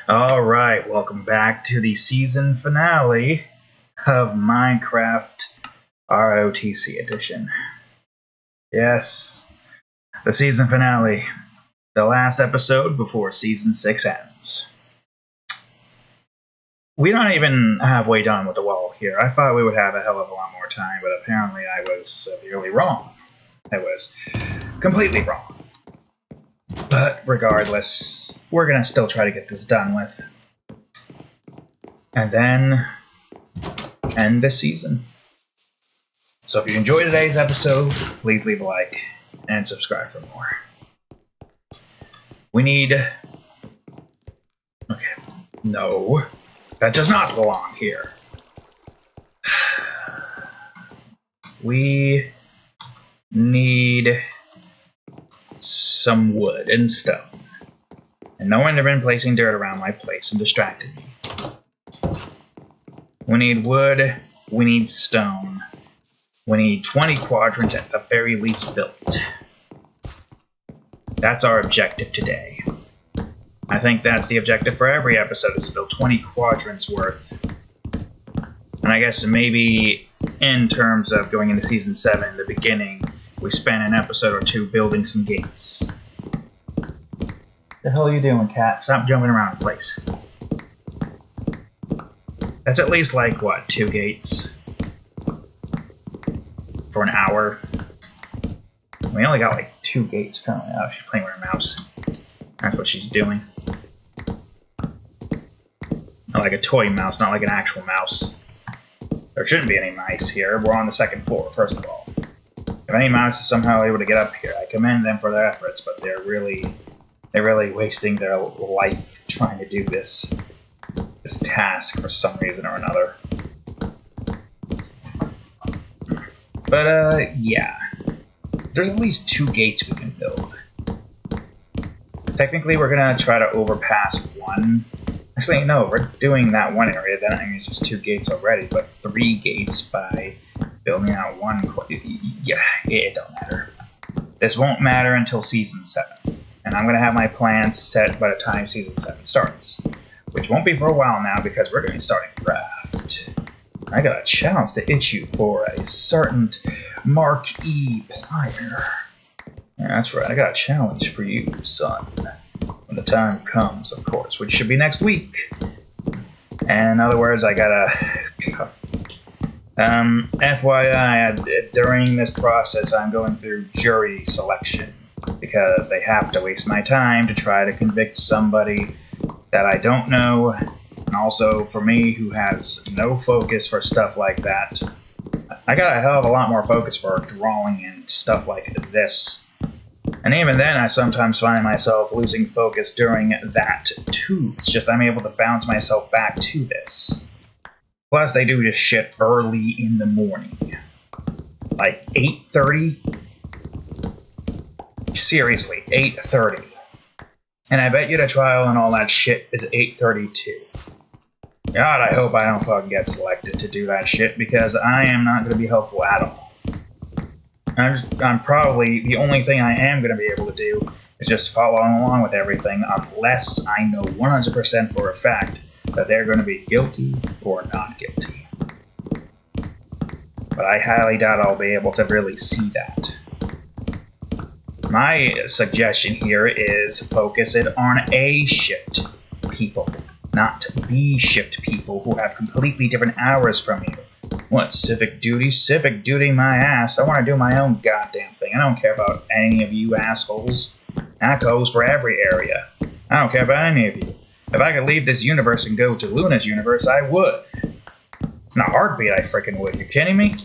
Alright, welcome back to the season finale of Minecraft ROTC Edition. Yes, the season finale. The last episode before season 6 ends. We're not even halfway done with the wall here. I thought we would have a hell of a lot more time, but apparently I was severely wrong. I was completely wrong. But regardless, we're gonna still try to get this done with. And then end this season. So if you enjoyed today's episode, please leave a like and subscribe for more. We need... Okay. No. That does not belong here. We need some wood and stone. And no one had been placing dirt around my place and distracted me. We need wood, we need stone. We need 20 quadrants at the very least built. That's our objective today. I think that's the objective for every episode, is to build 20 quadrants worth. And I guess maybe in terms of going into Season 7 in the beginning, we spent an episode or two building some gates. The hell are you doing, cat? Stop jumping around the place. That's at least like, what, 2 gates? For an hour? We only got like 2 gates currently. Oh, she's playing with her mouse. That's what she's doing. Not like a toy mouse, not like an actual mouse. There shouldn't be any mice here. We're on the 2nd floor, first of all. If any mouse is somehow able to get up here, I commend them for their efforts, but they're really wasting their life trying to do this task for some reason or another. But, yeah. There's at least 2 gates we can build. Technically, we're gonna try to overpass one. Actually, no, we're doing that one area. Then I mean, it's just 2 gates already, but 3 gates by building out one. Yeah, it don't matter. This won't matter until Season 7. And I'm gonna have my plans set by the time Season 7 starts. Which won't be for a while now, because we're gonna be starting craft. I got a challenge to issue for a certain Mark E player. Yeah, that's right, I got a challenge for you, son. When the time comes, of course, which should be next week. And in other words, I gotta... FYI, during this process, I'm going through jury selection. Because they have to waste my time to try to convict somebody that I don't know. And also, for me, who has no focus for stuff like that, I got a hell of a lot more focus for drawing and stuff like this. And even then, I sometimes find myself losing focus during that, too. It's just I'm able to bounce myself back to this. Plus, they do this shit early in the morning. Like 8:30? Seriously, 8:30. And I bet you the trial and all that shit is 8:32. God, I hope I don't fucking get selected to do that shit, because I am not going to be helpful at all. I'm probably, the only thing I am going to be able to do is just follow along with everything, unless I know 100% for a fact that they're going to be guilty or not guilty. But I highly doubt I'll be able to really see that. My suggestion here is focus it on A-shift people, not B-shift people who have completely different hours from you. What, civic duty? Civic duty my ass. I want to do my own goddamn thing. I don't care about any of you assholes. That goes for every area. I don't care about any of you. If I could leave this universe and go to Luna's universe, I would. In a heartbeat, I frickin' would. You kidding me?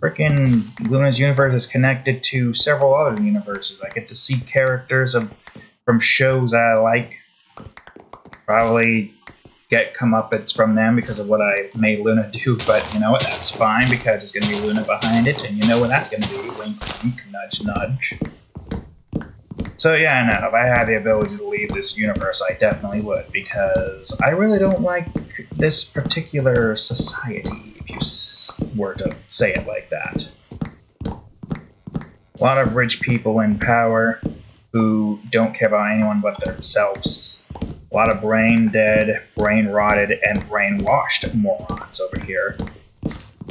Frickin' Luna's universe is connected to several other universes. I get to see characters from shows I like. Probably get comeuppance from them because of what I made Luna do, but you know what, that's fine because it's going to be Luna behind it, and you know what that's going to be, wink wink, nudge nudge. So yeah, no, if I had the ability to leave this universe, I definitely would, because I really don't like this particular society, if you were to say it like that. A lot of rich people in power who don't care about anyone but themselves. A lot of brain dead, brain rotted, and brainwashed morons over here.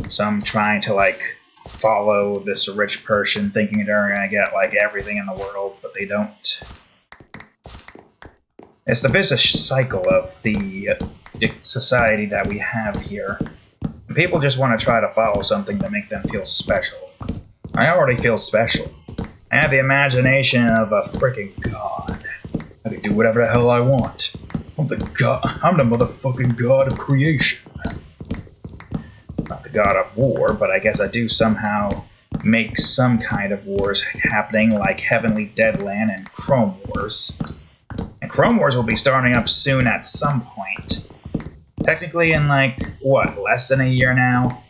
Some trying to, like, follow this rich person thinking they're gonna get, like, everything in the world, but they don't. It's the vicious cycle of the society that we have here. People just want to try to follow something to make them feel special. I already feel special. I have the imagination of a freaking god. I can do whatever the hell I want. I'm the god. I'm the motherfucking god of creation. Not the god of war, but I guess I do somehow make some kind of wars happening, like Heavenly Deadland and Chrome Wars. And Chrome Wars will be starting up soon at some point. Technically in, like, what, less than a year now?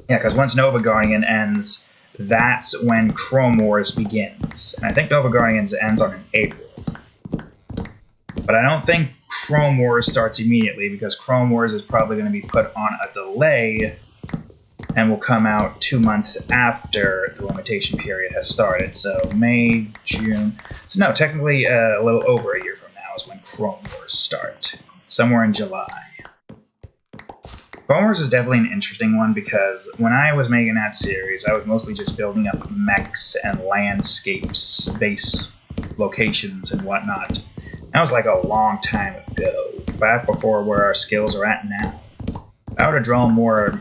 Yeah, because once Nova Guardian ends, that's when Chrome Wars begins. And I think Nova Guardians ends on in April. But I don't think Chrome Wars starts immediately, because Chrome Wars is probably going to be put on a delay and will come out 2 months after the limitation period has started. So May, June. So no, technically a little over a year from now is when Chrome Wars start. Somewhere in July. Chrome Wars is definitely an interesting one because when I was making that series, I was mostly just building up mechs and landscapes, base locations and whatnot. That was like a long time ago, back before where our skills are at now. If I would have drawn more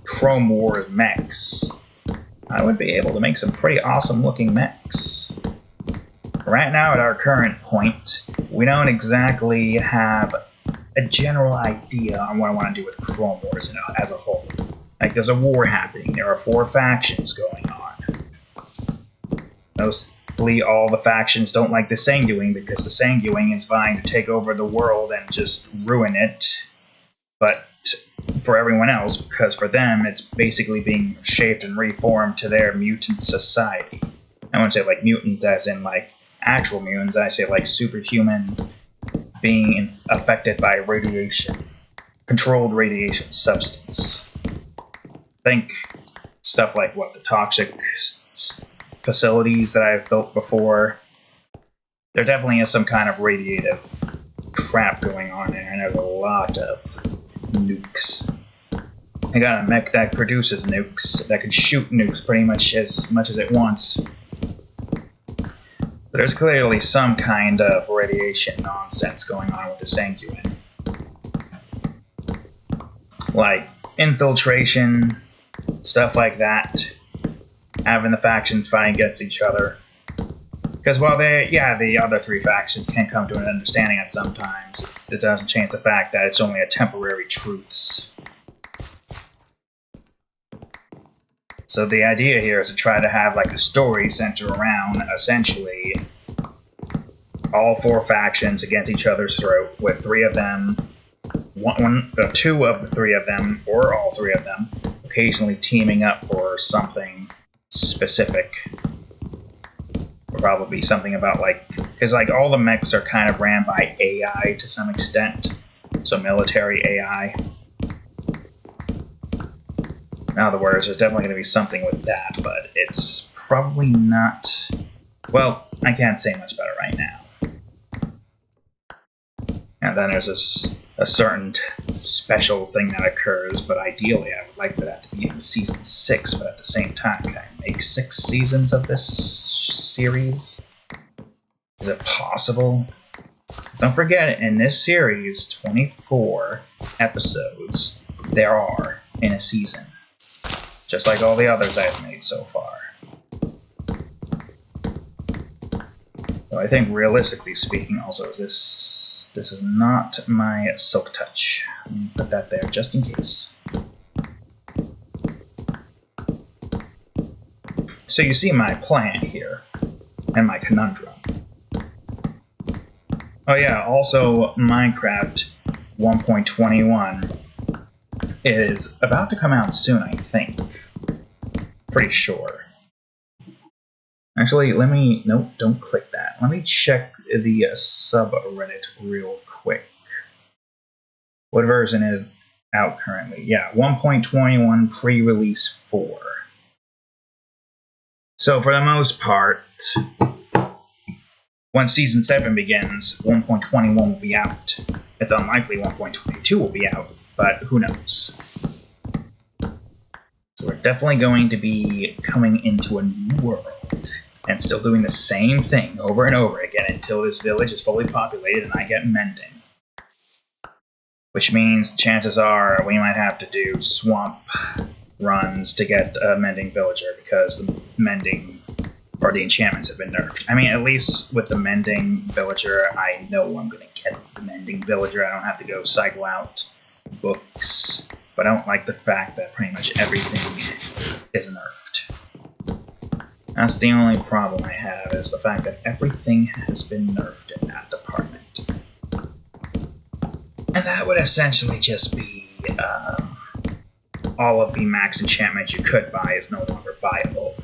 Chrome Wars mechs, I would be able to make some pretty awesome looking mechs. Right now, at our current point, we don't exactly have a general idea on what I want to do with Chrome Wars as a whole. Like, there's a war happening. There are 4 factions going on. Mostly all the factions don't like the Sanguine because the Sanguine is vying to take over the world and just ruin it. But for everyone else, because for them, it's basically being shaped and reformed to their mutant society. I wouldn't say, like, mutants as in, like, actual mutants. I say, like, superhumans being affected by radiation, controlled radiation substance. Think stuff like, what, the toxic facilities that I've built before. There definitely is some kind of radiative crap going on there, and there's a lot of nukes. I got a mech that produces nukes, that can shoot nukes pretty much as it wants. But there's clearly some kind of radiation nonsense going on with the Sanguine. Like infiltration, stuff like that. Having the factions fighting against each other. Because while the other 3 factions can come to an understanding at some times, it doesn't change the fact that it's only a temporary truce. So the idea here is to try to have like a story centered around, essentially, all 4 factions against each other's throat, with 3 of them, 2 of the 3 of them, or all 3 of them, occasionally teaming up for something specific. Or probably something about, like, because like all the mechs are kind of ran by AI to some extent, so military AI. In other words, there's definitely going to be something with that, but it's probably not... Well, I can't say much about it right now. And then there's a certain special thing that occurs, but ideally I would like for that to be in Season 6, but at the same time, can I make 6 seasons of this series? Is it possible? Don't forget, in this series, 24 episodes there are in a season. Just like all the others I've made so far. So I think realistically speaking also, this is not my Silk Touch. Let me put that there just in case. So you see my plan here, and my conundrum. Oh yeah, also Minecraft 1.21 is about to come out soon, I think. Pretty sure. Actually, let me... Nope, don't click that. Let me check the subreddit real quick. What version is out currently? Yeah, 1.21 pre-release 4. So for the most part, When Season 7 begins, 1.21 will be out. It's unlikely 1.22 will be out, but who knows? So we're definitely going to be coming into a new world, and still doing the same thing over and over again until this village is fully populated and I get mending. Which means chances are we might have to do swamp runs to get a mending villager, because the mending or the enchantments have been nerfed. I mean, at least with the mending villager, I know I'm going to get the mending villager. I don't have to go cycle out books. But I don't like the fact that pretty much everything is nerfed. That's the only problem I have, is the fact that everything has been nerfed in that department. And that would essentially just be all of the max enchantments you could buy is no longer viable.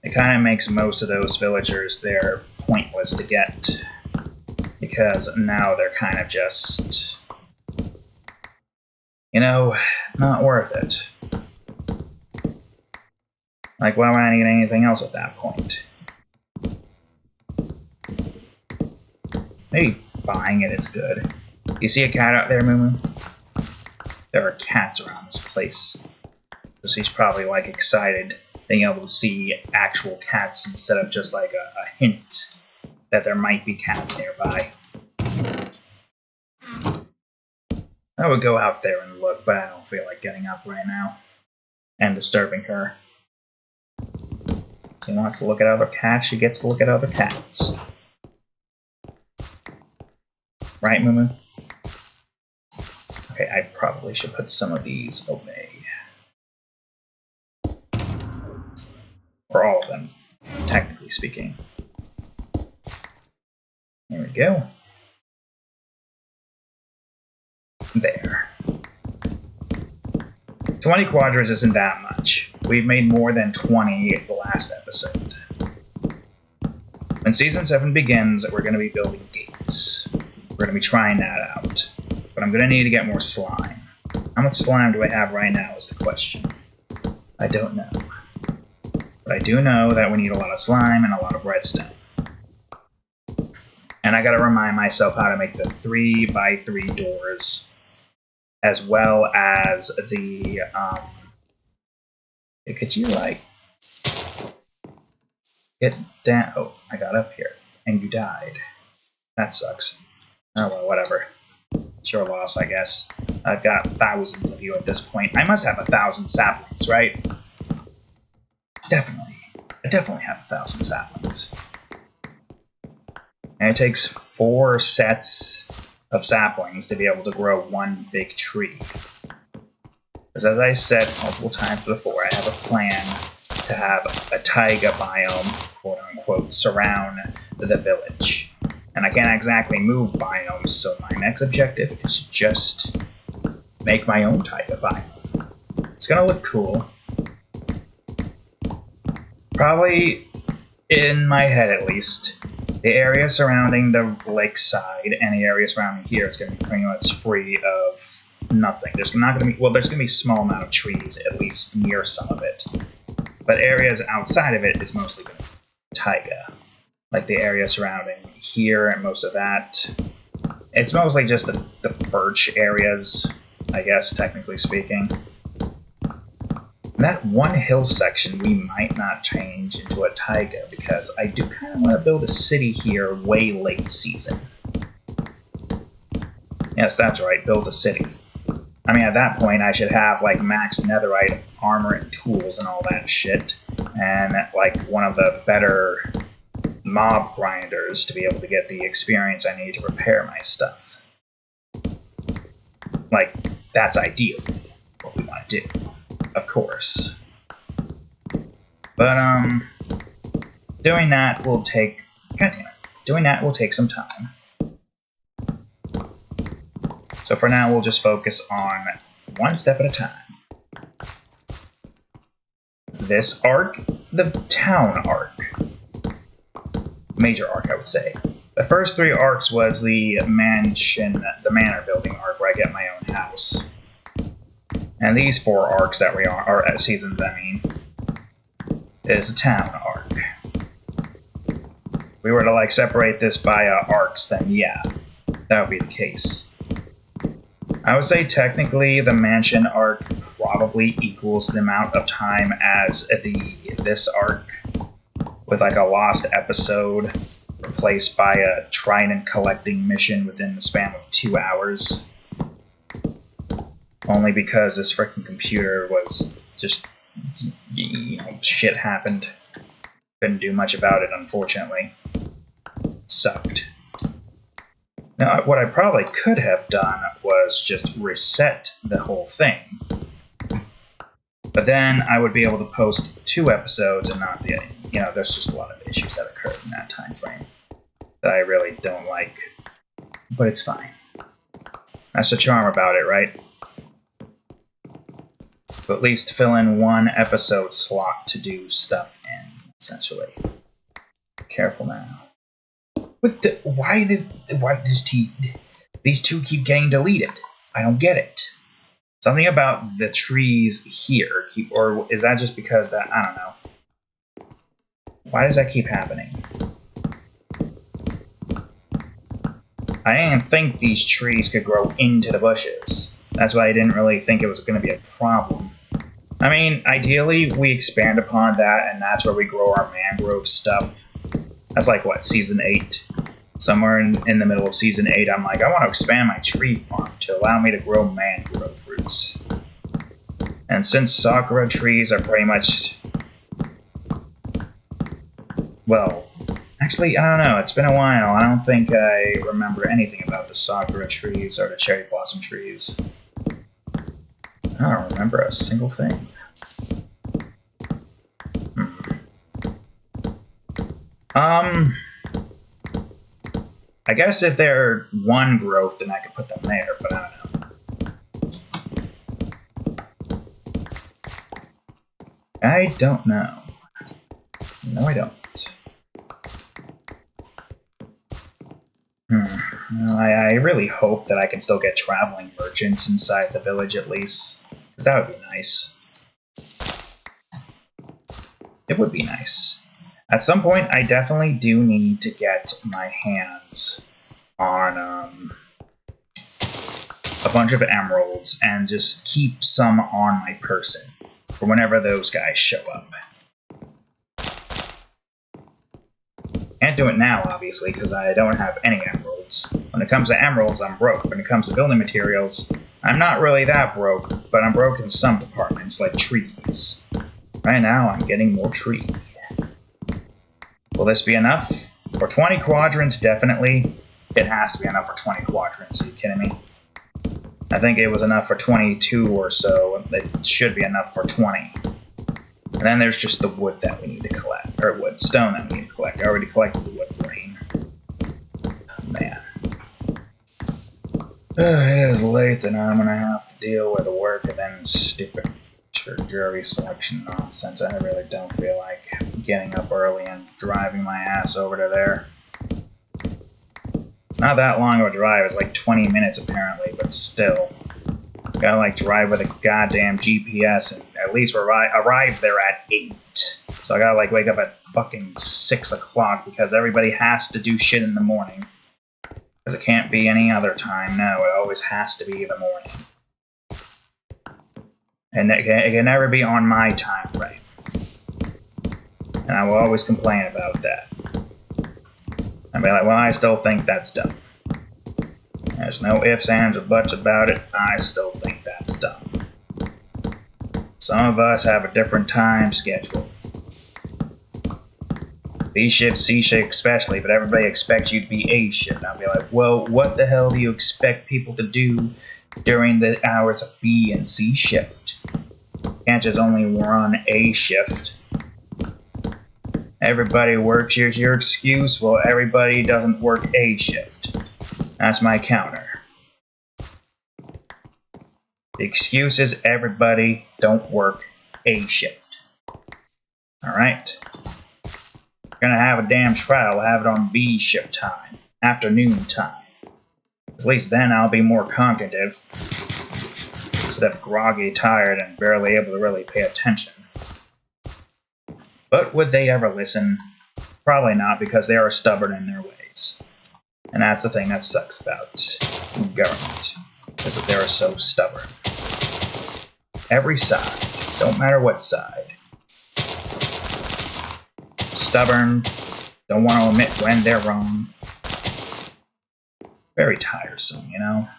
It kind of makes most of those villagers, they're pointless to get, because now they're kind of just, you know, not worth it. Like, why would I need anything else at that point? Maybe buying it is good. You see a cat out there, Moo? There are cats around this place. So he's probably, like, excited being able to see actual cats instead of just, like, a hint that there might be cats nearby. I would go out there and look, but I don't feel like getting up right now and disturbing her. She wants to look at other cats, she gets to look at other cats. Right, Moo? Okay, I probably should put some of these away. Or all of them, technically speaking. There we go. There. 20 quadrants isn't that much. We've made more than 20 the last episode. When Season 7 begins, we're going to be building gates. We're going to be trying that out. But I'm going to need to get more slime. How much slime do I have right now is the question. I don't know. But I do know that we need a lot of slime and a lot of redstone. And I got to remind myself how to make the 3x3 doors, as well as the, could you, like, get down? Oh, I got up here, and you died. That sucks. Oh, well, whatever. It's your loss, I guess. I've got thousands of you at this point. I must have 1,000 saplings, right? Definitely. I definitely have 1,000 saplings. And it takes 4 sets of saplings to be able to grow one big tree. Because as I said multiple times before, I have a plan to have a taiga biome, quote-unquote, surround the village. And I can't exactly move biomes, so my next objective is just make my own taiga biome. It's gonna look cool. Probably, in my head at least, the area surrounding the lakeside and the area surrounding here is going to be pretty much free of nothing. There's not going to be, well, there's going to be a small amount of trees, at least near some of it. But areas outside of it is mostly going to be taiga. Like the area surrounding here and most of that. It's mostly just the birch areas, I guess, technically speaking. That one hill section we might not change into a taiga, because I do kind of want to build a city here way late season. Yes, that's right, build a city. I mean, at that point, I should have, like, max netherite armor and tools and all that shit, and, like, one of the better mob grinders to be able to get the experience I need to repair my stuff. Like, that's ideal, what we want to do. Of course. But, doing that will take... God damn it. Doing that will take some time. So for now, we'll just focus on one step at a time. This arc, the town arc. Major arc, I would say. The first 3 arcs was the manor building arc, where I get my own house. And these 4 arcs that we are, or seasons, I mean, is a town arc. we were to like separate this by arcs, then yeah, that would be the case. I would say technically the mansion arc probably equals the amount of time as this arc, with like a lost episode replaced by a trident collecting mission within the span of 2 hours. Only because this freaking computer was just, shit happened. Couldn't do much about it, unfortunately. Sucked. Now, what I probably could have done was just reset the whole thing. But then I would be able to post 2 episodes and not the, there's just a lot of issues that occurred in that time frame that I really don't like. But it's fine. That's the charm about it, right? To at least fill in 1 episode slot to do stuff in, essentially. Careful now. Why does these 2 keep getting deleted? I don't get it. Something about the trees here, or is that just because that, I don't know. Why does that keep happening? I didn't think these trees could grow into the bushes. That's why I didn't really think it was going to be a problem. I mean, ideally, we expand upon that, and that's where we grow our mangrove stuff. That's like, what, Season 8? Somewhere in the middle of Season 8, I'm like, I want to expand my tree farm to allow me to grow mangrove roots. And since sakura trees are pretty much... Well, actually, I don't know. It's been a while. I don't think I remember anything about the sakura trees or the cherry blossom trees. I don't remember a single thing. I guess if they're 1 growth, then I could put them there, but I don't know. No, I don't. Well, I really hope that I can still get traveling merchants inside the village at least, because that would be nice. It would be nice. At some point, I definitely do need to get my hands on a bunch of emeralds and just keep some on my person for whenever those guys show up. Can't do it now, obviously, because I don't have any emeralds. When it comes to emeralds, I'm broke. When it comes to building materials, I'm not really that broke, but I'm broke in some departments, like trees. Right now, I'm getting more trees. Will this be enough? For 20 quadrants, definitely. It has to be enough for 20 quadrants, are you kidding me? I think it was enough for 22 or so. It should be enough for 20. And then there's just the wood that we need to collect. Or stone that we need to collect. I already collected the wood grain. Oh, man. It is late and I'm gonna have to deal with the work and then stupid jury selection nonsense. I really don't feel like getting up early and driving my ass over to there. It's not that long of a drive, it's like 20 minutes apparently, but still. Gotta like drive with a goddamn GPS and at least arrive there at 8. So I gotta like wake up at fucking 6 o'clock because everybody has to do shit in the morning. Because it can't be any other time, no, it always has to be the morning. And it can never be on my time frame. And I will always complain about that. I'll be like, well, I still think that's dumb. There's no ifs, ands, or buts about it. I still think that's dumb. Some of us have a different time schedule. B shift, C shift especially, but everybody expects you to be A shift. I'll be like, well, what the hell do you expect people to do during the hours of B and C shift? Can't just only run A shift. Everybody works, here's your excuse, well, everybody doesn't work A shift. That's my counter. The excuse is everybody don't work A shift. Alright? Gonna have a damn trial, have it on B shift time, afternoon time. At least then I'll be more cognitive, instead of groggy, tired, and barely able to really pay attention. But would they ever listen? Probably not, because they are stubborn in their ways. And that's the thing that sucks about government, is that they're so stubborn. Every side, don't matter what side. Stubborn, don't want to admit when they're wrong. Very tiresome, you know?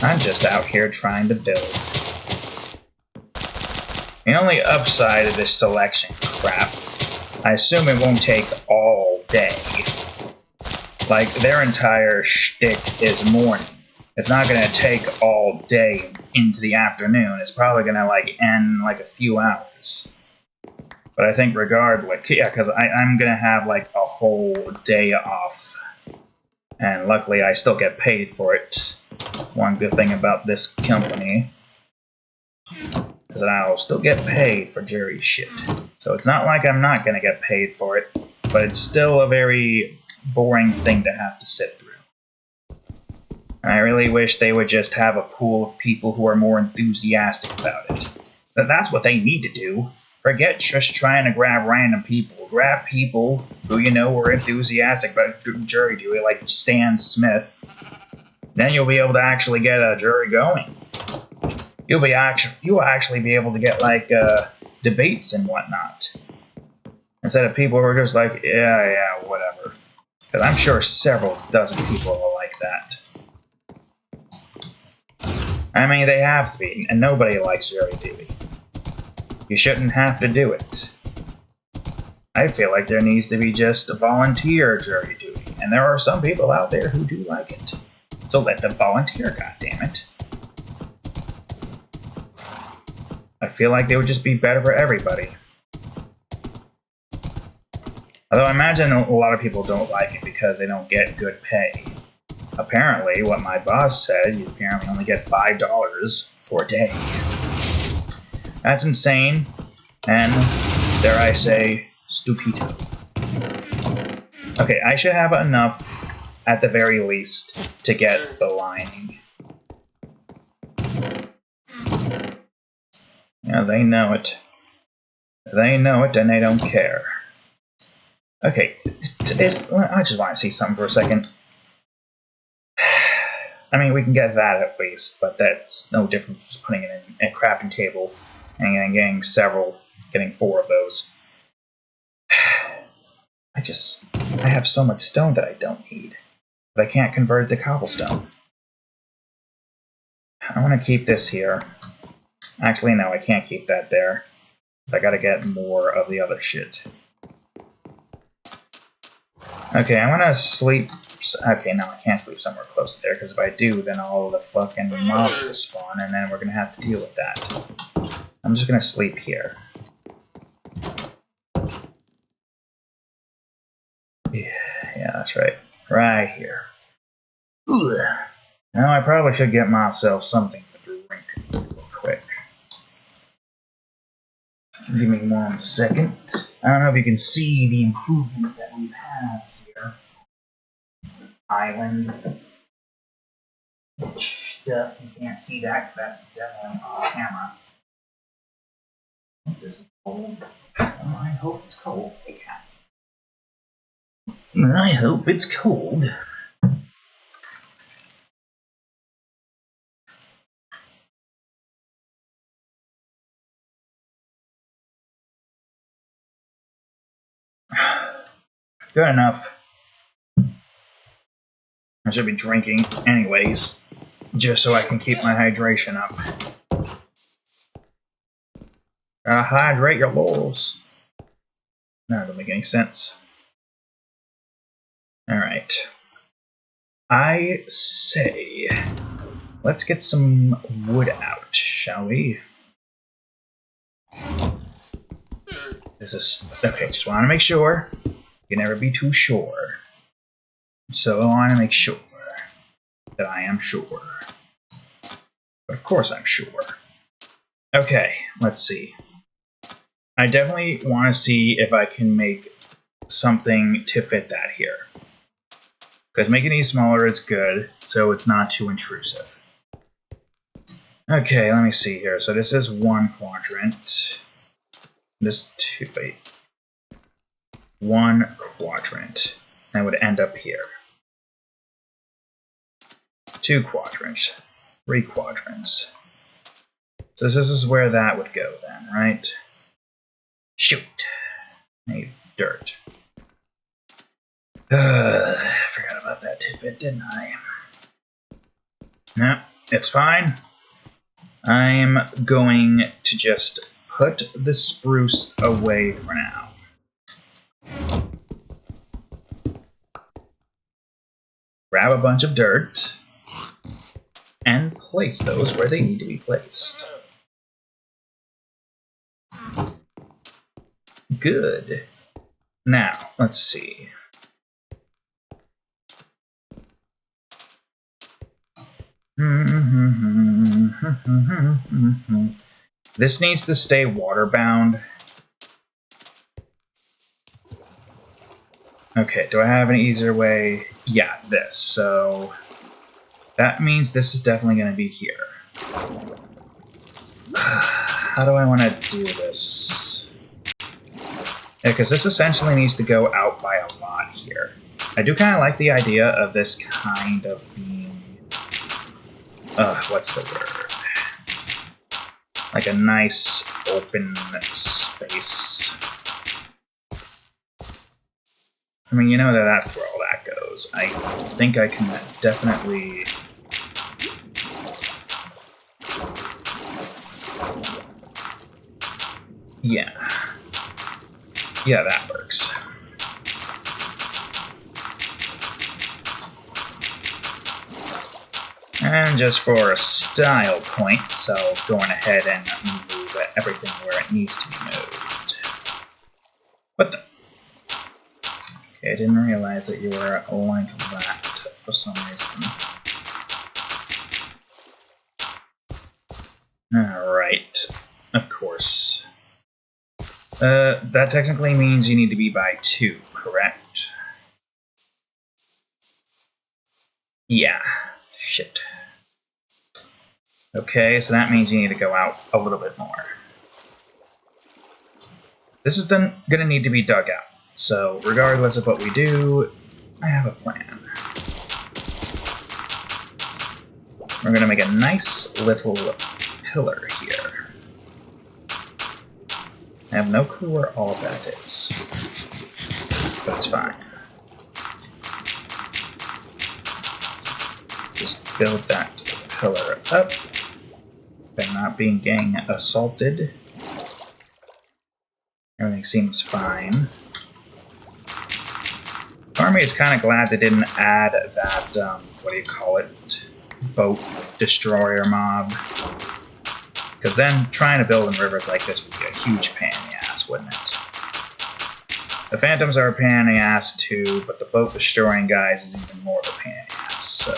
I'm just out here trying to build. The only upside of this selection crap, I assume it won't take all day. Like, their entire shtick is morning. It's not gonna take all day into the afternoon. It's probably gonna, like, end, like, a few hours. But I think regardless, yeah, because I'm gonna have, like, a whole day off. And luckily I still get paid for it. One good thing about this company is that I'll still get paid for jury shit. So it's not like I'm not gonna get paid for it, but it's still a very boring thing to have to sit through. And I really wish they would just have a pool of people who are more enthusiastic about it. That's what they need to do. Forget just trying to grab random people. Grab people who you know are enthusiastic about jury duty, like Stan Smith. Then you'll be able to actually get a jury going. You'll actually be able to get like debates and whatnot, instead of people who are just like, yeah, whatever. Because I'm sure several dozen people are like that. I mean, they have to be, and nobody likes jury duty. You shouldn't have to do it. I feel like there needs to be just a volunteer jury duty, and there are some people out there who do like it. So let them volunteer, goddammit. I feel like they would just be better for everybody. Although I imagine a lot of people don't like it because they don't get good pay. Apparently, what my boss said, you apparently only get $5 for a day. That's insane, and dare I say, stupito. Okay, I should have enough, at the very least, to get the lining. Yeah, they know it. They know it, and they don't care. Okay, I just want to see something for a second. I mean, we can get that at least, but that's no different from just putting it in a crafting table and getting 4 of those. I have so much stone that I don't need, but I can't convert it to cobblestone. I want to keep this here. Actually, no, I can't keep that there. So I gotta get more of the other shit. Okay, I'm gonna sleep. Okay, no, I can't sleep somewhere close there, because if I do, then all the fucking mobs will spawn, and then we're gonna have to deal with that. I'm just gonna sleep here. Yeah, that's right. Right here. Ugh. Now, I probably should get myself something to drink real quick. Give me 1 second. I don't know if you can see the improvements that we have here. Island. Stuff. You can't see that because that's definitely off camera. This is cold. Oh, I hope it's cold. Hey, cat. I hope it's cold. Good enough. I should be drinking anyways, just so I can keep my hydration up. Hydrate your laurels. No, that doesn't make any sense. Alright. I say, let's get some wood out, shall we? This is, okay, just want to make sure. You can never be too sure. So I want to make sure that I am sure. But of course I'm sure. Okay, let's see. I definitely want to see if I can make something to fit that here. Because making it smaller is good, so it's not too intrusive. Okay, let me see here. So this is one quadrant. This two, wait. One quadrant. And it would end up here. 2 quadrants. 3 quadrants. So this is where that would go then, right? Shoot. Made dirt. I forgot about that tidbit, didn't I? No, it's fine. I'm going to just put the spruce away for now. Grab a bunch of dirt and place those where they need to be placed. Good. Now, let's see. This needs to stay water-bound. Okay, do I have an easier way? Yeah, this. So that means this is definitely going to be here. How do I want to do this? Yeah, because this essentially needs to go out by a lot here. I do kind of like the idea of this kind of being... what's the word? Like a nice open space. I mean, you know that's where all that goes. I think I can definitely... Yeah. Yeah, that works. And just for a style point, so going ahead and move everything where it needs to be moved. What the? Okay, I didn't realize that you were like that for some reason. Alright, of course. That technically means you need to be by 2, correct? Yeah. Shit. Okay, so that means you need to go out a little bit more. This is going to need to be dug out. So, regardless of what we do, I have a plan. We're going to make a nice little pillar here. I have no clue where all of that is, but it's fine. Just build that pillar up by not being gang assaulted. Everything seems fine. Army is kind of glad they didn't add that, what do you call it, boat destroyer mob. Because then trying to build in rivers like this would be a huge pain in the ass, wouldn't it? The phantoms are a pain in the ass too, but the boat destroying guys is even more of a pain in the ass, so...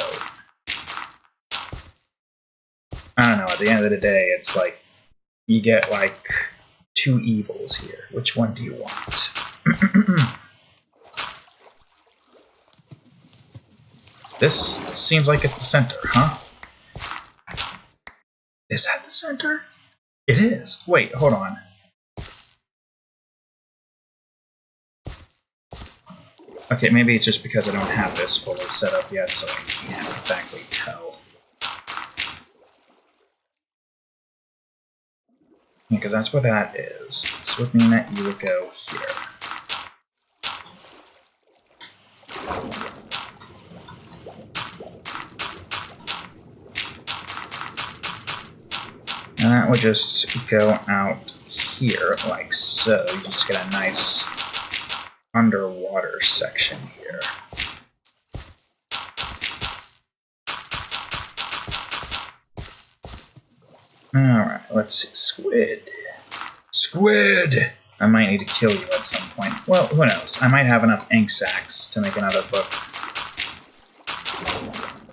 I don't know, at the end of the day, it's like, you get like 2 evils here. Which one do you want? This seems like it's the center, huh? Is that the center? It is. Wait, hold on. Okay, maybe it's just because I don't have this fully set up yet, so I can't exactly tell. Because that's where that is. This would mean that you would go here. And that would just go out here, like so. You just get a nice underwater section here. Alright, let's see. Squid. Squid! I might need to kill you at some point. Well, who knows? I might have enough ink sacs to make another book.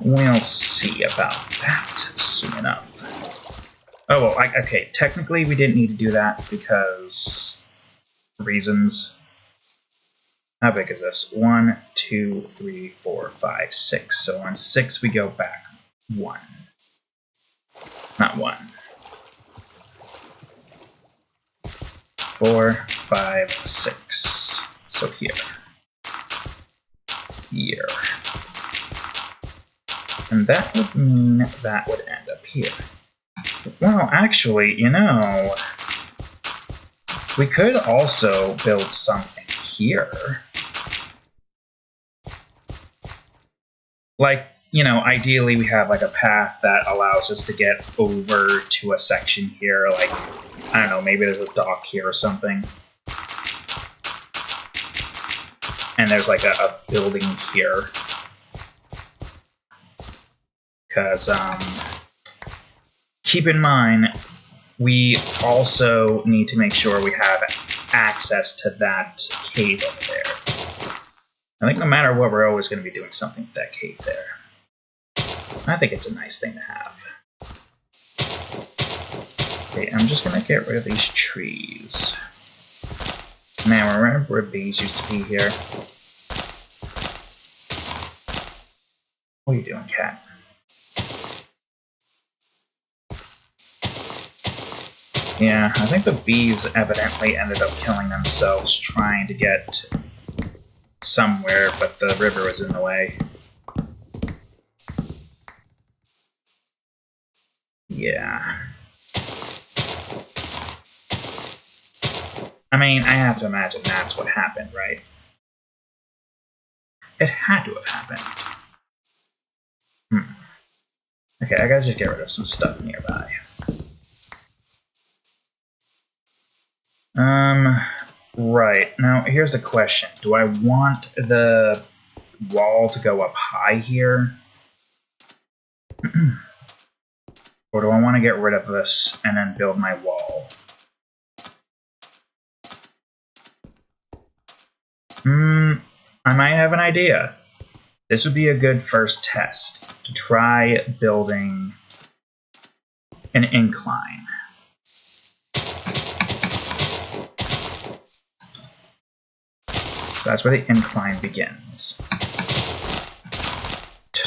We'll see about that soon enough. Oh, well, okay, technically we didn't need to do that because... reasons. How big is this? 1, 2, 3, 4, 5, 6. So on 6 we go back 1. Not 1. 4, 5, 6. So here. Here. And that would mean that would end up here. Well, actually, you know, we could also build something here. Like, you know, ideally we have like a path that allows us to get over to a section here, like, I don't know, maybe there's a dock here or something. And there's like a building here. Because, keep in mind, we also need to make sure we have access to that cave over there. I think no matter what, we're always going to be doing something with that cave there. I think it's a nice thing to have. Okay, I'm just going to get rid of these trees. Man, remember where bees used to be here? What are you doing, cat? Yeah, I think the bees evidently ended up killing themselves trying to get somewhere, but the river was in the way. Yeah. I mean, I have to imagine that's what happened, right? It had to have happened. Okay, I gotta just get rid of some stuff nearby. Right. Now, here's the question. Do I want the wall to go up high here? Or do I want to get rid of this and then build my wall? I might have an idea. This would be a good first test to try building an incline. So that's where the incline begins.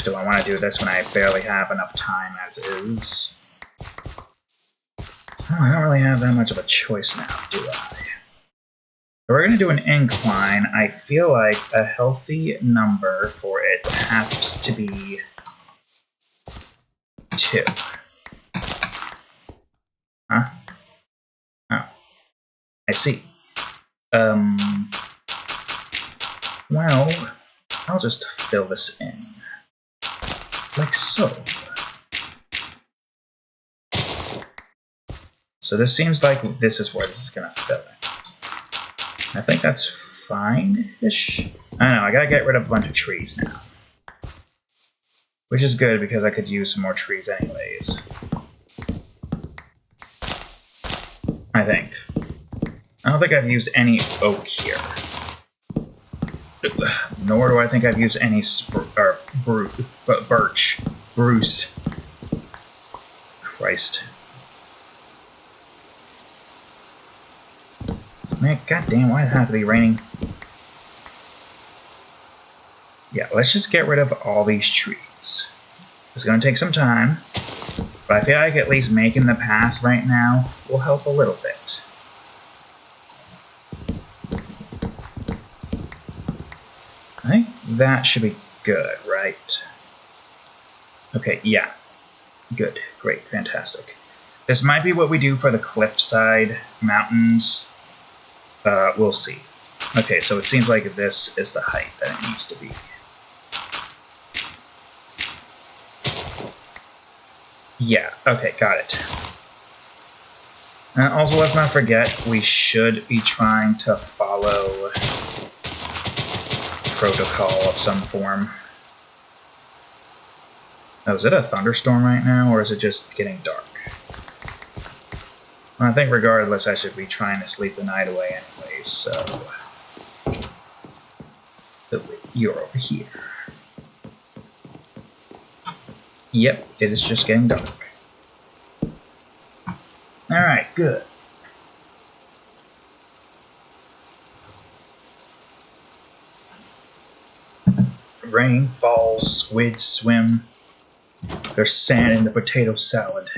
Do I want to do this when I barely have enough time as is? Oh, I don't really have that much of a choice now, do I? If we're going to do an incline, I feel like a healthy number for it has to be 2. Huh? Oh. I see. Well, I'll just fill this in. Like so. So this seems like this is where this is going to fill in. I think that's fine-ish. I don't know, I gotta get rid of a bunch of trees now. Which is good, because I could use some more trees anyways. I think. I don't think I've used any oak here. Nor do I think I've used any birch. Spruce. Christ. Man, goddamn, why did it have to be raining? Yeah, let's just get rid of all these trees. It's gonna take some time, but I feel like at least making the path right now will help a little bit. I think that should be good, right? Okay, yeah. Good, great, fantastic. This might be what we do for the cliffside mountains. We'll see. Okay, so it seems like this is the height that it needs to be. Yeah, okay, got it. Also, let's not forget, we should be trying to follow protocol of some form. Oh, is it a thunderstorm right now, or is it just getting dark? Well, I think regardless, I should be trying to sleep the night away anyway, so... You're over here. Yep, it is just getting dark. Alright, good. Rain falls, squids swim. There's sand in the potato salad.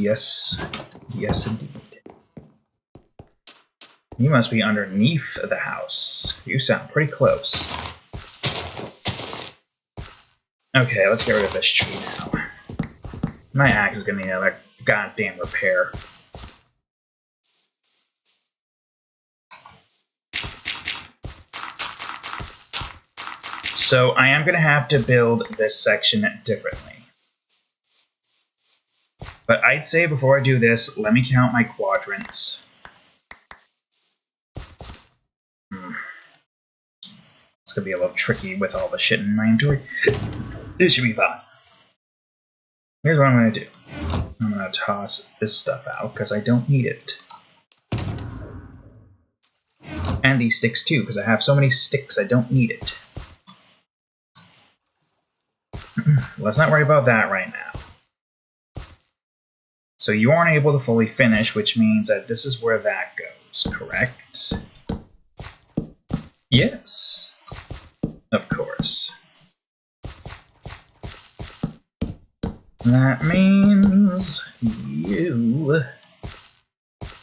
Yes. Yes, indeed. You must be underneath the house. You sound pretty close. Okay, let's get rid of this tree now. My axe is gonna need another goddamn repair. So I am gonna have to build this section differently. But I'd say before I do this, let me count my quadrants. It's gonna be a little tricky with all the shit in my inventory. It should be fine. Here's what I'm gonna do. I'm gonna toss this stuff out because I don't need it. And these sticks too, because I have so many sticks I don't need it. Let's not worry about that right now. So you aren't able to fully finish, which means that this is where that goes, correct? Yes. Of course. That means you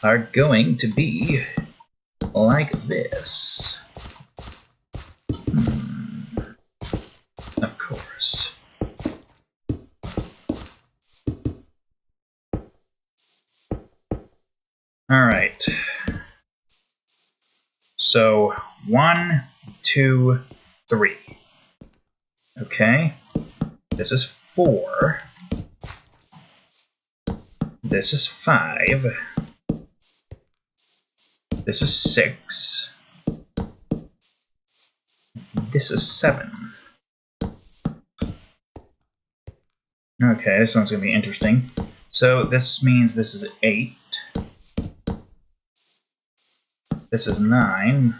are going to be like this. Of course. Alright. So, 1, 2, 3. Okay. This is 4. This is 5. This is 6. This is 7. Okay, this one's going to be interesting. So this means this is 8. This is 9.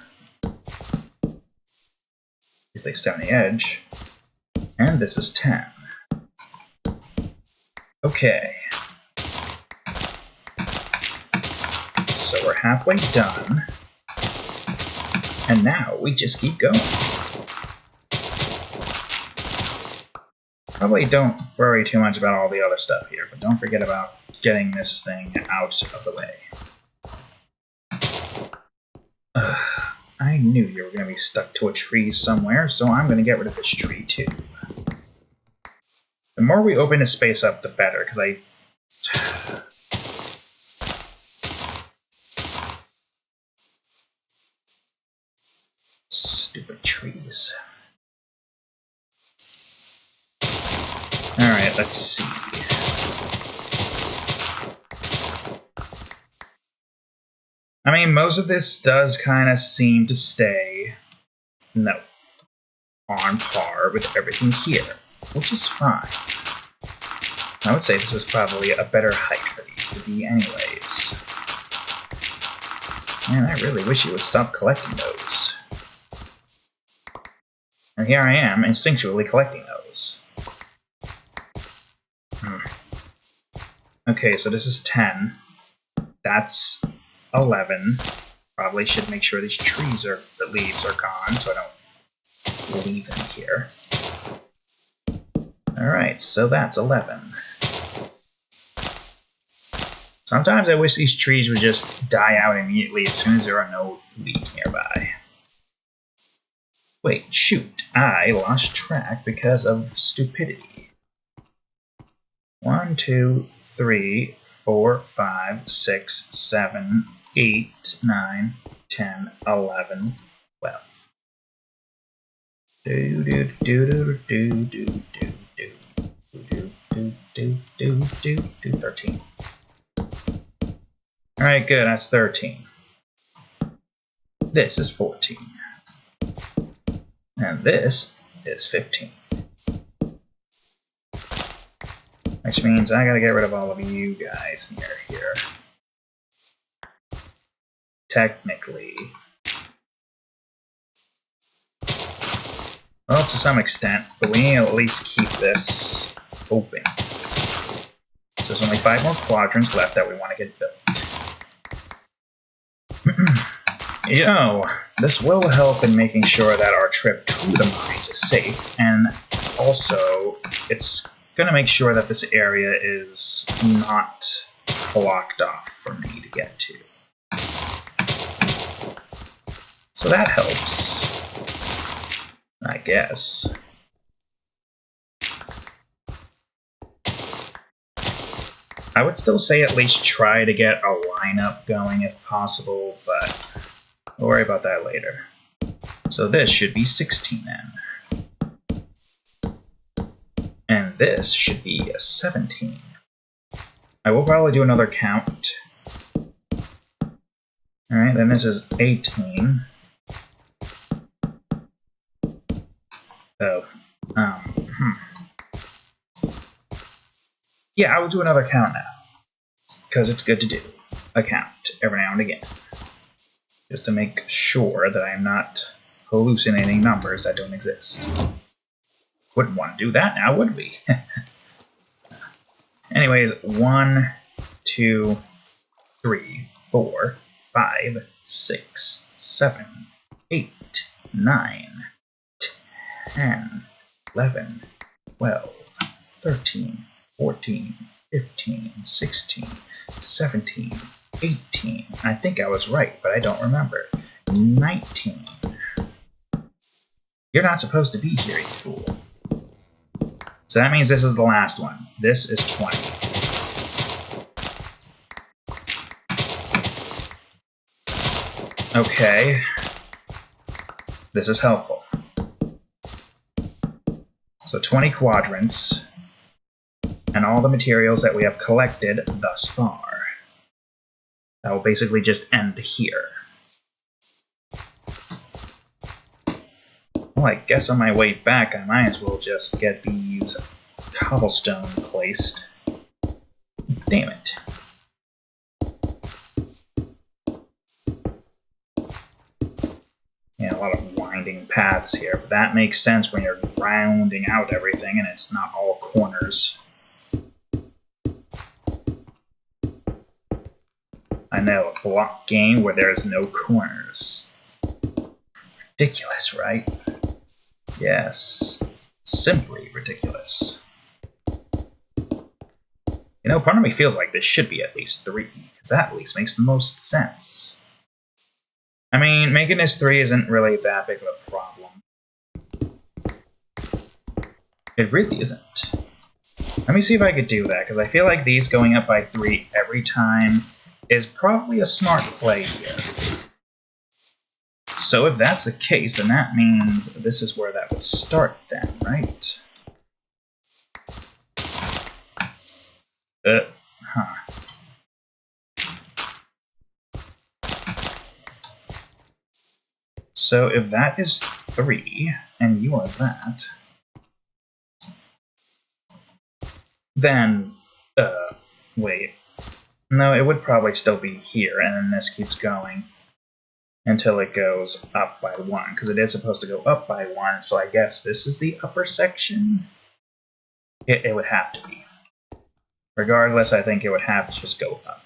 It's like 7 the edge. And this is 10. Okay. So we're halfway done. And now we just keep going. Probably don't worry too much about all the other stuff here, but don't forget about getting this thing out of the way. I knew you were going to be stuck to a tree somewhere, so I'm going to get rid of this tree too. The more we open the space up, the better, because stupid trees. Alright, let's see. I mean, most of this does kind of seem to stay, on par with everything here, which is fine. I would say this is probably a better height for these to be anyways. Man, I really wish you would stop collecting those. And here I am, instinctually collecting those. Okay, so this is 10. That's 11. Probably should make sure these the leaves are gone, so I don't leave them here. Alright, so that's 11. Sometimes I wish these trees would just die out immediately as soon as there are no leaves nearby. Wait, shoot, I lost track because of stupidity. 1, 2, 3, 4, 5, 6, 7, 8, 9, 10, 11, 12. Do do do do do do do do do do do do 13. Alright, good, that's 13. This is 14. And this is 15. Which means I gotta get rid of all of you guys near here. Technically. Well, to some extent, but we need to at least keep this open. So there's only 5 more quadrants left that we want to get built. You know, this will help in making sure that our trip to the mines is safe, and also it's going to make sure that this area is not blocked off for me to get to. So that helps, I guess. I would still say at least try to get a lineup going if possible, but we'll worry about that later. So this should be 16 then. And this should be a 17. I will probably do another count. Alright, then this is 18. Oh. Yeah, I will do another count now. Because it's good to do a count every now and again. Just to make sure that I am not hallucinating numbers that don't exist. Wouldn't want to do that now, would we? Anyways, 1, 2, 3, 4, 5, 6, 7, 8, 9, 10, 11, 12, 13, 14, 15, 16, 17, 18. I think I was right, but I don't remember. 19. You're not supposed to be here, you fool. So that means this is the last one. This is 20. Okay. This is helpful. So 20 quadrants, and all the materials that we have collected thus far. That will basically just end here. Well, I guess on my way back, I might as well just get these cobblestone placed. Damn it. Yeah, a lot of winding paths here, but that makes sense when you're rounding out everything and it's not all corners. I know, a block game where there's no corners. Ridiculous, right? Yes. Simply ridiculous. You know, part of me feels like this should be at least 3, because that at least makes the most sense. I mean, making this 3 isn't really that big of a problem. It really isn't. Let me see if I could do that, because I feel like these going up by 3 every time is probably a smart play here. So if that's the case, then that means this is where that would start then, right? So if that is 3, and you are that, then, wait. No, it would probably still be here, and then this keeps going until it goes up by 1, because it is supposed to go up by 1, so I guess this is the upper section? It would have to be. Regardless, I think it would have to just go up.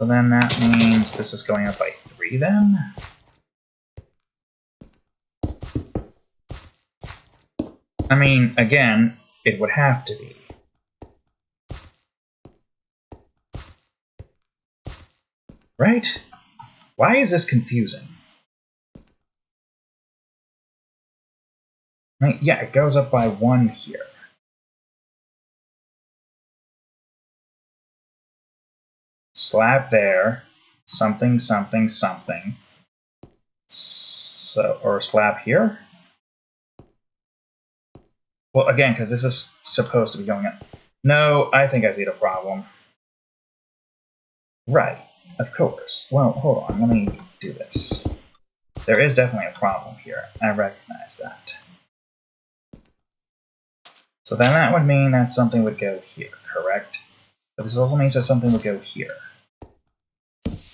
So then that means this is going up by 3 then? I mean, again, it would have to be. Right? Why is this confusing? Right, yeah, it goes up by 1 here. Slab there, something, something, something. So, or slab here? Well, again, because this is supposed to be going up. No, I think I see the problem. Right, of course. Well, hold on, let me do this. There is definitely a problem here. I recognize that. So then that would mean that something would go here, correct? But this also means that something would go here.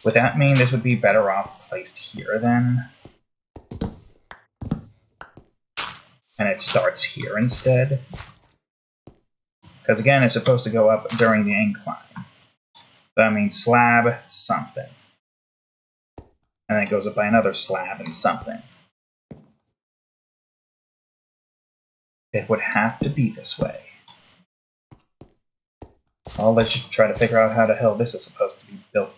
Would that mean this would be better off placed here then? And it starts here instead? Because again, it's supposed to go up during the incline. That means slab, something. And then it goes up by another slab and something. It would have to be this way. I'll let you try to figure out how the hell this is supposed to be built.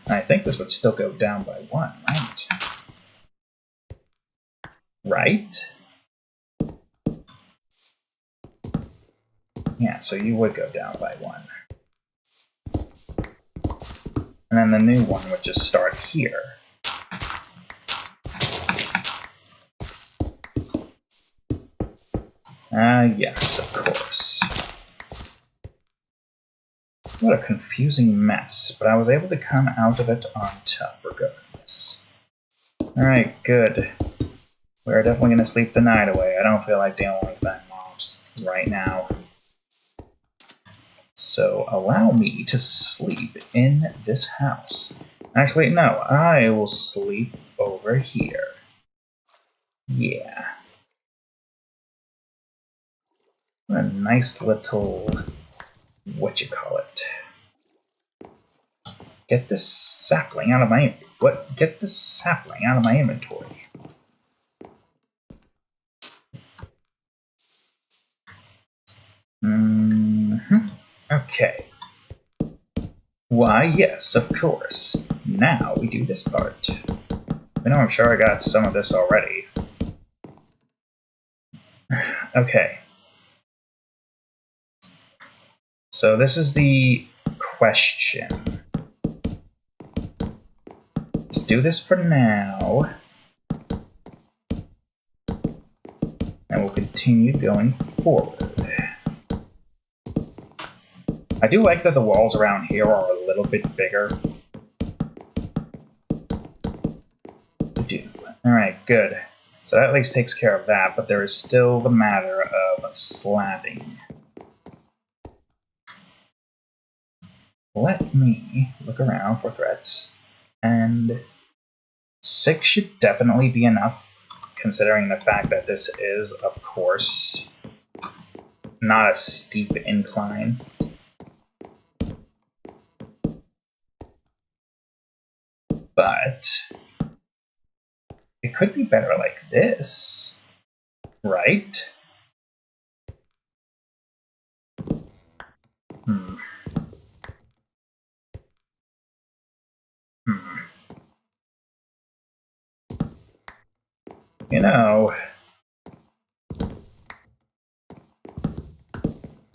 I think this would still go down by 1, right? Right? Yeah, so you would go down by 1. And then the new one would just start here. Yes, of course. What a confusing mess, but I was able to come out of it on top regardless. Alright, good. We're definitely gonna sleep the night away. I don't feel like dealing with that mobs right now. So allow me to sleep in this house. Actually, no, I will sleep over here. Yeah. What a nice little... whatchamacallit. Get this sapling out of my... What? Get this sapling out of my inventory. Okay. Why, yes, of course. Now we do this part. I know I'm sure I got some of this already. Okay. So this is the question. Let's do this for now. And we'll continue going forward. I do like that the walls around here are a little bit bigger. Alright, good. So that at least takes care of that, but there is still the matter of slabbing. Let me look around for threats, and 6 should definitely be enough, considering the fact that this is, of course, not a steep incline. But it could be better like this, right? You know, the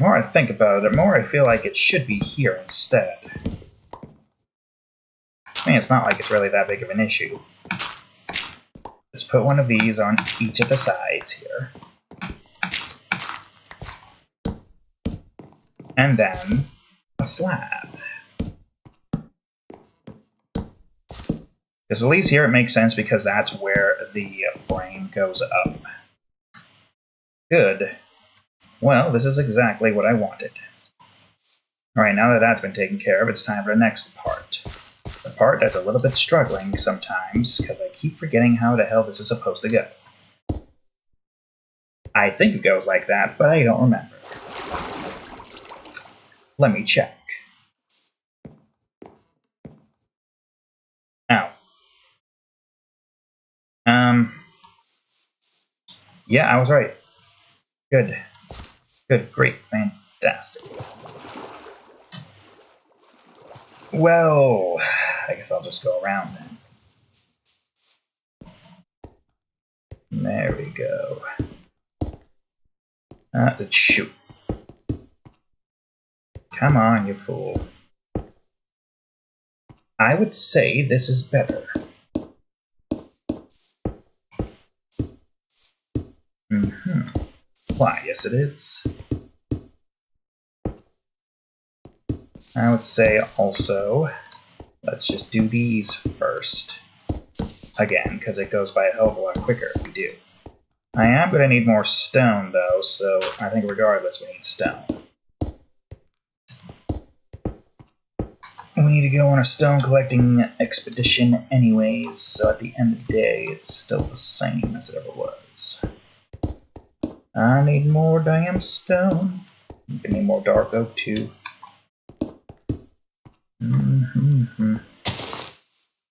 more I think about it, the more I feel like it should be here instead. I mean, it's not like it's really that big of an issue. Just put one of these on each of the sides here. And then a slab. Because at least here it makes sense because that's where the frame goes up. Good. Well, this is exactly what I wanted. Alright, now that that's been taken care of, it's time for the next part. The part that's a little bit struggling sometimes, because I keep forgetting how the hell this is supposed to go. I think it goes like that, but I don't remember. Let me check. Ow. Yeah, I was right. Good. Good, great, fantastic. Well, I guess I'll just go around then. There we go. Shoot. Come on, you fool. I would say this is better. Why, yes it is. I would say also, let's just do these first. Again, because it goes by a hell of a lot quicker if we do. I am going to need more stone, though, so I think regardless we need stone. We need to go on a stone collecting expedition anyways, so at the end of the day, it's still the same as it ever was. I need more damn stone. I need more dark oak, too.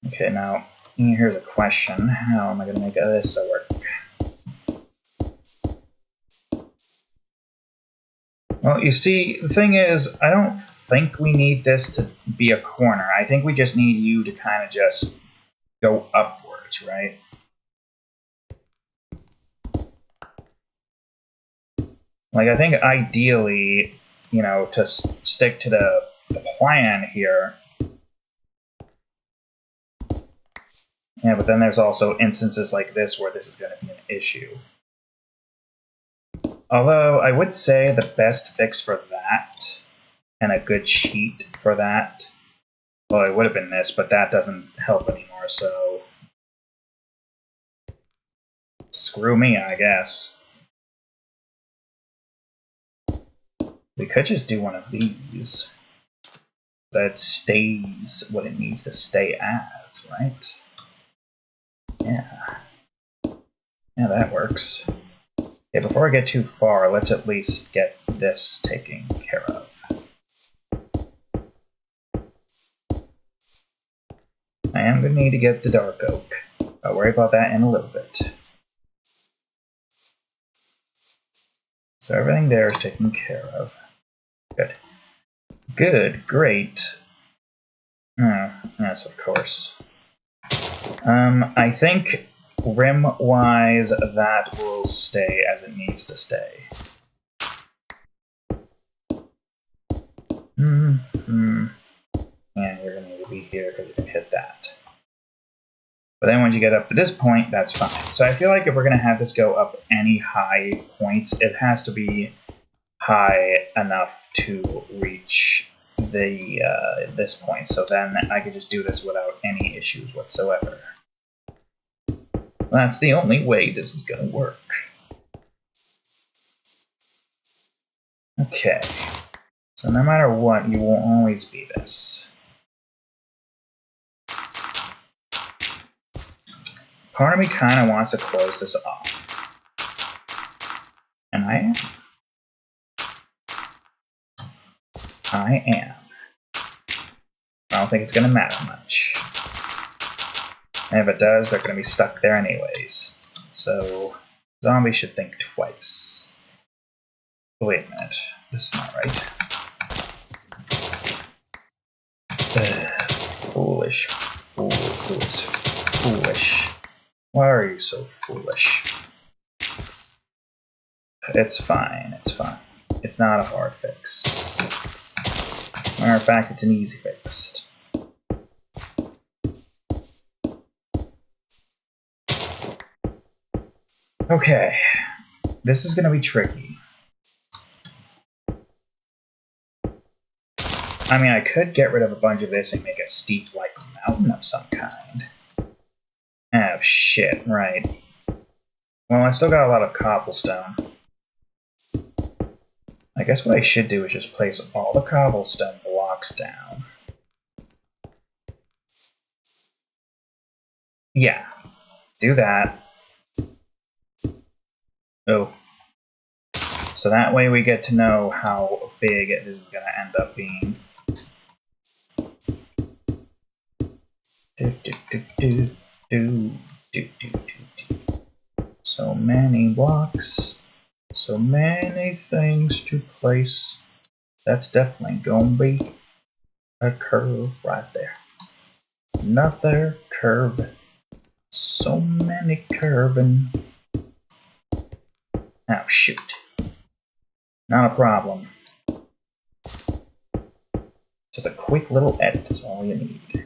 Okay, now, Here's a question. How am I going to make this work? Well, you see, the thing is, I don't think we need this to be a corner. I think we just need you to kind of just go upwards, right? Like, I think ideally, you know, to stick to the plan here. Yeah, but then there's also instances like this where this is going to be an issue. Although, I would say the best fix for that, and a good cheat for that, well, it would have been this, but that doesn't help anymore, so screw me, I guess. We could just do one of these that stays what it needs to stay as, right? Yeah. Yeah, that works. Okay, before I get too far, let's at least get this taken care of. I am going to need to get the dark oak. I'll worry about that in a little bit. So everything there is taken care of. Good. Good, great. Oh, yes, of course. I think rim-wise, that will stay as it needs to stay. And you're going to need to be here because you can hit that. But then once you get up to this point, that's fine. So I feel like if we're going to have this go up any high points, it has to be high enough to reach the this point. So then I could just do this without any issues whatsoever. That's the only way this is going to work. Okay. So no matter what, you will always be this. Part of me kind of wants to close this off. And I am. I am. I don't think it's going to matter much. And if it does, they're going to be stuck there anyways. So, zombies should think twice. Wait a minute. This is not right. Foolish. Who is foolish? Why are you so foolish? It's fine, it's fine. It's not a hard fix. Matter of fact, it's an easy fix. Okay, this is going to be tricky. I mean, I could get rid of a bunch of this and make a steep, like, mountain of some kind. Oh, shit, right. Well, I still got a lot of cobblestone. I guess what I should do is just place all the cobblestone blocks down. Yeah, do that. Oh. So that way we get to know how big this is going to end up being. So many blocks. So many things to place. That's definitely gonna be a curve right there. Another curve. So many curving. Oh, shoot. Not a problem. Just a quick little edit is all you need.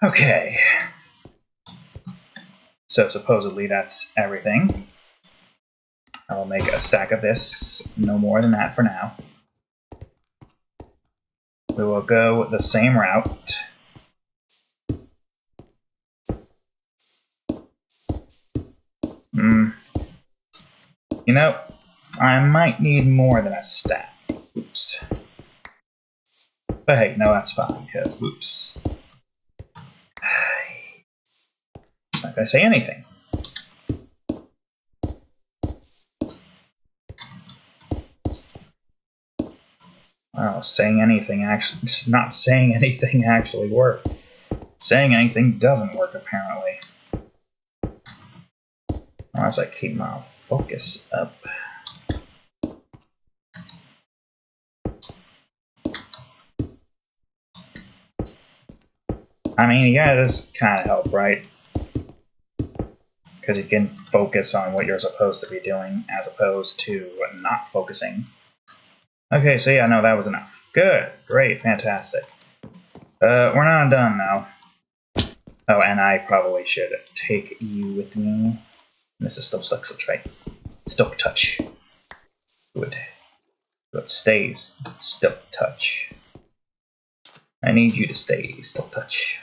Okay. So supposedly that's everything. I'll make a stack of this, no more than that for now. We will go the same route. You know, I might need more than a stack. Oops. But hey, no, that's fine, because oops. It's not going to say anything. Wow, saying anything actually, just not saying anything actually worked. Saying anything doesn't work, apparently. Unless I keep my focus up. I mean, yeah, it does kind of help, right? Because you can focus on what you're supposed to be doing, as opposed to not focusing. Okay, so yeah, no, that was enough. Good, great, fantastic. We're not done now. Oh, and I probably should take you with me. This is still stuck to tray. Still touch. Good. So it stays still touch. I need you to stay still touch.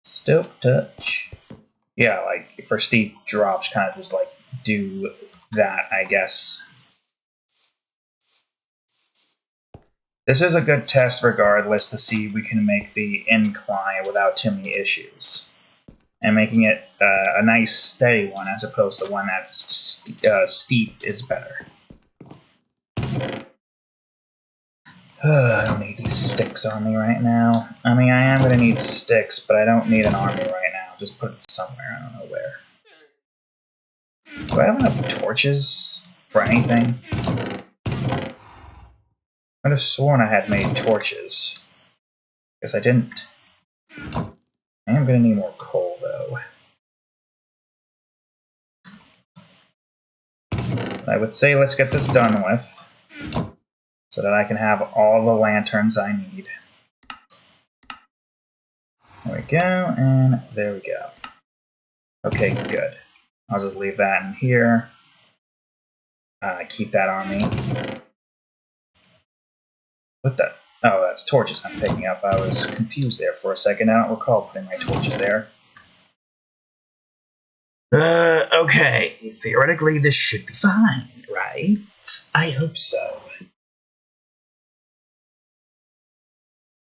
Still touch. Yeah, like for steep drops, kind of just like do that, I guess. This is a good test regardless to see if we can make the incline without too many issues. And making it a nice steady one as opposed to one that's steep is better. I don't need these sticks on me right now. I mean, I am going to need sticks, but I don't need an army right now. Just put it somewhere, I don't know where. Do I have enough torches for anything? I could have sworn I had made torches. Guess I didn't. I am going to need more coal, though. I would say let's get this done with, so that I can have all the lanterns I need. There we go, and there we go. Okay, good. I'll just leave that in here. Keep that on me. What the? Oh, that's torches I'm picking up. I was confused there for a second. I don't recall putting my torches there. Okay. Theoretically, this should be fine, right? I hope so.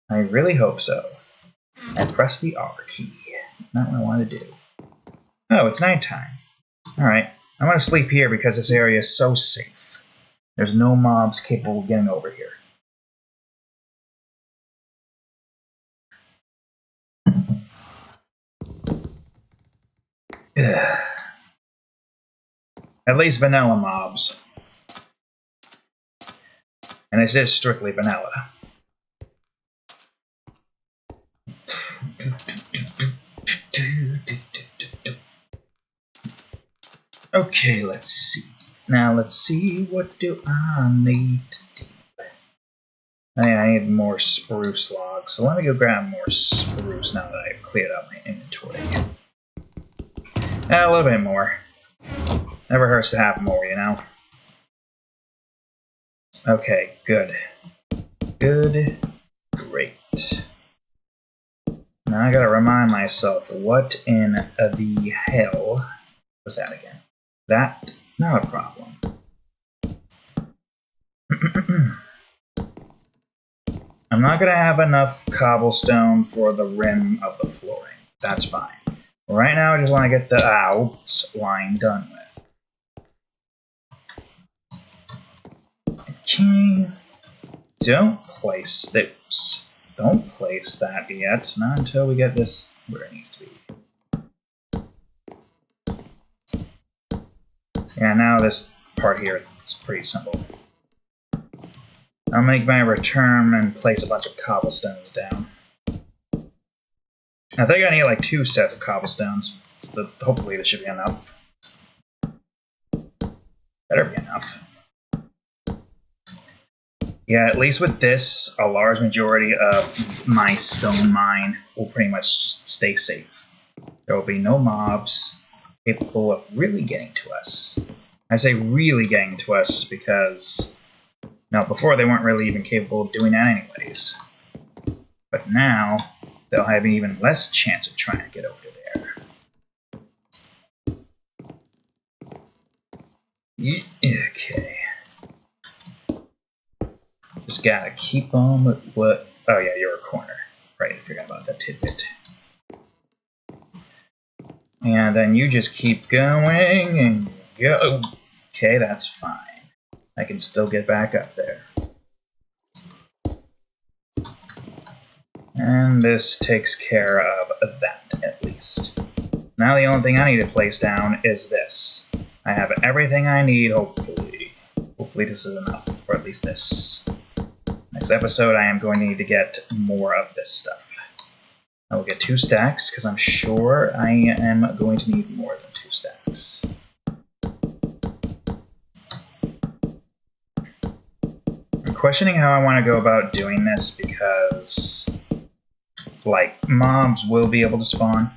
I really hope so. I press the R key. Not what I want to do. Oh, it's nighttime. Alright. I'm going to sleep here because this area is so safe. There's no mobs capable of getting over here. At least vanilla mobs. And this is strictly vanilla. Okay, let's see. Now let's see, what do I need to do? I need more spruce logs, so let me go grab more spruce now that I've cleared out my inventory. A little bit more. Never hurts to have more, you know? Okay, good. Good. Great. Now I gotta remind myself, what in the hell was that again? That, not a problem. I'm not gonna have enough cobblestone for the rim of the flooring. That's fine. Right now I just want to get the outline done with. Okay. Don't place those. Don't place that yet. Not until we get this where it needs to be. Yeah, now this part here is pretty simple. I'll make my return and place a bunch of cobblestones down. I think I need like 2 sets of cobblestones. So hopefully this should be enough. Better be enough. Yeah, at least with this, a large majority of my stone mine will pretty much just stay safe. There will be no mobs capable of really getting to us. I say really getting to us because, now before they weren't really even capable of doing that anyways. But now, they'll have an even less chance of trying to get over there. Okay. Just gotta keep on with what... Oh yeah, you're a corner. Right, I forgot about that tidbit. And then you just keep going and go. Okay, that's fine. I can still get back up there. And this takes care of that, at least. Now the only thing I need to place down is this. I have everything I need, hopefully. Hopefully this is enough for at least this. Next episode, I am going to need to get more of this stuff. I will get 2 stacks, because I'm sure I am going to need more than 2 stacks. I'm questioning how I want to go about doing this, because, like, mobs will be able to spawn,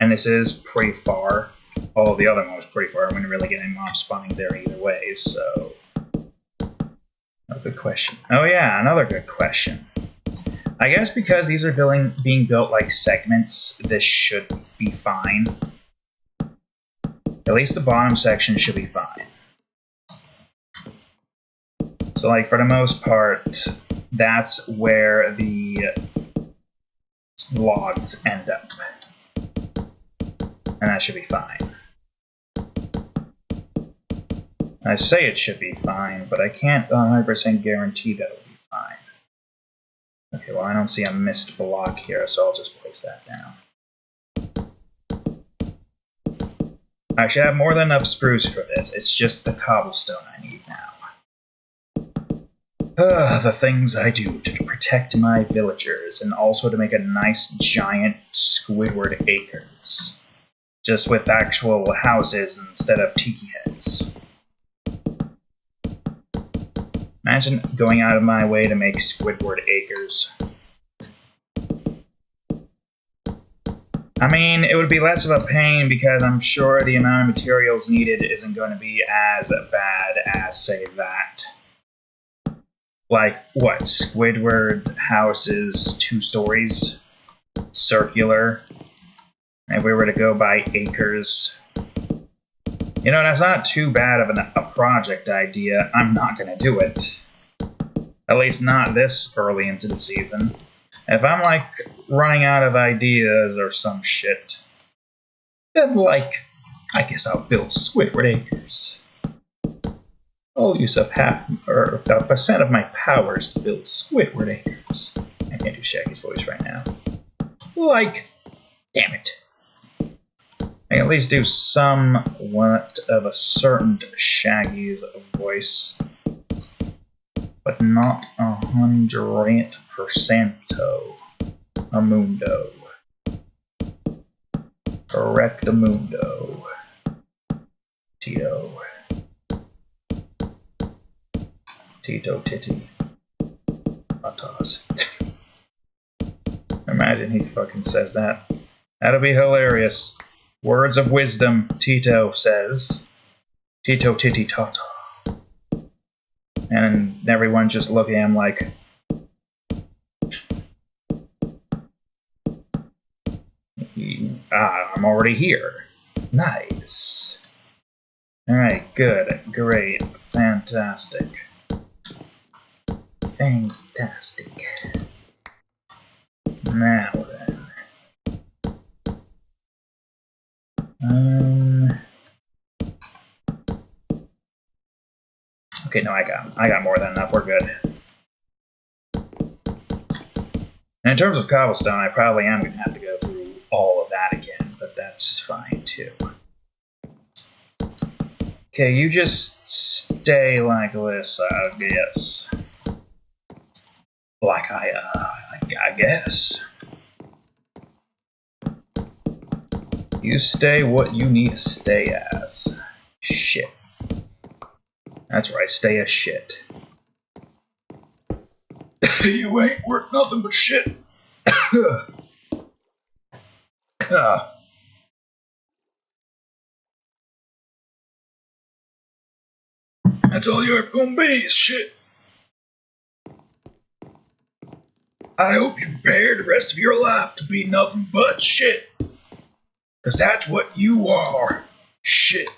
and this is pretty far. Although the other one was pretty far, I wouldn't really get any mobs spawning there either way, so... Oh, good question. Oh yeah, another good question. I guess because these are being built like segments, this should be fine. At least the bottom section should be fine. So, like, for the most part, that's where the logs end up. And that should be fine. I say it should be fine, but I can't 100% guarantee that it'll be fine. Okay, well, I don't see a missed block here, so I'll just place that down. I should have more than enough spruce for this. It's just the cobblestone I need now. The things I do to protect my villagers, and also to make a nice giant Squidward acres. Just with actual houses instead of tiki heads. Imagine going out of my way to make Squidward acres. I mean, it would be less of a pain because I'm sure the amount of materials needed isn't going to be as bad as, say, that. Like, what? Squidward houses 2 stories? Circular? If we were to go by acres... You know, that's not too bad of a project idea. I'm not going to do it. At least not this early into the season. If I'm, like, running out of ideas or some shit, then, like, I guess I'll build Squidward acres. I'll use up 1% of my powers to build Squidward acres. I can't do Shaggy's voice right now. Like, damn it. I can at least do somewhat of a certain Shaggy's voice, but not 100% Amundo. Correctamundo. Tito. Tito Titty. Atas. Imagine he fucking says that. That'll be hilarious. Words of wisdom, Tito says. Tito Titty Tata. And everyone just looking at him like... I'm already here. Nice. Alright, good, great, fantastic. Fantastic. Now then. Okay, no, I got more than enough. We're good. And in terms of cobblestone, I probably am going to have to go through all of that again, but that's fine too. Okay, you just stay like this, I guess. Like I guess. You stay what you need to stay as. Shit. That's right, stay as shit. You ain't worth nothing but shit. That's all you're ever gonna be is shit. I hope you prepare the rest of your life to be nothing but shit. Cause that's what you are. Shit.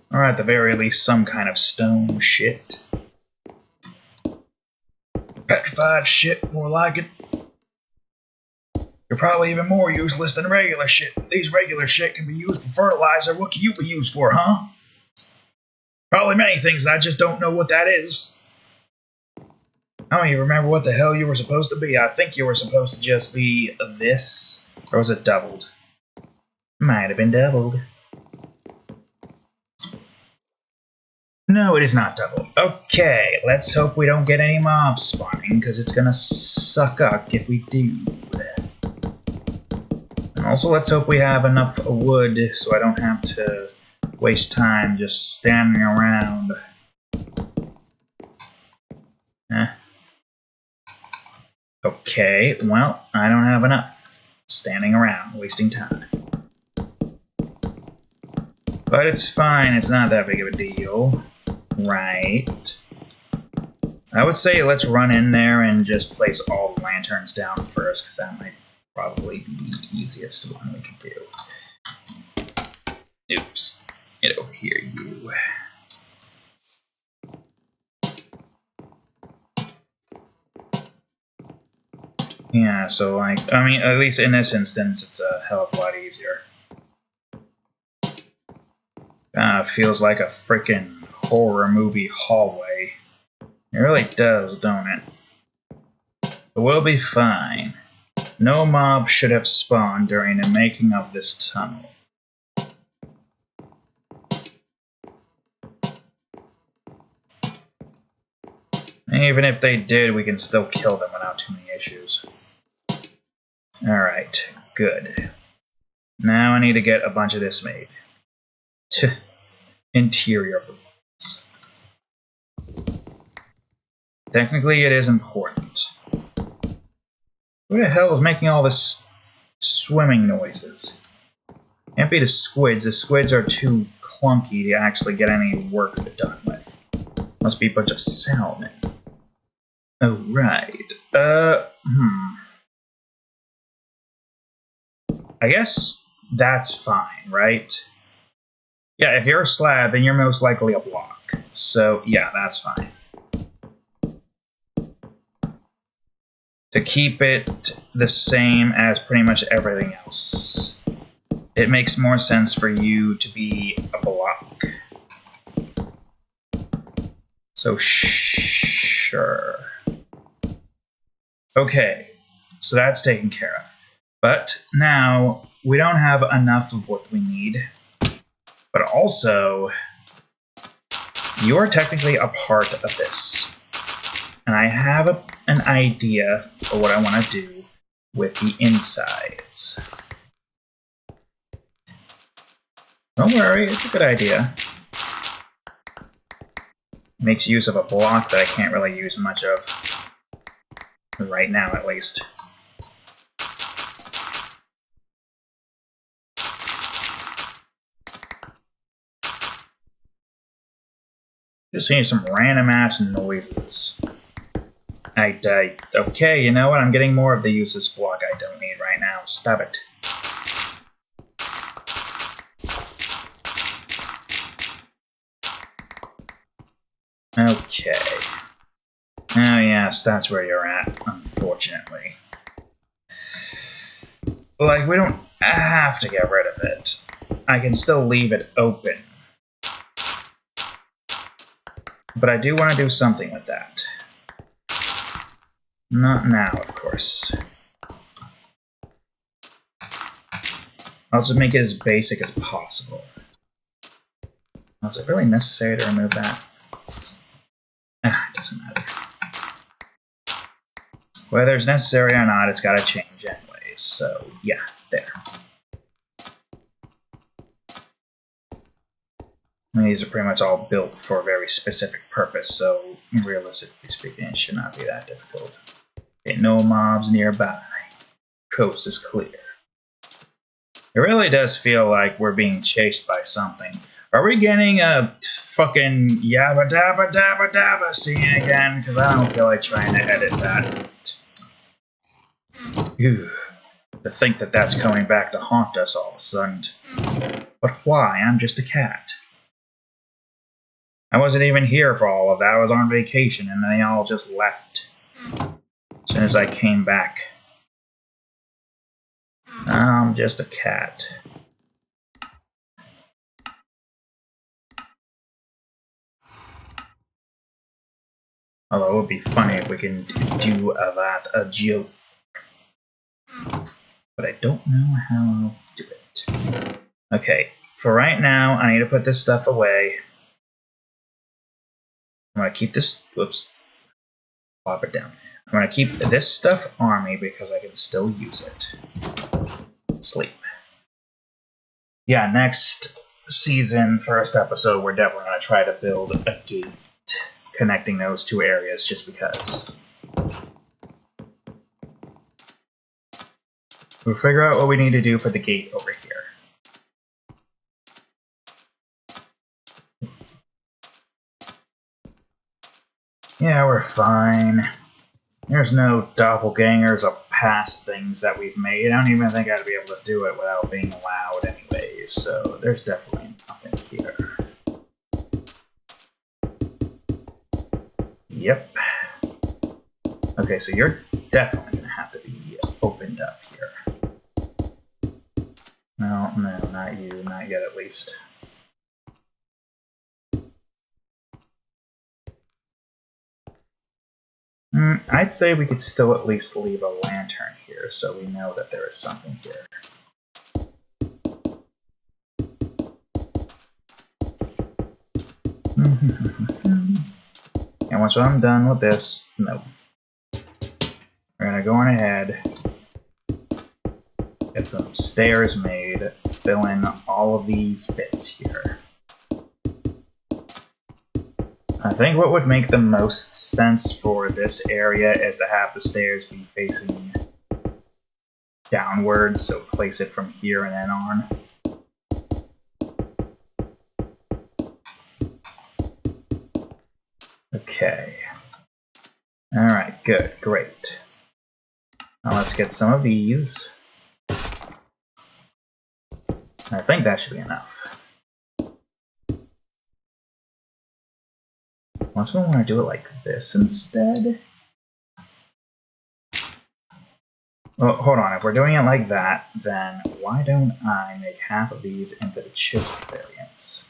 Or at the very least, some kind of stone shit. Petrified shit, more like it. You're probably even more useless than regular shit. These regular shit can be used for fertilizer. What can you be used for, huh? Probably many things, and I just don't know what that is. I don't even remember what the hell you were supposed to be. I think you were supposed to just be this. Or was it doubled? Might have been doubled. No, it is not doubled. Okay, let's hope we don't get any mobs spawning, because it's gonna suck up if we do. And also, let's hope we have enough wood so I don't have to waste time just standing around. Okay, well, I don't have enough. Standing around, wasting time. But it's fine, it's not that big of a deal. Right. I would say let's run in there and just place all the lanterns down first, because that might probably be the easiest one we could do. Oops. Get over here, you. Yeah, so like, I mean, at least in this instance, it's a hell of a lot easier. Feels like a freaking horror movie hallway. It really does, don't it? But we'll be fine. No mob should have spawned during the making of this tunnel. Even if they did, we can still kill them without too many issues. Alright, good. Now I need to get a bunch of this made. Interior walls. Technically, it is important. Who the hell is making all this swimming noises? Can't be the squids. The squids are too clunky to actually get any work done with. Must be a bunch of salmon. Oh, right. I guess that's fine, right? Yeah, if you're a slab, then you're most likely a block. So, yeah, that's fine. To keep it the same as pretty much everything else. It makes more sense for you to be a block. So, sure. Okay, so that's taken care of. But now, we don't have enough of what we need. But also, you are technically a part of this. And I have an idea of what I want to do with the insides. Don't worry, it's a good idea. Makes use of a block that I can't really use much of. Right now, at least. Just hearing some random ass noises. Okay, you know what? I'm getting more of the useless block I don't need right now. Stop it. Okay. Oh yes, that's where you're at, unfortunately. Like, we don't have to get rid of it. I can still leave it open. But I do want to do something with that. Not now, of course. I'll just make it as basic as possible. Was it really necessary to remove that? It doesn't matter. Whether it's necessary or not, it's gotta change anyways. So, yeah, there. And these are pretty much all built for a very specific purpose, so realistically speaking, it should not be that difficult. Okay, no mobs nearby. Coast is clear. It really does feel like we're being chased by something. Are we getting a fucking yabba dabba dabba dabba scene again? Because I don't feel like trying to edit that. Ew. To think that that's coming back to haunt us all of a sudden. But why? I'm just a cat. I wasn't even here for all of that. I was on vacation and they all just left. As soon as I came back. I'm just a cat. Although it would be funny if we can do that a joke. But I don't know how I'll do it. Okay, for right now, I need to put this stuff away. I'm gonna keep this. Whoops. Pop it down. I'm gonna keep this stuff on me because I can still use it. Sleep. Yeah, next season, first episode, we're definitely gonna try to build a gate connecting those two areas just because. We'll figure out what we need to do for the gate over here. Yeah, we're fine. There's no doppelgangers of past things that we've made. I don't even think I'd be able to do it without being loud anyways, so there's definitely nothing here. Yep. Okay, so you're definitely gonna have to be opened up here. No, not you, not yet at least. I'd say we could still at least leave a lantern here so we know that there is something here. And once I'm done with this, no. We're gonna go on ahead, get some stairs made, fill in all of these bits here. I think what would make the most sense for this area is to have the stairs be facing downwards, so place it from here and then on. Okay. Alright, good, great. Now let's get some of these. I think that should be enough. Unless we want to do it like this instead. Well, hold on. If we're doing it like that, then why don't I make half of these into the chisel variants?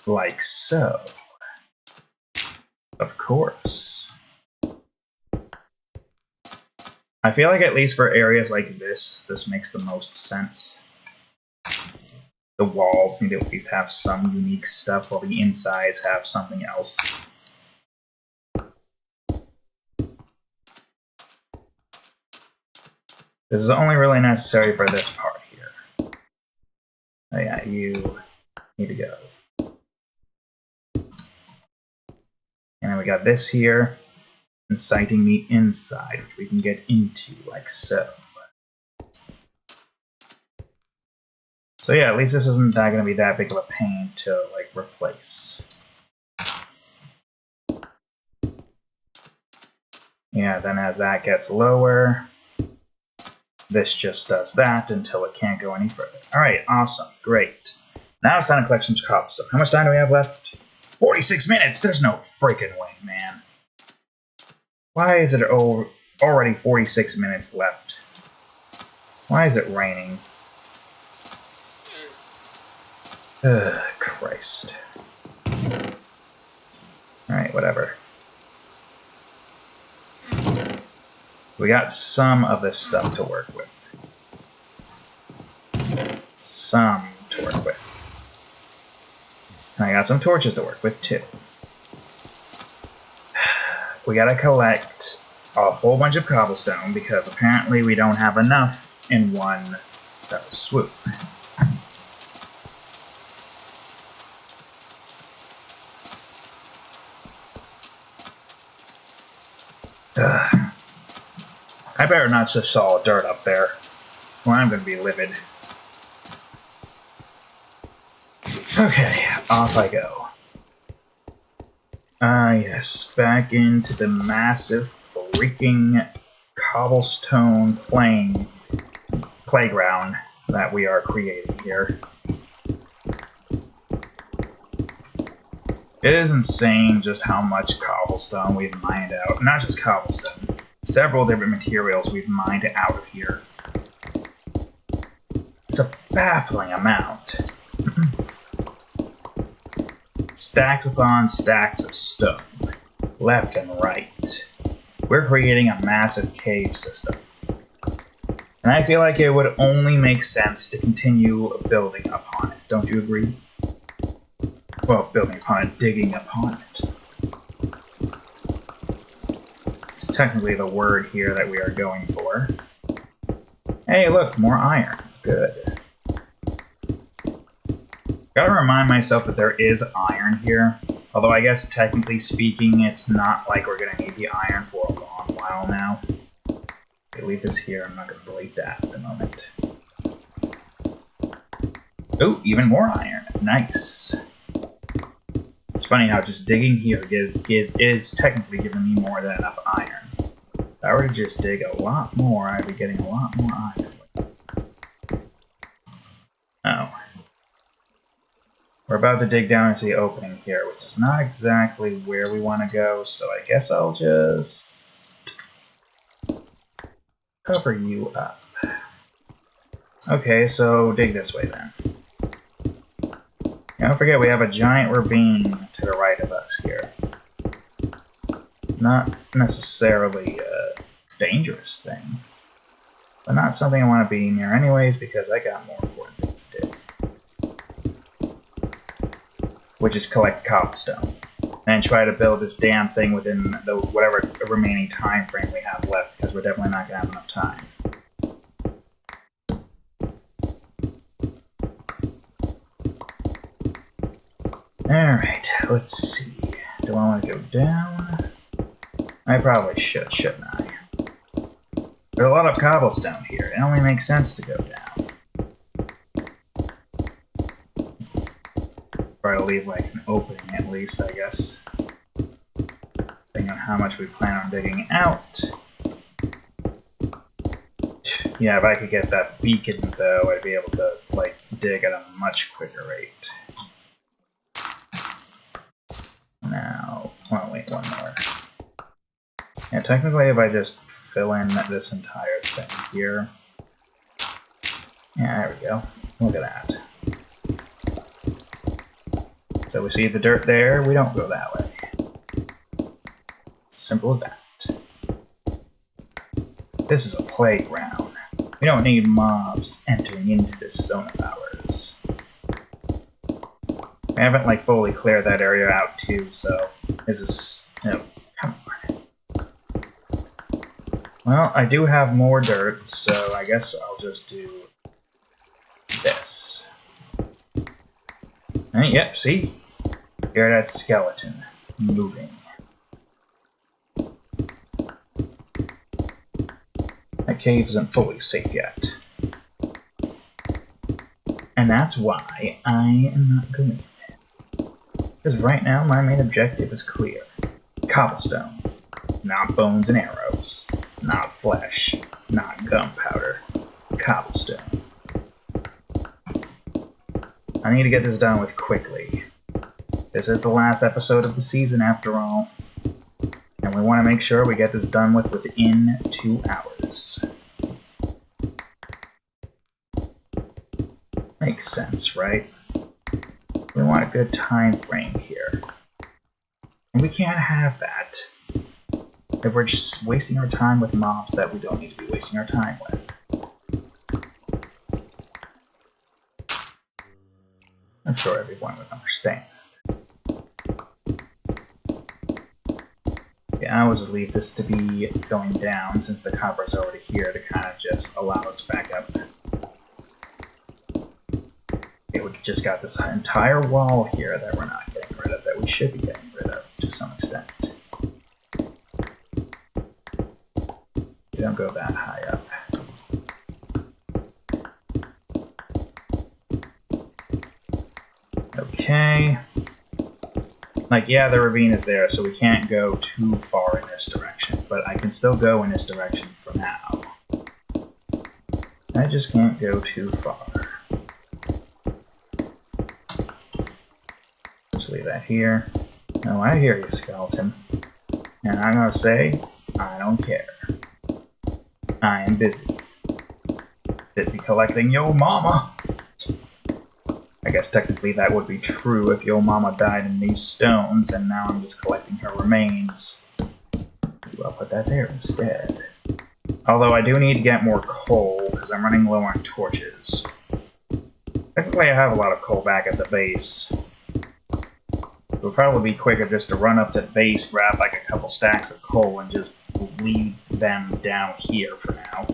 Like so. Of course. I feel like at least for areas like this makes the most sense. The walls need to at least have some unique stuff, while the insides have something else. This is only really necessary for this part here. Oh yeah, you need to go. And then we got this here, inciting the inside, which we can get into like so. So yeah, at least this isn't going to be that big of a pain to like replace. Yeah, then as that gets lower, this just does that until it can't go any further. Alright, awesome, great. Now it's time to collect some cobblestone. How much time do we have left? 46 minutes! There's no freaking way, man. Why is it already 46 minutes left? Why is it raining? Ugh, Christ. Alright, whatever. We got some of this stuff to work with. Some to work with. And I got some torches to work with, too. We gotta collect a whole bunch of cobblestone, because apparently we don't have enough in one swoop. I better not just saw dirt up there, or I'm gonna be livid. Okay, off I go. Yes, back into the massive freaking cobblestone playground that we are creating here. It is insane just how much cobblestone we've mined out. Not just cobblestone. Several different materials we've mined out of here. It's a baffling amount. stacks upon stacks of stone, left and right. We're creating a massive cave system. And I feel like it would only make sense to continue building upon it. Don't you agree? Well, building upon it, digging upon it. It's technically the word here that we are going for. Hey, look, more iron. Good. Gotta remind myself that there is iron here. Although I guess technically speaking, it's not like we're gonna need the iron for a long while now. Okay, leave this here. I'm not gonna delete that at the moment. Oh, even more iron. Nice. It's funny how just digging here is technically giving me more than enough iron. If I were to just dig a lot more, I'd be getting a lot more iron. Oh. We're about to dig down into the opening here, which is not exactly where we want to go, so I guess I'll just cover you up. Okay, so dig this way then. Don't forget we have a giant ravine to the right of us here. Not necessarily a dangerous thing, but not something I want to be near anyways because I got more important things to do. Which is collect cobblestone. And try to build this damn thing within the whatever remaining time frame we have left, because we're definitely not going to have enough time. Alright, let's see. Do I want to go down? I probably should, shouldn't I? There's a lot of cobblestone here. It only makes sense to go down. Try to leave like an opening at least, I guess. Depending on how much we plan on digging out. Yeah, if I could get that beacon though, I'd be able to like dig at a much quicker rate. Now, well, wait, one more. Yeah, technically if I just fill in this entire thing here. Yeah, there we go. Look at that. So we see the dirt there, we don't go that way. Simple as that. This is a playground. We don't need mobs entering into this zone of ours. I haven't like fully cleared that area out too, so this is, no, come on. Well, I do have more dirt, so I guess I'll just do this. And yep, see? Hear that skeleton moving. That cave isn't fully safe yet. And that's why I am not going in. Because right now my main objective is clear. Cobblestone. Not bones and arrows. Not flesh. Not gunpowder. Cobblestone. I need to get this done with quickly. This is the last episode of the season after all. And we want to make sure we get this done with within 2 hours. Makes sense, right? We want a good time frame here. And we can't have that if we're just wasting our time with mobs that we don't need to be wasting our time with. I'm sure everyone would understand. Yeah, I will just leave this to be going down since the copper's already here to kind of just allow us back up. Okay, we just got this entire wall here that we're not getting rid of, that we should be getting rid of to some extent. We don't go that high up. Okay. Like, yeah, the ravine is there, so we can't go too far in this direction, but I can still go in this direction for now. I just can't go too far. Just leave that here. No, I hear you, skeleton. And I'm gonna say, I don't care. I am busy. Busy collecting your mama! I guess technically that would be true if your mama died in these stones, and now I'm just collecting her remains. I'll put that there instead. Although I do need to get more coal, because I'm running low on torches. Technically I have a lot of coal back at the base. It would probably be quicker just to run up to the base, grab like a couple stacks of coal, and just leave them down here for now.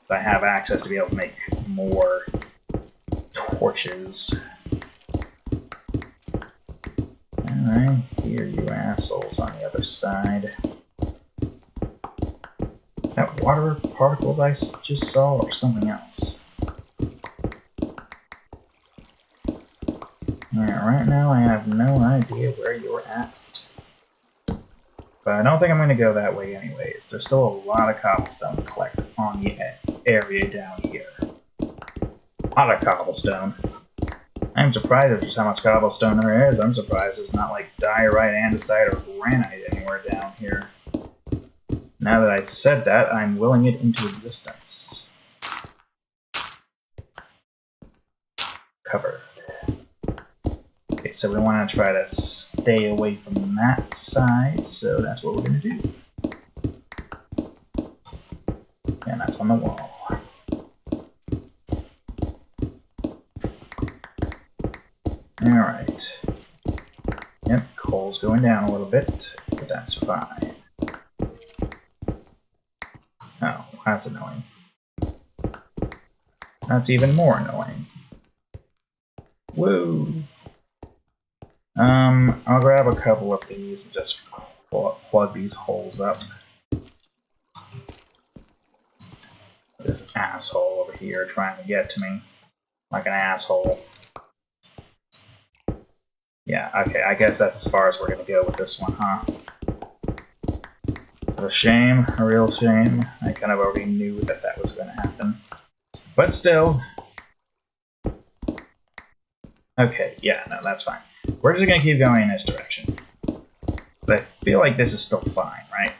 So I have access to be able to make more torches. Alright, here you assholes on the other side. Is that water particles I just saw, or something else? Alright, right now I have no idea where you're at. But I don't think I'm going to go that way anyways. There's still a lot of cobblestone to collect on the area down here. A lot of cobblestone. I'm surprised at just how much cobblestone there is. I'm surprised there's not like diorite, andesite, or granite anywhere down here. Now that I said that, I'm willing it into existence. Covered. Okay, so we want to try to stay away from that side, so that's what we're going to do. And that's on the wall. Alright. Yep, coal's going down a little bit, but that's fine. Oh, that's annoying. That's even more annoying. Woo! I'll grab a couple of these and just plug these holes up. This asshole over here trying to get to me. Like an asshole. Yeah, okay, I guess that's as far as we're gonna go with this one, huh? It's a shame, a real shame. I kind of already knew that that was gonna happen. But still. Okay, yeah, no, that's fine. We're just gonna keep going in this direction. I feel like this is still fine, right?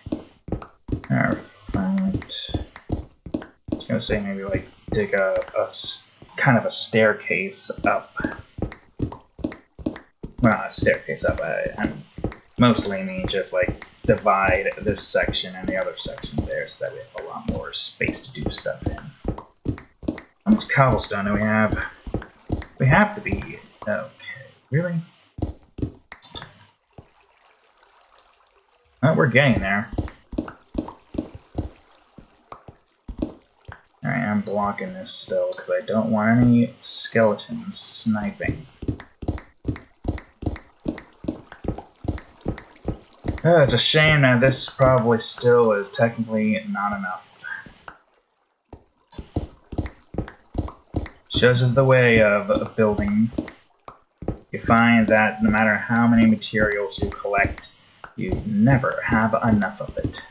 Alright. I was gonna say maybe like dig a kind of a staircase up. Well, a staircase up. I mostly mean just like divide this section and the other section there so that we have a lot more space to do stuff in. How much cobblestone do we have? We have to be... Okay, really? Well, we're getting there. Alright, I'm blocking this still because I don't want any skeletons sniping. Oh, it's a shame that this probably still is technically not enough. Just as the way of building, you find that no matter how many materials you collect, you never have enough of it.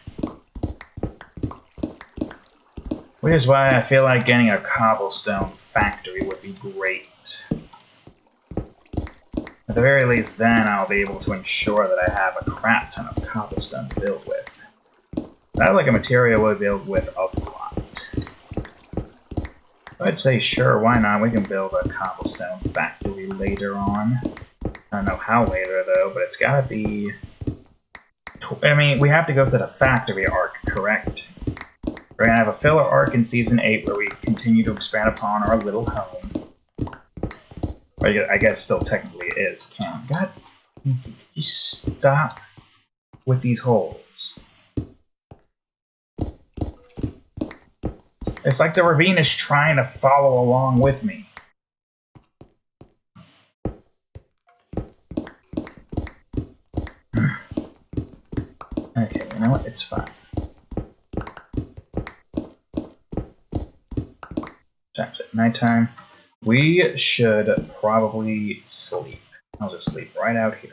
Which is why I feel like getting a cobblestone factory would be great. At the very least, then I'll be able to ensure that I have a crap ton of cobblestone to build with. That like a material we'll build with a lot. I'd say sure, why not? We can build a cobblestone factory later on. I don't know how later though, but it's gotta be... I mean, we have to go to the factory arc, correct? We're gonna have a filler arc in Season 8 where we continue to expand upon our little home. I guess still technically it is, Cam. God, could you stop with these holes? It's like the ravine is trying to follow along with me. Okay, you know what? It's fine. It's actually nighttime. We should probably sleep. I'll just sleep right out here.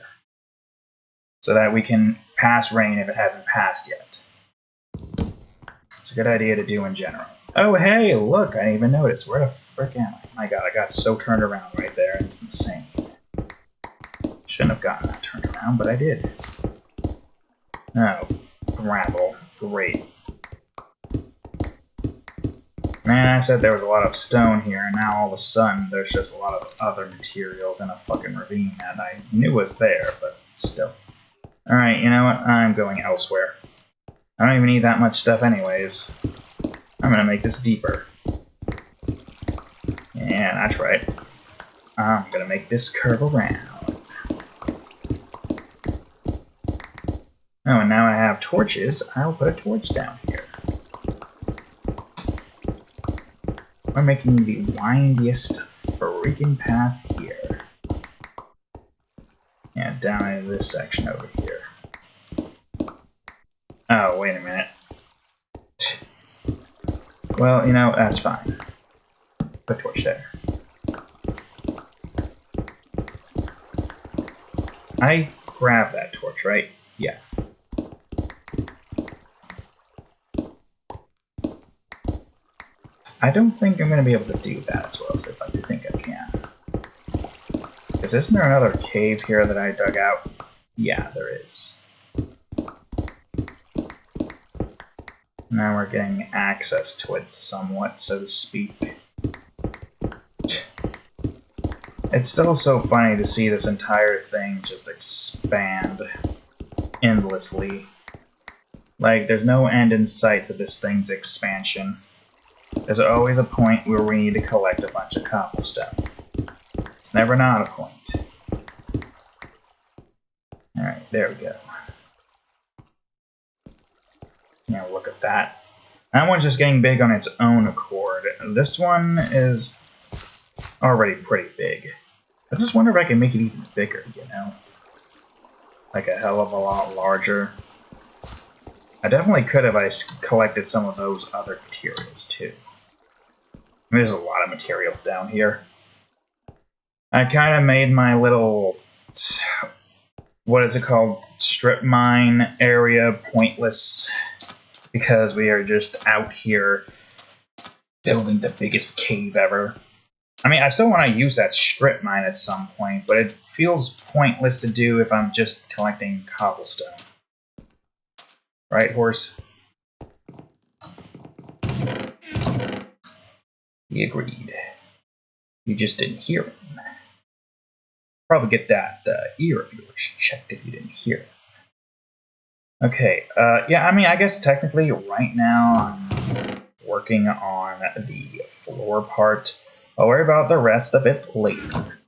So that we can pass rain if it hasn't passed yet. It's a good idea to do in general. Oh, hey, look, I didn't even notice. Where the frick am I? My god, I got so turned around right there. It's insane. Shouldn't have gotten that turned around, but I did. Oh, gravel. Great. Man, I said there was a lot of stone here, and now all of a sudden there's just a lot of other materials in a fucking ravine that I knew was there, but still. Alright, you know what? I'm going elsewhere. I don't even need that much stuff anyways. I'm gonna make this deeper. Yeah, that's right. I'm gonna make this curve around. Oh, and now I have torches. I'll put a torch down here. We're making the windiest freaking path here. Yeah, down into this section over here. Oh, wait a minute. Well, you know, that's fine. Put a torch there. I grabbed that torch, right? Yeah. I don't think I'm going to be able to do that as well as I'd like to think I can. Because isn't there another cave here that I dug out? Yeah, there is. Now we're getting access to it somewhat, so to speak. It's still so funny to see this entire thing just expand endlessly. Like, there's no end in sight for this thing's expansion. There's always a point where we need to collect a bunch of cobblestone. It's never not a point. Alright, there we go. Now look at that. That one's just getting big on its own accord. This one is already pretty big. I just wonder if I can make it even bigger, you know? Like a hell of a lot larger. I definitely could have collected some of those other materials too. I mean, there's a lot of materials down here. I kind of made my little, what is it called, strip mine area pointless because we are just out here building the biggest cave ever. I mean, I still want to use that strip mine at some point, but it feels pointless to do if I'm just collecting cobblestone. Right, horse? He agreed. You just didn't hear him. Probably get that ear of yours checked if you didn't hear it. Okay, yeah, I mean, I guess technically right now I'm working on the floor part. I'll worry about the rest of it later.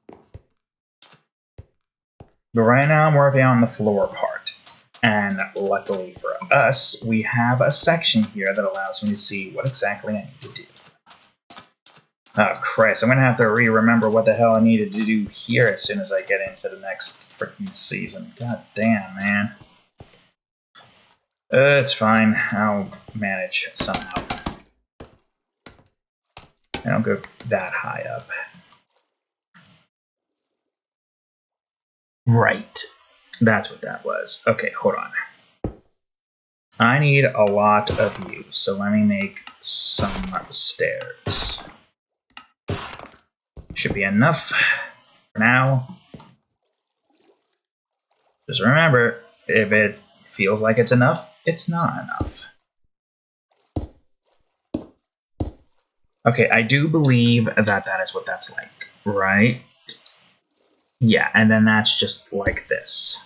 But right now I'm working on the floor part. And luckily for us, we have a section here that allows me to see what exactly I need to do. Oh, Christ, I'm going to have to remember what the hell I needed to do here as soon as I get into the next freaking season. God damn, man. It's fine. I'll manage somehow. I don't go that high up. Right. That's what that was. Okay, hold on. I need a lot of you, so let me make some stairs. Should be enough for now. Just remember, if it feels like it's enough, it's not enough. Okay, I do believe that that is what that's like, right? Yeah, and then that's just like this.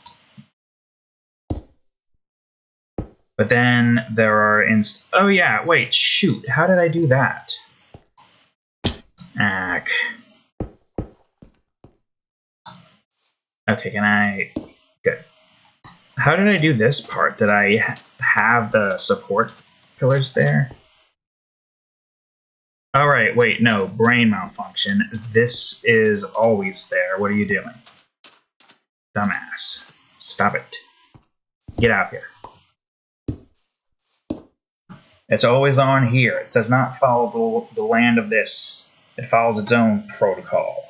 But then there are oh yeah, wait, shoot, how did I do that? Ack. Okay, can I... Good. How did I do this part? Did I have the support pillars there? Alright, wait, no, brain malfunction. This is always there. What are you doing? Dumbass. Stop it. Get out of here. It's always on here. It does not follow the land of this. It follows its own protocol.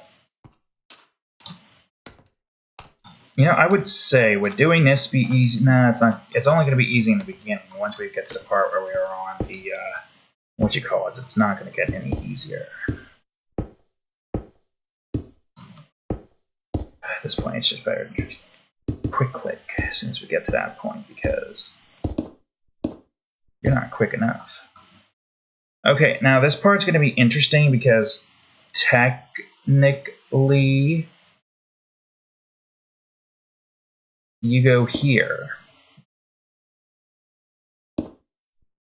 You know, I would say, would doing this be easy? Nah, it's not. It's only going to be easy in the beginning. Once we get to the part where we are on the, what you call it, it's not going to get any easier. At this point, it's just better to just quick click as soon as we get to that point, because you're not quick enough. Okay, now this part's going to be interesting because technically you go here.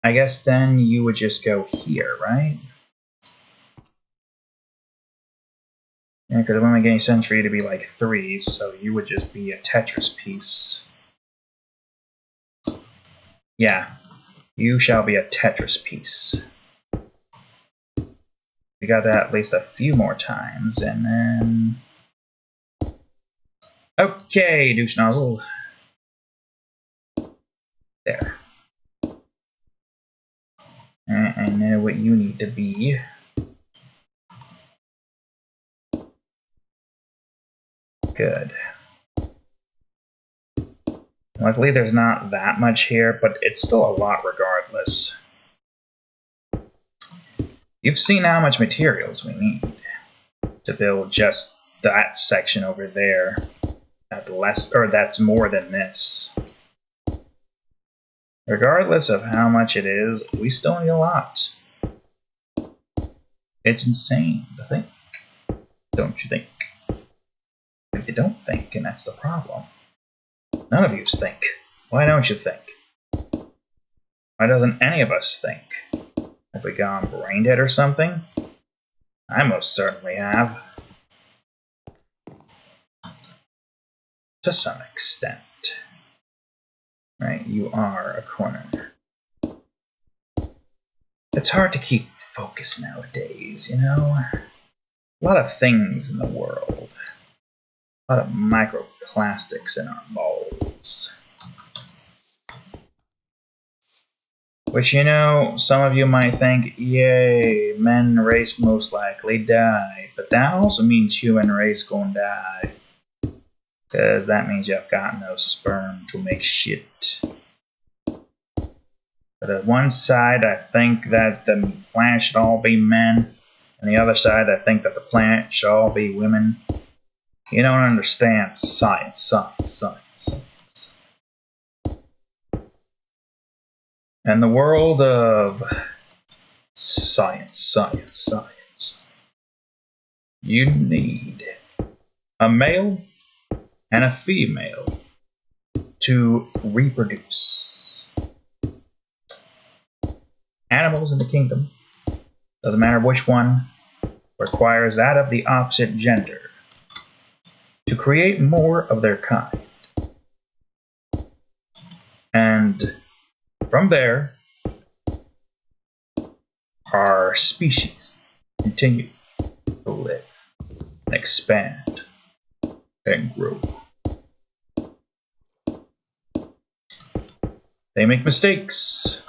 I guess then you would just go here, right? Yeah, because it wouldn't make any sense for you to be like 3, so you would just be a Tetris piece. Yeah, you shall be a Tetris piece. We got that at least a few more times, and then... Okay, douche nozzle. There. I know what you need to be. Good. Luckily, there's not that much here, but it's still a lot regardless. You've seen how much materials we need to build just that section over there. That's less, or that's more than this. Regardless of how much it is, we still need a lot. It's insane to think. Don't you think? But you don't think, and that's the problem. None of you think. Why don't you think? Why doesn't any of us think? Have we gone brain dead or something? I most certainly have. To some extent. Right, you are a corner. It's hard to keep focus nowadays, you know? A lot of things in the world. A lot of microplastics in our bowls. Which, you know, some of you might think, yay, men race most likely die. But that also means human race gonna die. Because that means you've got no sperm to make shit. But at one side, I think that the planet should all be men. And the other side, I think that the planet should all be women. You don't understand science, science, science, science. And the world of science, science, science. You need a male and a female to reproduce. Animals in the kingdom, doesn't matter which one, requires that of the opposite gender to create more of their kind. And from there, our species continue to live and expand and grow. They make mistakes,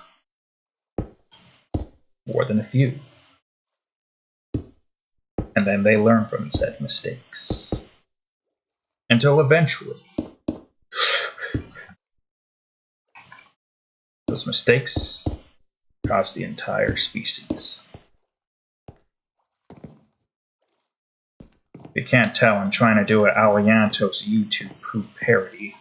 more than a few, and then they learn from said mistakes, until eventually those mistakes cost the entire species. If you can't tell, I'm trying to do an Aliantos YouTube poop parody.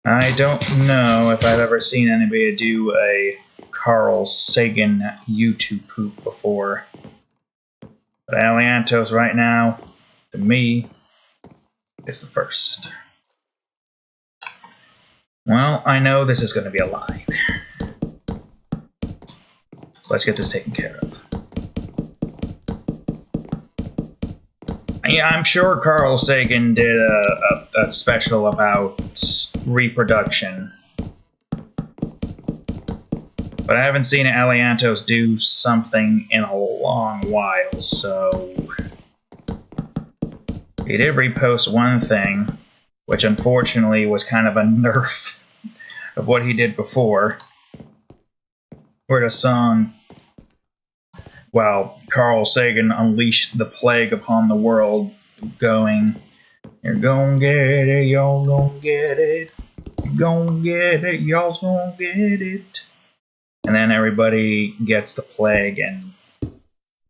I don't know if I've ever seen anybody do a Carl Sagan YouTube poop before. But Aliantos right now, to me, is the first. Well, I know this is going to be a line. So let's get this taken care of. Yeah, I'm sure Carl Sagan did a special about reproduction. But I haven't seen Aliantos do something in a long while, so... He did repost one thing, which unfortunately was kind of a nerf of what he did before. Where the song... Well, Carl Sagan unleashed the plague upon the world, going, "You're gonna get it, y'all gonna get it. You're gonna get it, y'all's gonna get it." And then everybody gets the plague and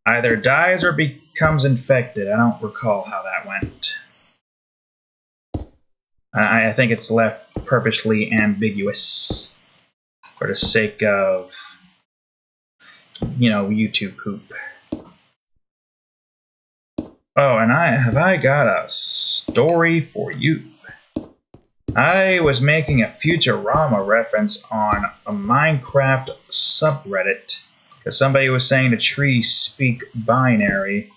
either dies or becomes infected. I don't recall how that went. I think it's left purposely ambiguous. for the sake of, you know, YouTube poop. Oh, and I got a story for you. I was making a Futurama reference on a Minecraft subreddit because somebody was saying the trees speak binary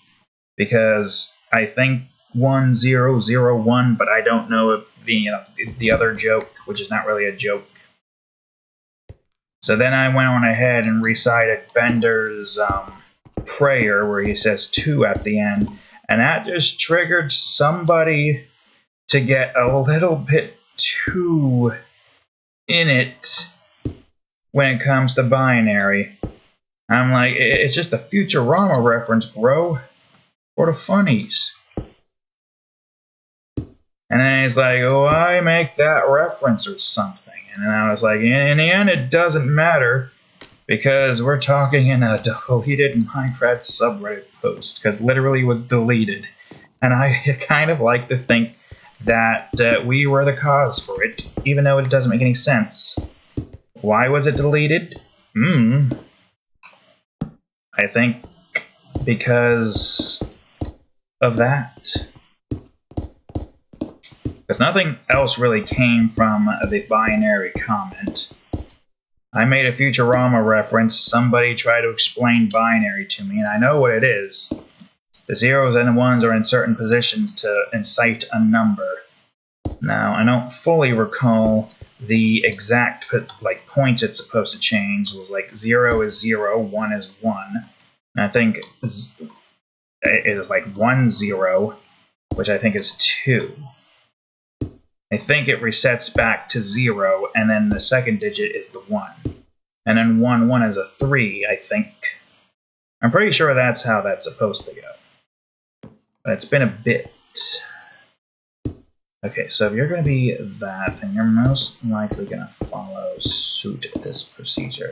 because I think 1001, but I don't know if the other joke, which is not really a joke. So then I went on ahead and recited Bender's prayer where he says 2 at the end, and that just triggered somebody to get a little bit too in it when it comes to binary. I'm like, it's just a Futurama reference, bro, for the funnies. And then he's like, oh, I make that reference or something. And then I was like, in the end, it doesn't matter because we're talking in a deleted Minecraft subreddit post because literally it was deleted. And I kind of like to think that we were the cause for it, even though it doesn't make any sense. Why was it deleted? I think because of that. Because nothing else really came from the binary comment. I made a Futurama reference, somebody tried to explain binary to me, and I know what it is. The zeros and the ones are in certain positions to incite a number. Now, I don't fully recall the exact points it's supposed to change. It was like 0 is 0, 1 is 1. And I think it is like 1 0, which I think is 2. I think it resets back to 0, and then the second digit is the 1. And then 1 1 is a 3, I think. I'm pretty sure that's how that's supposed to go. But it's been a bit. Okay, so if you're going to be that, then you're most likely going to follow suit this procedure.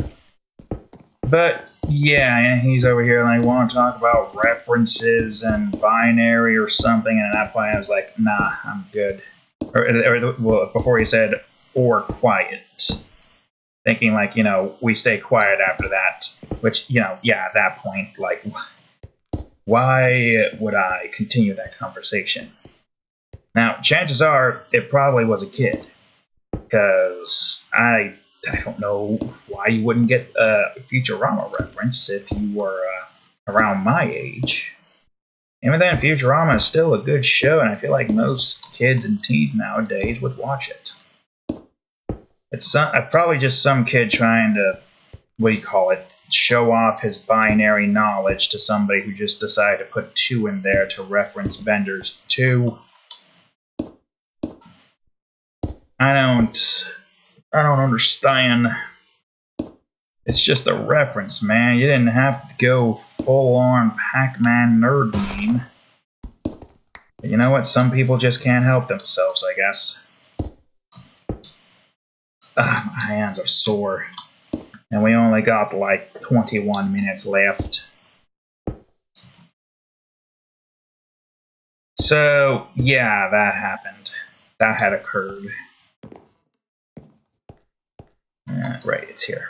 But yeah, he's over here like, want to talk about references and binary or something, and at that point I was like, nah, I'm good. Well, before he said, or quiet. Thinking like, you know, we stay quiet after that. Which, you know, yeah, at that point, like, why would I continue that conversation? Now, chances are, it probably was a kid. Because I don't know why you wouldn't get a Futurama reference if you were around my age. Even then, Futurama is still a good show, and I feel like most kids and teens nowadays would watch it. It's probably just some kid trying to, show off his binary knowledge to somebody who just decided to put 2 in there to reference Bender's 2. I don't understand. It's just a reference, man. You didn't have to go full-on Pac-Man nerd meme. But you know what? Some people just can't help themselves, I guess. My hands are sore. And we only got like 21 minutes left. So, yeah, that happened. That had occurred. Right, it's here.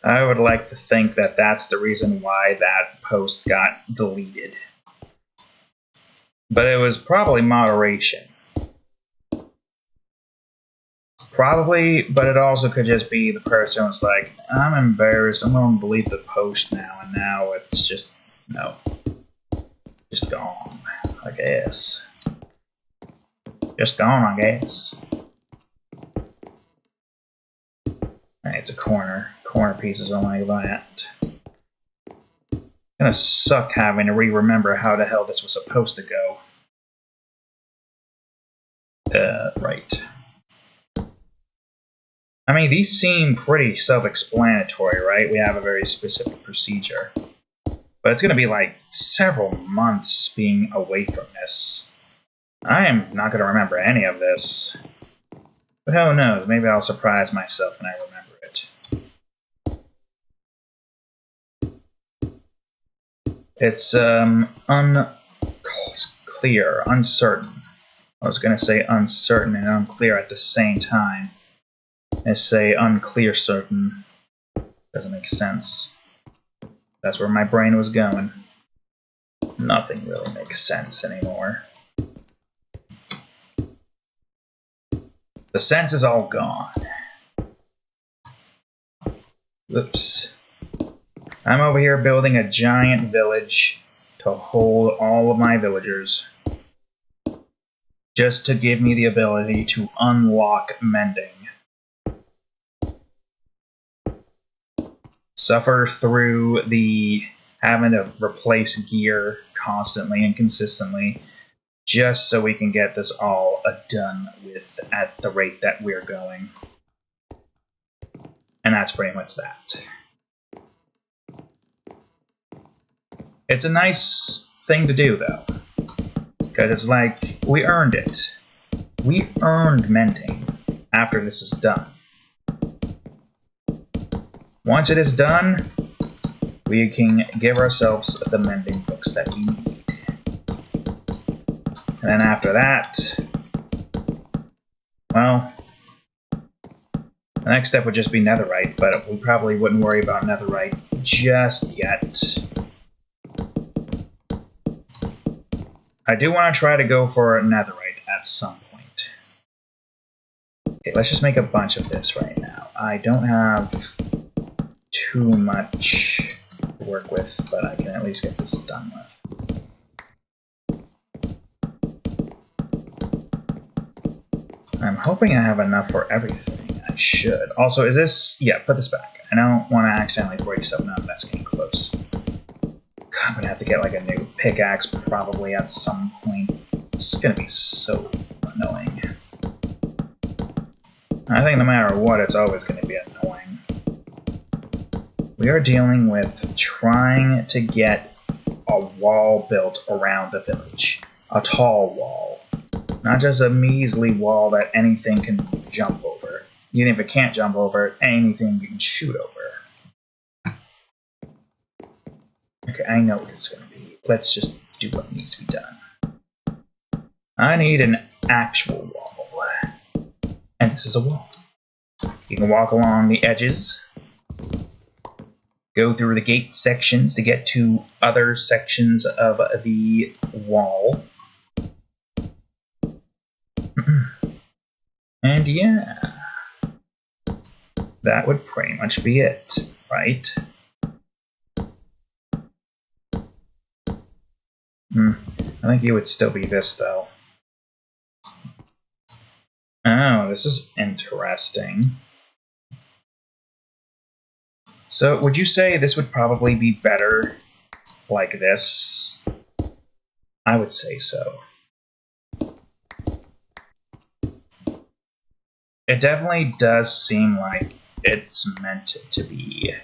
I would like to think that that's the reason why that post got deleted. But it was probably moderation. Probably, but it also could just be the person was like, I'm embarrassed, I'm going to delete the post now, and now it's just, no. Just gone, I guess. Just gone, I guess. Alright, it's a corner. Corner pieces are like that. Gonna suck having to re-remember how the hell this was supposed to go. Right. I mean, these seem pretty self-explanatory, right? We have a very specific procedure. But it's gonna be like several months being away from this. I am not gonna remember any of this. But who knows, maybe I'll surprise myself when I remember it. It's unclear, uncertain. I was going to say uncertain and unclear at the same time. Let's say unclear certain. Doesn't make sense. That's where my brain was going. Nothing really makes sense anymore. The sense is all gone. Oops. I'm over here building a giant village to hold all of my villagers. Just to give me the ability to unlock mending. Suffer through the having to replace gear constantly and consistently, just so we can get this all done with at the rate that we're going. And that's pretty much that. It's a nice thing to do, though. Because it's like, we earned it. We earned mending after this is done. Once it is done, we can give ourselves the mending books that we need. And then after that, well, the next step would just be netherite, but we probably wouldn't worry about netherite just yet. I do want to try to go for netherite at some point. Okay, let's just make a bunch of this right now. I don't have too much to work with, but I can at least get this done with. I'm hoping I have enough for everything. I should. Also, is this... yeah, put this back. I don't want to accidentally break something up. That's getting close. God, I'm going to have to get like a new pickaxe probably at some point. It's going to be so annoying. I think no matter what, it's always going to be annoying. We are dealing with trying to get a wall built around the village. A tall wall. Not just a measly wall that anything can jump over. Even if it can't jump over, anything you can shoot over. Okay, I know what it's going to be. Let's just do what needs to be done. I need an actual wall. And this is a wall. You can walk along the edges. Go through the gate sections to get to other sections of the wall. And yeah, that would pretty much be it, right? I think it would still be this, though. Oh, this is interesting. So, would you say this would probably be better like this? I would say so. It definitely does seem like it's meant to be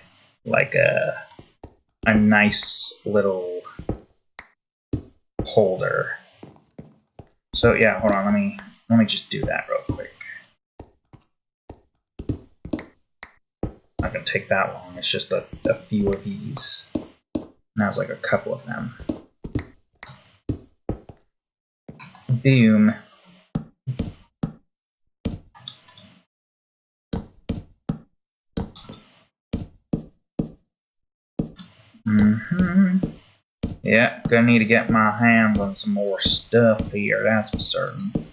like a nice little holder. So yeah, hold on, let me just do that real quick. Not gonna take that long, it's just a few of these. Now it's like a couple of them. Boom. Yeah, gonna need to get my hands on some more stuff here, that's for certain.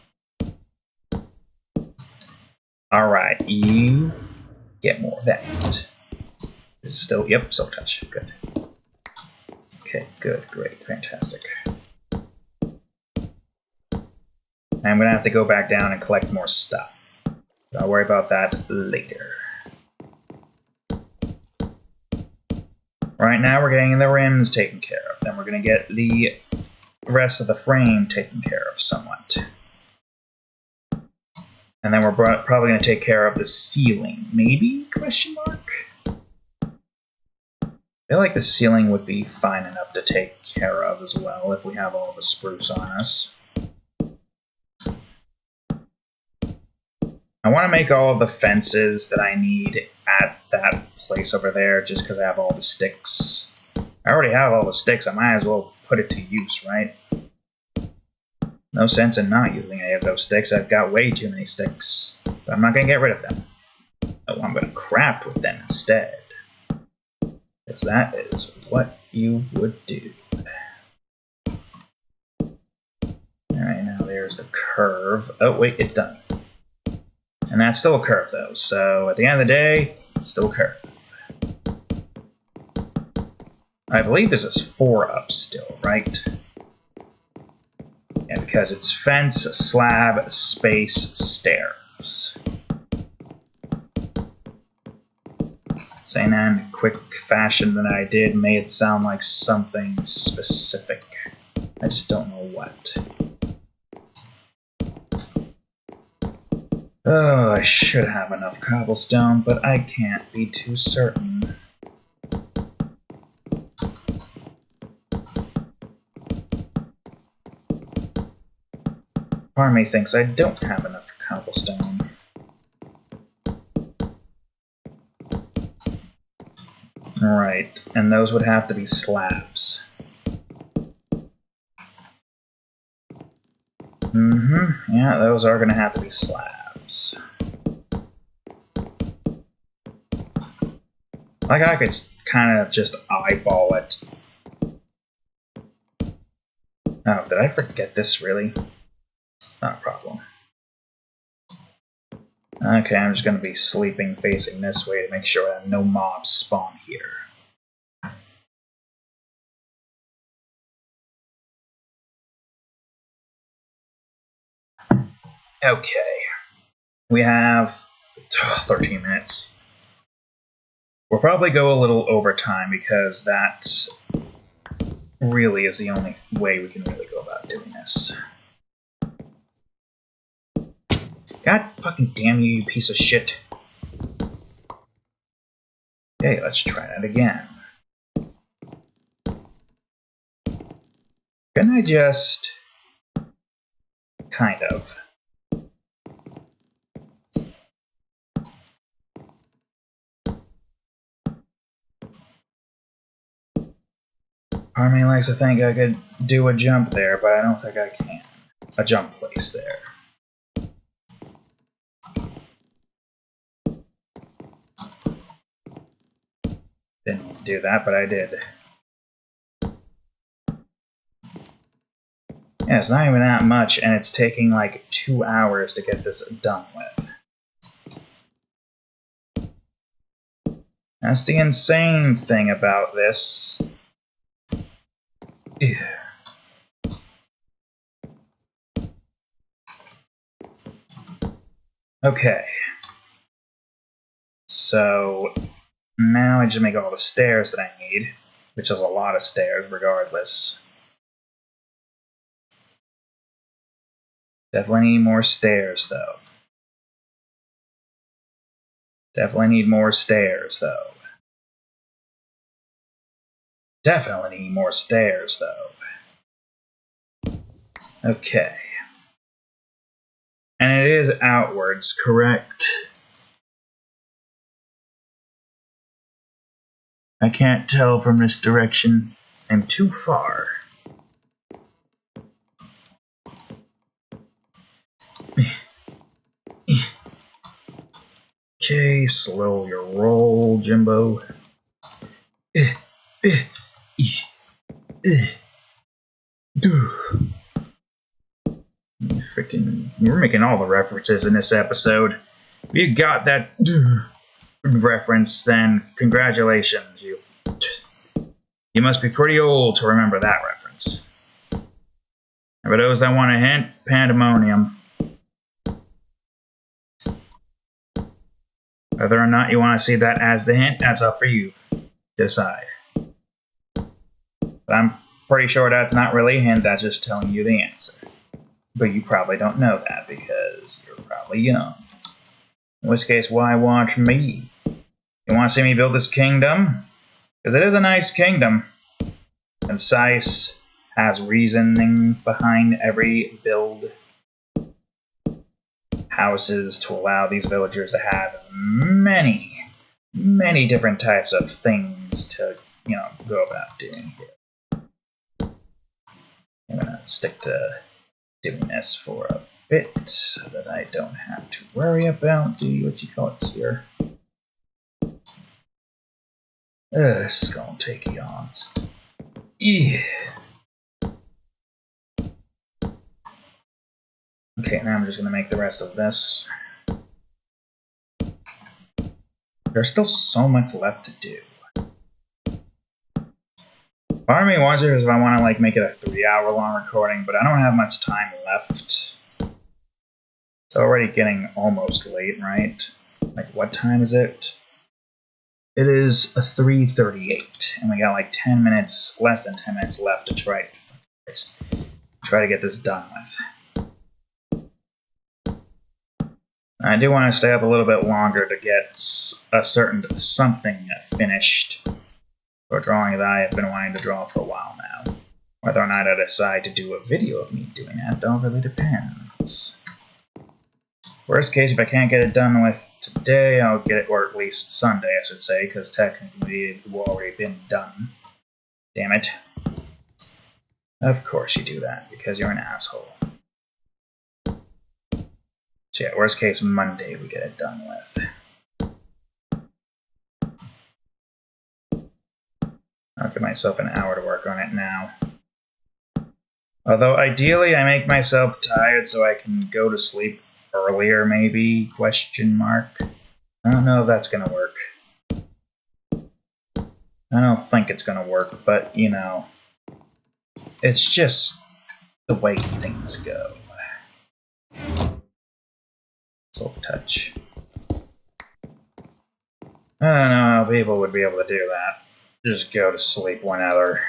Alright, you get more of that. Is it still, yep, silk touch, good. Okay, good, great, fantastic. I'm gonna have to go back down and collect more stuff. I'll worry about that later. Right now we're getting the rims taken care of. Then we're going to get the rest of the frame taken care of somewhat. And then we're probably going to take care of the ceiling. Maybe? Question mark? I feel like the ceiling would be fine enough to take care of as well if we have all the spruce on us. I want to make all of the fences that I need at that place over there just because I have all the sticks. I already have all the sticks, I might as well put it to use, right? No sense in not using any of those sticks. I've got way too many sticks. But I'm not going to get rid of them. Oh, I'm going to craft with them instead. Because that is what you would do. Alright, now there's the curve. Oh, wait, it's done. And that's still a curve, though. So at the end of the day, it's still a curve. I believe this is 4 up still, right? Yeah, because it's fence, slab, space, stairs. Saying that in a quick fashion that I did made it sound like something specific. I just don't know what. Oh, I should have enough cobblestone, but I can't be too certain. Part of me thinks I don't have enough cobblestone. Right, and those would have to be slabs. Yeah, those are gonna have to be slabs. Like, I could kind of just eyeball it. Oh, did I forget this, really? It's not a problem. Okay, I'm just gonna be sleeping facing this way to make sure that no mobs spawn here. Okay. We have 13 minutes. We'll probably go a little over time because that really is the only way we can really go about doing this. God fucking damn you, you piece of shit. Okay, let's try that again. Can I just... kind of... Part of me likes to think I could do a jump there, but I don't think I can. A jump place there. Didn't do that, but I did. Yeah, it's not even that much, and it's taking like 2 hours to get this done with. That's the insane thing about this. Yeah. Okay. So now I just make all the stairs that I need, which is a lot of stairs regardless. Definitely need more stairs though. Definitely need more stairs though. Definitely need more stairs though. Okay. And it is outwards, correct? I can't tell from this direction. I'm too far. Okay, slow your roll, Jimbo. Freaking, we're making all the references in this episode. If you got that reference, then congratulations. You must be pretty old to remember that reference. And for those that want a hint, pandemonium. Whether or not you want to see that as the hint, that's up for you to decide. But I'm pretty sure that's not really a hint, that's just telling you the answer. But you probably don't know that because you're probably young. In which case, why watch me? You want to see me build this kingdom? Because it is a nice kingdom. Concise, has reasoning behind every build. Houses to allow these villagers to have many, many different types of things to, go about doing here. I'm gonna stick to doing this for a bit so that I don't have to worry about the what you call it here. This is gonna take eons. Yeah. Okay, now I'm just gonna make the rest of this. There's still so much left to do. Part of me wonders if I want to like make it a 3-hour-long recording, but I don't have much time left. It's already getting almost late, right? Like, what time is it? It is 3:38, and we got like 10 minutes, less than 10 minutes left to try to get this done with. I do want to stay up a little bit longer to get a certain something finished. For a drawing that I have been wanting to draw for a while now. Whether or not I decide to do a video of me doing that, though, really depends. Worst case, if I can't get it done with today, I'll get it, or at least Sunday, I should say, because technically it will already been done. Damn it. Of course you do that, because you're an asshole. So yeah, worst case, Monday we get it done with. I'll give myself an hour to work on it now. Although ideally I make myself tired so I can go to sleep earlier, maybe? Question mark. I don't know if that's gonna work. I don't think it's gonna work, but you know, it's just the way things go. Soul touch. I don't know how people would be able to do that. Just go to sleep whenever.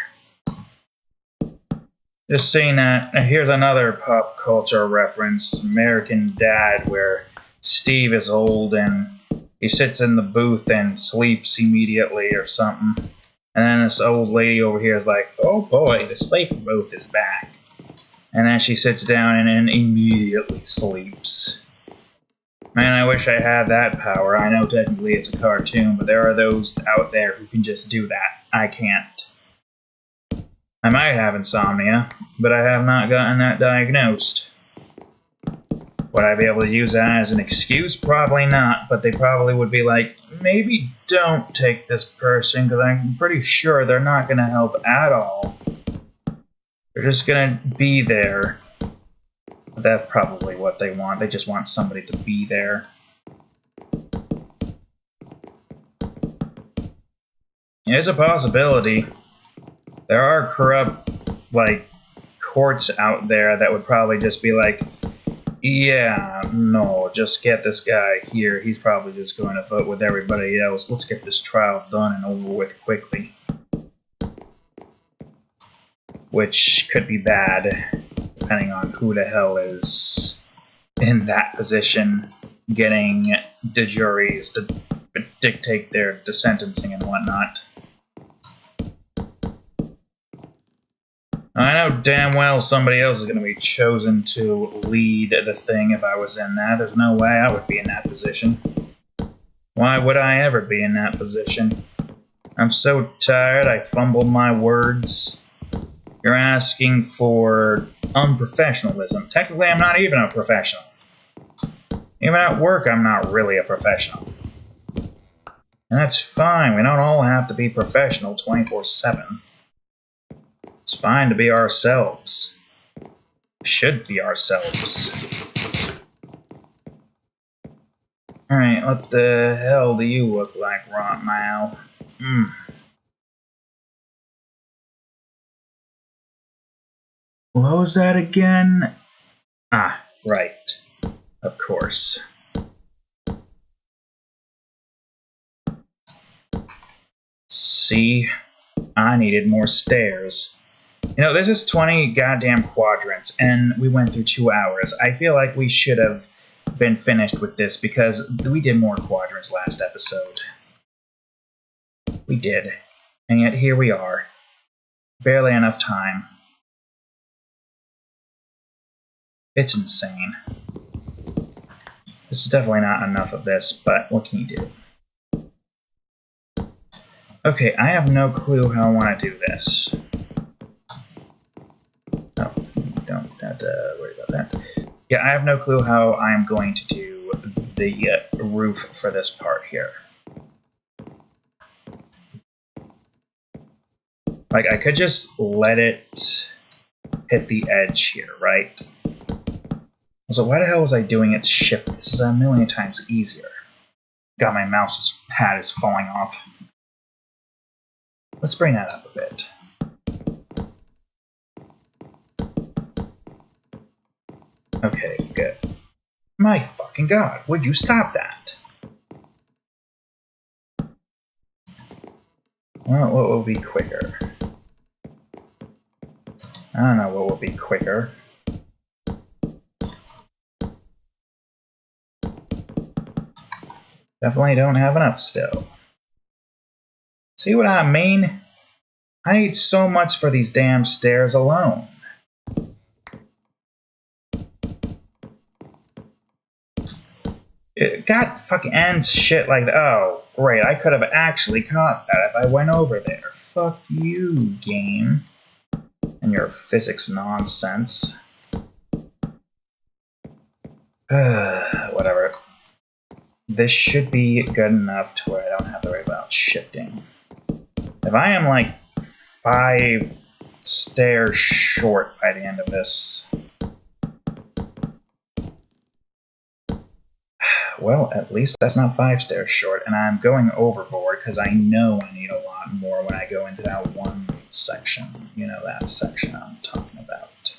Just saying that, here's another pop culture reference, American Dad, where Steve is old and he sits in the booth and sleeps immediately or something. And then this old lady over here is like, oh boy, the sleep booth is back. And then she sits down and then immediately sleeps. Man, I wish I had that power. I know technically it's a cartoon, but there are those out there who can just do that. I can't. I might have insomnia, but I have not gotten that diagnosed. Would I be able to use that as an excuse? Probably not, but they probably would be like, maybe don't take this person, because I'm pretty sure they're not going to help at all. They're just going to be there. That's probably what they want. They just want somebody to be there. It's a possibility. There are corrupt, like, courts out there that would probably just be like, yeah, no, just get this guy here. He's probably just going to vote with everybody else. Let's get this trial done and over with quickly. Which could be bad. Depending on who the hell is in that position, getting the juries to dictate their sentencing and whatnot. I know damn well somebody else is going to be chosen to lead the thing if I was in that. There's no way I would be in that position. Why would I ever be in that position? I'm so tired, I fumbled my words. You're asking for unprofessionalism. Technically, I'm not even a professional. Even at work, I'm not really a professional. And that's fine. We don't all have to be professional 24/7. It's fine to be ourselves. We should be ourselves. Alright, what the hell do you look like right now? What was that again? Ah, right. Of course. See? I needed more stairs. You know, this is 20 goddamn quadrants, and we went through 2 hours. I feel like we should have been finished with this, because we did more quadrants last episode. We did. And yet here we are. Barely enough time. It's insane. This is definitely not enough of this, but what can you do? Okay, I have no clue how I want to do this. No, you don't have to worry about Yeah, I have no clue how I'm going to do the roof for this part here. Like, I could just let it hit the edge here, right? So why the hell was I doing it shift? This is a million times easier. God, my mouse pad is falling off. Let's bring that up a bit. Okay, good. My fucking god, would you stop that? Well, what will be quicker? I don't know what will be quicker. Definitely don't have enough still. See what I mean? I need so much for these damn stairs alone. It got fucking ends shit like that. Oh, great. I could have actually caught that if I went over there. Fuck you, game. And your physics nonsense. Whatever. This should be good enough to where I don't have to worry about shifting. If I am like 5 stairs short by the end of this, well, at least that's not 5 stairs short, and I'm going overboard because I know I need a lot more when I go into that one section. You know, that section I'm talking about.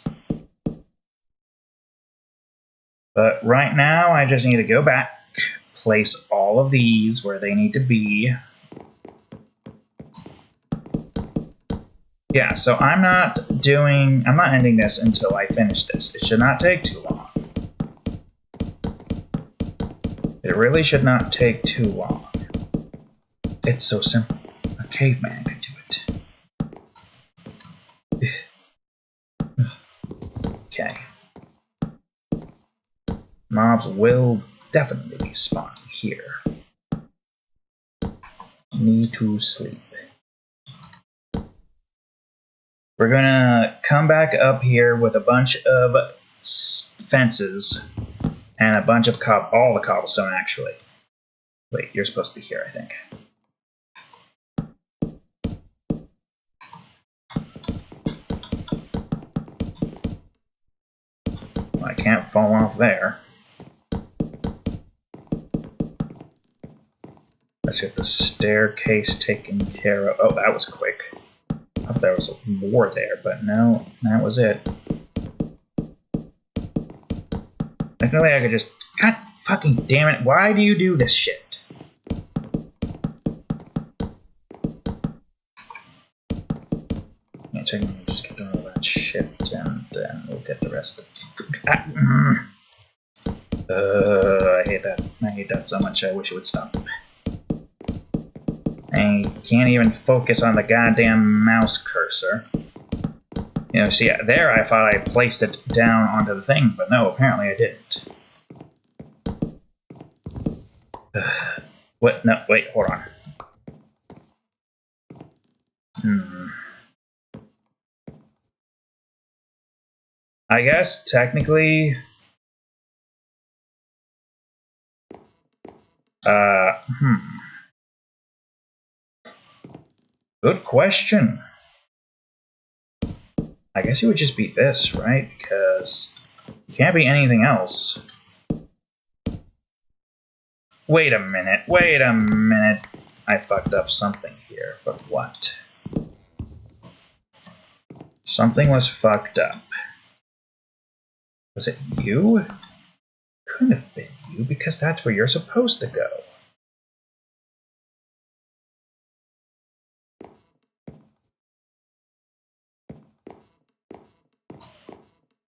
But right now, I just need to go back, place all of these where they need to be. Yeah, so I'm not ending this until I finish this. It should not take too long. It really should not take too long. It's so simple. A caveman could do it. Okay. Mobs will definitely be spawning here. Need to sleep. We're gonna come back up here with a bunch of fences and a bunch of all the cobblestone, actually. Wait, you're supposed to be here, I think. Well, I can't fall off there. Let's get the staircase taken care of. Oh, that was quick. I thought there was more there, but no, that was it. Technically, I could just... God fucking damn it, why do you do this shit? Yeah, technically, just get doing all that shit, and then we'll get the rest of it. I hate that. I hate that so much, I wish it would stop. I can't even focus on the goddamn mouse cursor. You know, see, there I thought I placed it down onto the thing, but no, apparently I didn't. What? No, wait, hold on. I guess, technically... Good question. I guess it would just be this, right? Because it can't be anything else. Wait a minute. I fucked up something here, but what? Something was fucked up. Was it you? Couldn't have been you, because that's where you're supposed to go.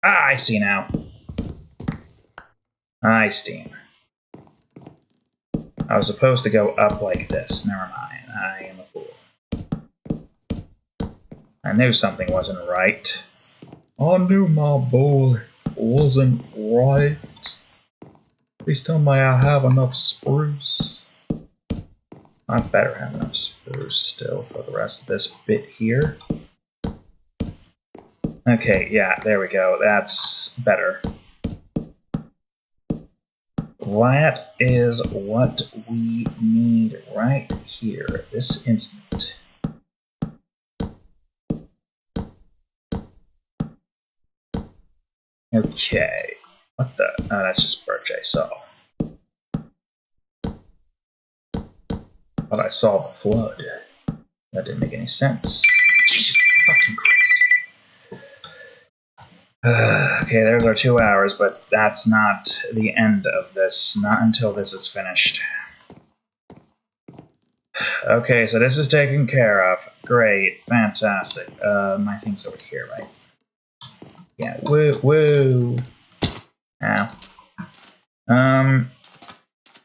Ah, I see now. I see. I was supposed to go up like this. Never mind. I am a fool. I knew something wasn't right. I knew my boy wasn't right. Please tell me I have enough spruce. I better have enough spruce still for the rest of this bit here. Okay, yeah, there we go. That's better. That is what we need right here, this instant. Okay. What the? Oh, that's just birch I saw. But I saw the flood. That didn't make any sense. Jesus fucking Christ. Okay, there's our 2 hours, but that's not the end of this. Not until this is finished. Okay, so this is taken care of. Great, fantastic. My thing's over here, right? Yeah, woo, woo. Ow.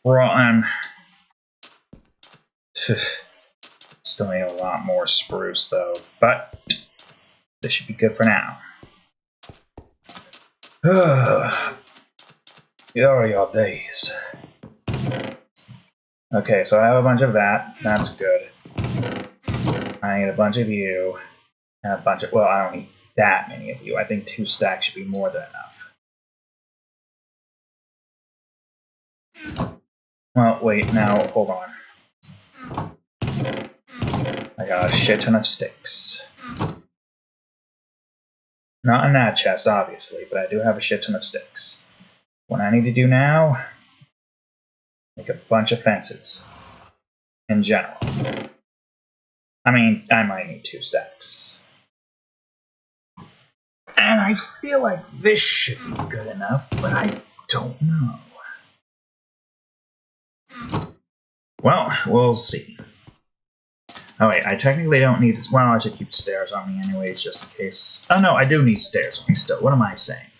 Rotten. Still need a lot more spruce, though, but this should be good for now. Your days. Okay, so I have a bunch of that. That's good. I need a bunch of you. And a bunch of... Well, I don't need that many of you. I think 2 stacks should be more than enough. Well, wait, now, hold on. I got a shit ton of sticks. Not in that chest, obviously, but I do have a shit ton of sticks. What I need to do now... Make a bunch of fences. In general. I mean, I might need 2 stacks. And I feel like this should be good enough, but I don't know. Well, we'll see. Oh wait, I technically don't need this. Well, I should keep stairs on me anyways, just in case. Oh no, I do need stairs on me still. What am I saying?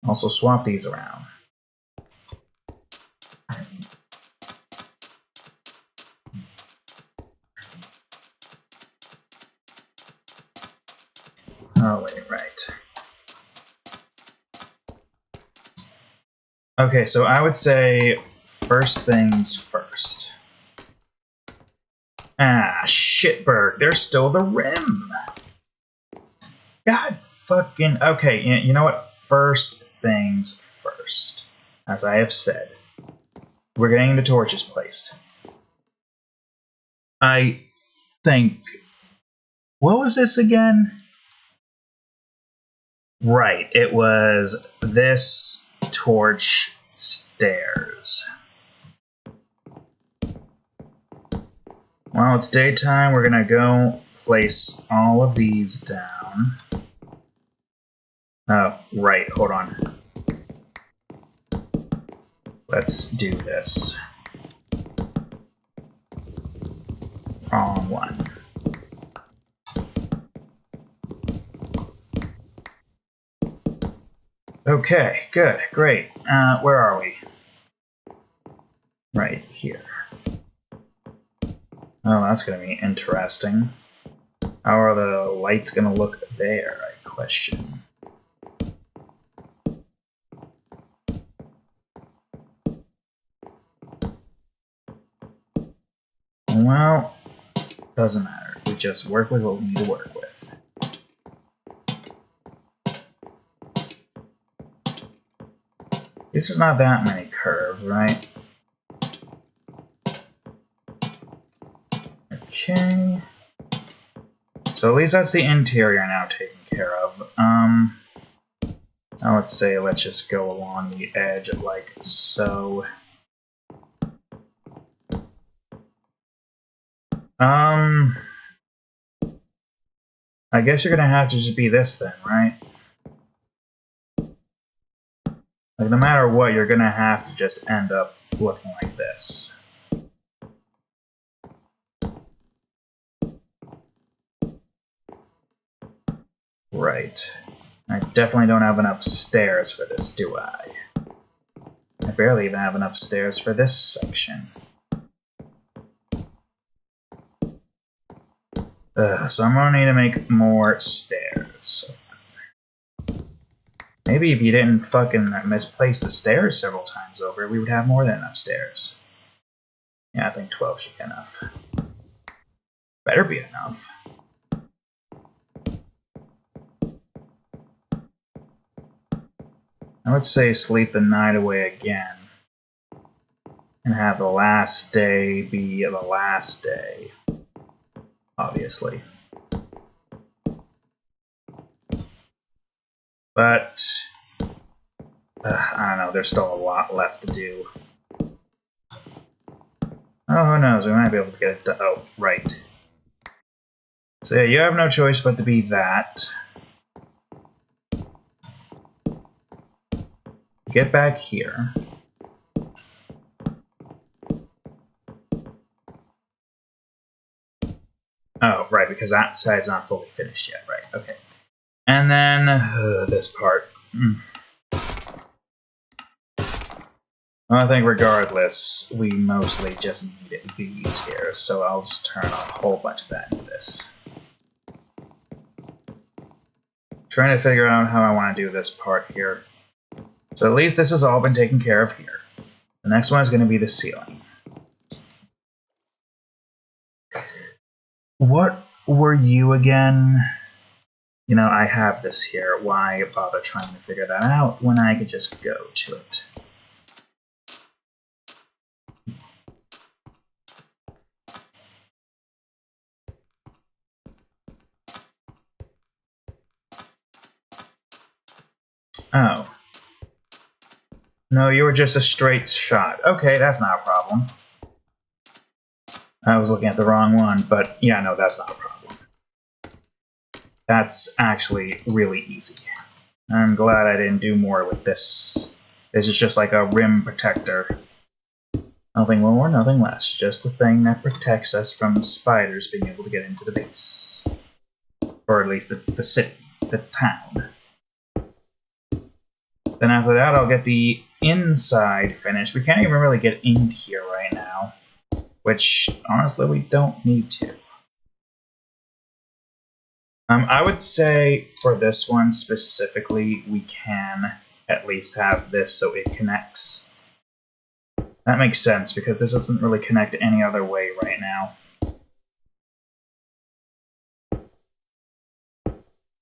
Also swap these around. Oh wait, right. Okay, so I would say first things first. Ah, shitberg, there's still the rim. God fucking... Okay, you know what? First things first. As I have said. We're getting the torches placed. I think... What was this again? Right, it was this torch stairs. Well, it's daytime. We're gonna go place all of these down. Oh, right, hold on. Let's do this. Wrong one. Okay, good, great. Where are we? Right here. Oh, that's gonna be interesting. How are the lights gonna look there, I question. Well, doesn't matter. We just work with what we need to work with. This is not that many curves, right? Okay. So at least that's the interior now taken care of. Now let's say let's just go along the edge like so. I guess you're gonna have to just be this then, right? Like, no matter what, you're gonna have to just end up looking like this. Right. I definitely don't have enough stairs for this, do I? I barely even have enough stairs for this section. So I'm gonna need to make more stairs. Maybe if you didn't fucking misplace the stairs several times over, we would have more than enough stairs. Yeah, I think 12 should be enough. Better be enough. I would say sleep the night away again. And have the last day be the last day. Obviously. But I don't know, there's still a lot left to do. Oh, who knows, we might be able to get it done. Oh, right. So yeah, you have no choice but to be that. Get back here. Oh, right, because that side's not fully finished yet, right, okay. And then, this part. Well, I think regardless, we mostly just need these here, so I'll just turn on a whole bunch of that into this. Trying to figure out how I want to do this part here. So at least this has all been taken care of here. The next one is going to be the ceiling. What were you again? You know, I have this here. Why bother trying to figure that out when I could just go to it? Oh. No, you were just a straight shot. Okay, that's not a problem. I was looking at the wrong one, but yeah, no, that's not a problem. That's actually really easy. I'm glad I didn't do more with this. This is just like a rim protector. Nothing more, nothing less. Just a thing that protects us from spiders being able to get into the base. Or at least the city, the town. Then after that, I'll get the inside finished. We can't even really get in here right now. Which, honestly, we don't need to. I would say for this one specifically, we can at least have this so it connects. That makes sense, because this doesn't really connect any other way right now.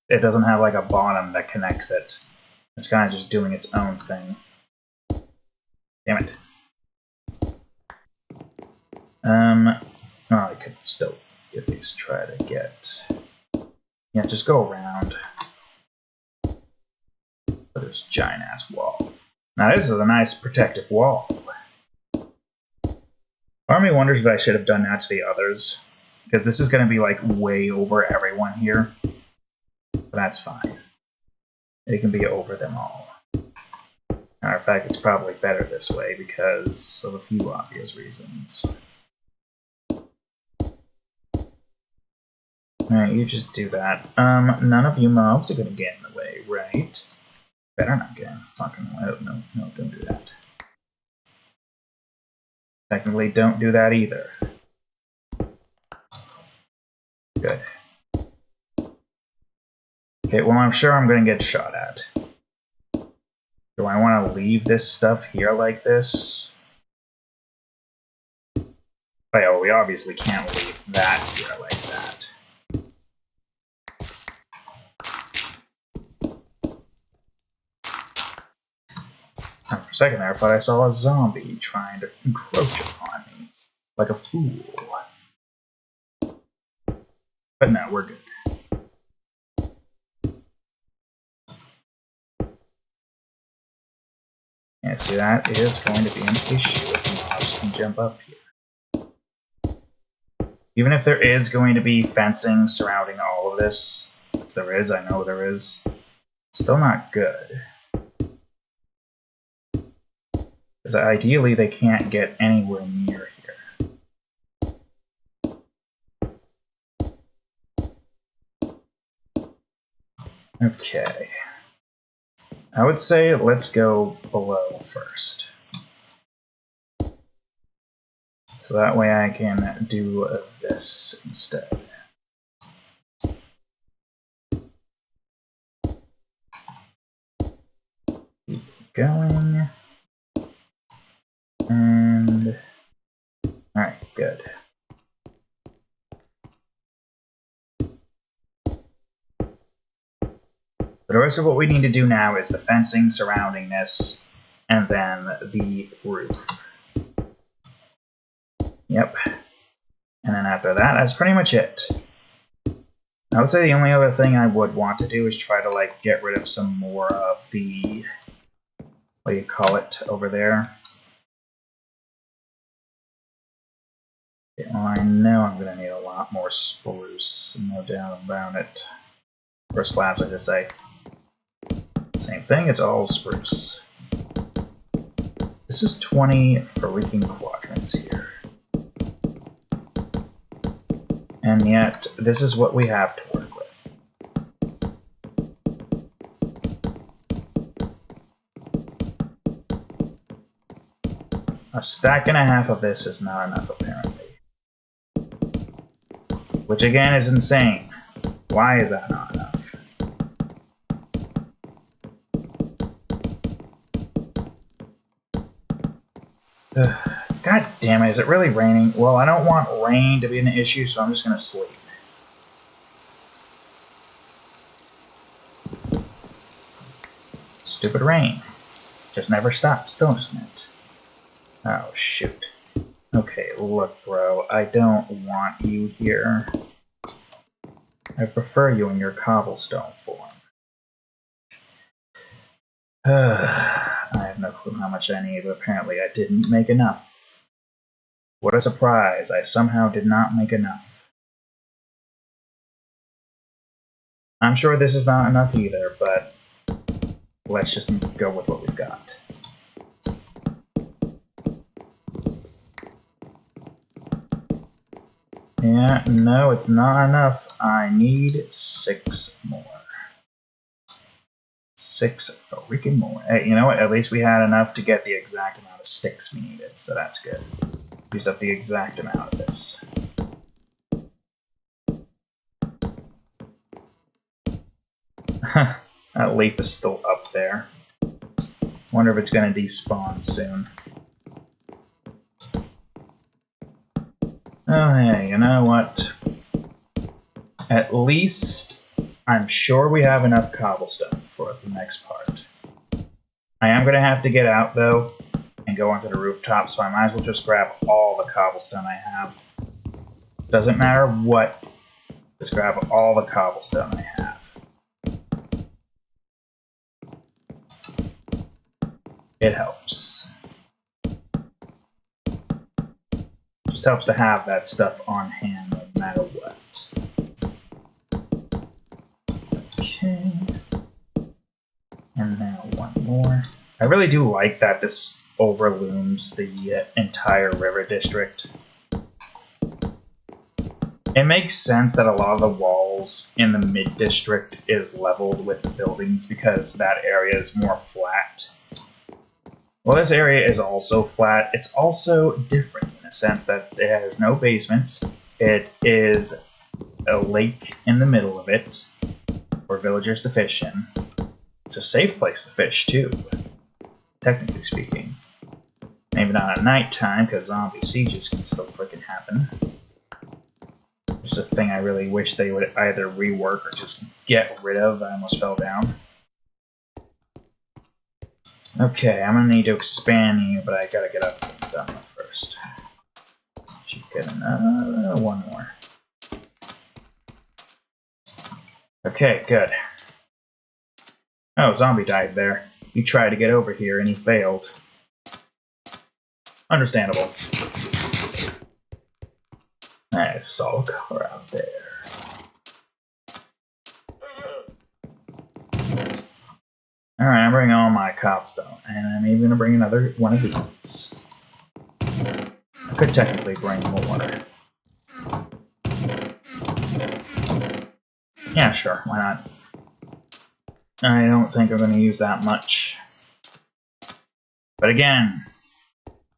It doesn't have like a bottom that connects it. It's kind of just doing its own thing. Damn it. Oh, I could still at least try to get... Yeah, just go around. But there's a giant-ass wall. Now this is a nice protective wall. Part of me wonders if I should have done that to the others. Because this is going to be like way over everyone here. But that's fine. It can be over them all. Matter of fact, it's probably better this way because of a few obvious reasons. Alright, you just do that. None of you mobs are gonna get in the way, right? Better not get in the fucking way. No, don't do that. Technically, don't do that either. Good. Okay, well, I'm sure I'm gonna get shot at. Do I want to leave this stuff here like this? Oh, we obviously can't leave that here like that. And for a second there, I thought I saw a zombie trying to encroach upon me. Like a fool. But no, we're good. Yeah, see, that is going to be an issue if mobs can jump up here. Even if there is going to be fencing surrounding all of this, which there is, I know there is, still not good. Because ideally they can't get anywhere near here. Okay. I would say let's go below first. So that way I can do this instead. Keep going. And... alright, good. The rest of what we need to do now is the fencing surrounding this, and then the roof. Yep. And then after that, that's pretty much it. I would say the only other thing I would want to do is try to, like, get rid of some more of the... what do you call it over there? I know I'm going to need a lot more spruce, no doubt about it. Or slabs, I should say. Same thing, it's all spruce. This is 20 freaking quadrants here. And yet, this is what we have to work with. A stack and a half of this is not enough, apparently. Which again is insane. Why is that not enough? God damn it, is it really raining? Well, I don't want rain to be an issue, so I'm just gonna sleep. Stupid rain. Just never stops, doesn't it? Oh, shoot. Okay, look, bro, I don't want you here. I prefer you in your cobblestone form. I have no clue how much I need, but apparently I didn't make enough. What a surprise, I somehow did not make enough. I'm sure this is not enough either, but let's just go with what we've got. Yeah, no, it's not enough. I need 6 more. 6 freaking more. Hey, you know what? At least we had enough to get the exact amount of sticks we needed, so that's good. Used up the exact amount of this. That leaf is still up there. Wonder if it's going to despawn soon. Oh, hey, you know what? At least I'm sure we have enough cobblestone for the next part. I am going to have to get out, though, and go onto the rooftop, so I might as well just grab all the cobblestone I have. Doesn't matter what, just grab all the cobblestone I have. It helps. Just helps to have that stuff on hand no matter what. Okay. And now one more. I really do like that this overlooms the entire river district. It makes sense that a lot of the walls in the mid-district is leveled with buildings because that area is more flat. Well, this area is also flat. It's also different in the sense that it has no basements. It is a lake in the middle of it for villagers to fish in. It's a safe place to fish, too, technically speaking. Maybe not at nighttime, because zombie sieges can still frickin' happen. Just a thing I really wish they would either rework or just get rid of. I almost fell down. Okay, I'm gonna need to expand you, but I gotta get up things done first. Should get another one more. Okay, good. Oh, zombie died there. He tried to get over here and he failed. Understandable. Nice solid color out there. Alright, I'm bringing all my cobblestone, and I'm even gonna bring another one of these. I could technically bring more. Yeah, sure, why not? I don't think I'm gonna use that much. But again,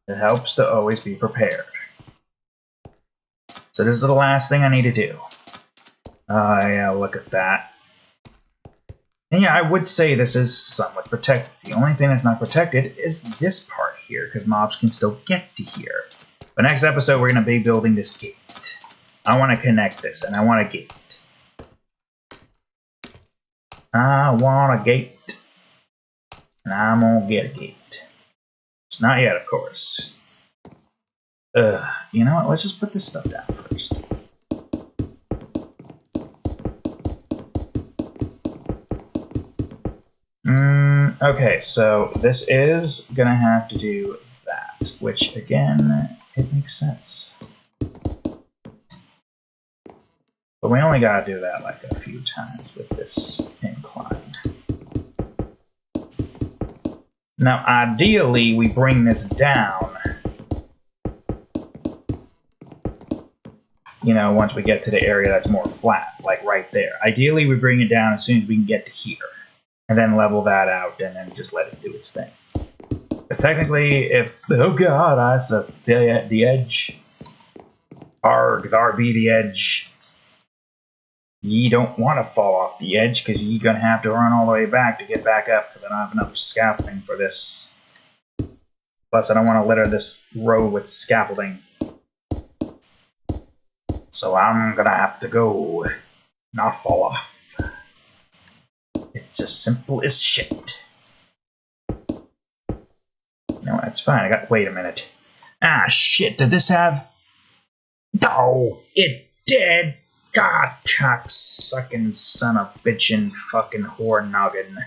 it helps to always be prepared. So this is the last thing I need to do. Yeah, look at that. And yeah, I would say this is somewhat protected. The only thing that's not protected is this part here, because mobs can still get to here. But next episode, we're going to be building this gate. I want to connect this, and I want a gate. I want a gate. And I'm going to get a gate. It's not yet, of course. You know what? Let's just put this stuff down first. Okay, so this is gonna have to do that, which again, it makes sense. But we only gotta do that like a few times with this incline. Now, ideally, we bring this down. You know, once we get to the area that's more flat, like right there. Ideally, we bring it down as soon as we can get to here. And then level that out, and then just let it do its thing. Because technically, if... Oh god, that's the edge. Arg, there be the edge. Ye don't want to fall off the edge, because ye gonna have to run all the way back to get back up, because I don't have enough scaffolding for this. Plus, I don't want to litter this road with scaffolding. So I'm gonna have to go. Not fall off. It's as simple as shit. No, that's fine. Wait a minute. Ah, shit. Did this have... Oh, it did. God, cock-sucking son of bitchin' fucking whore noggin.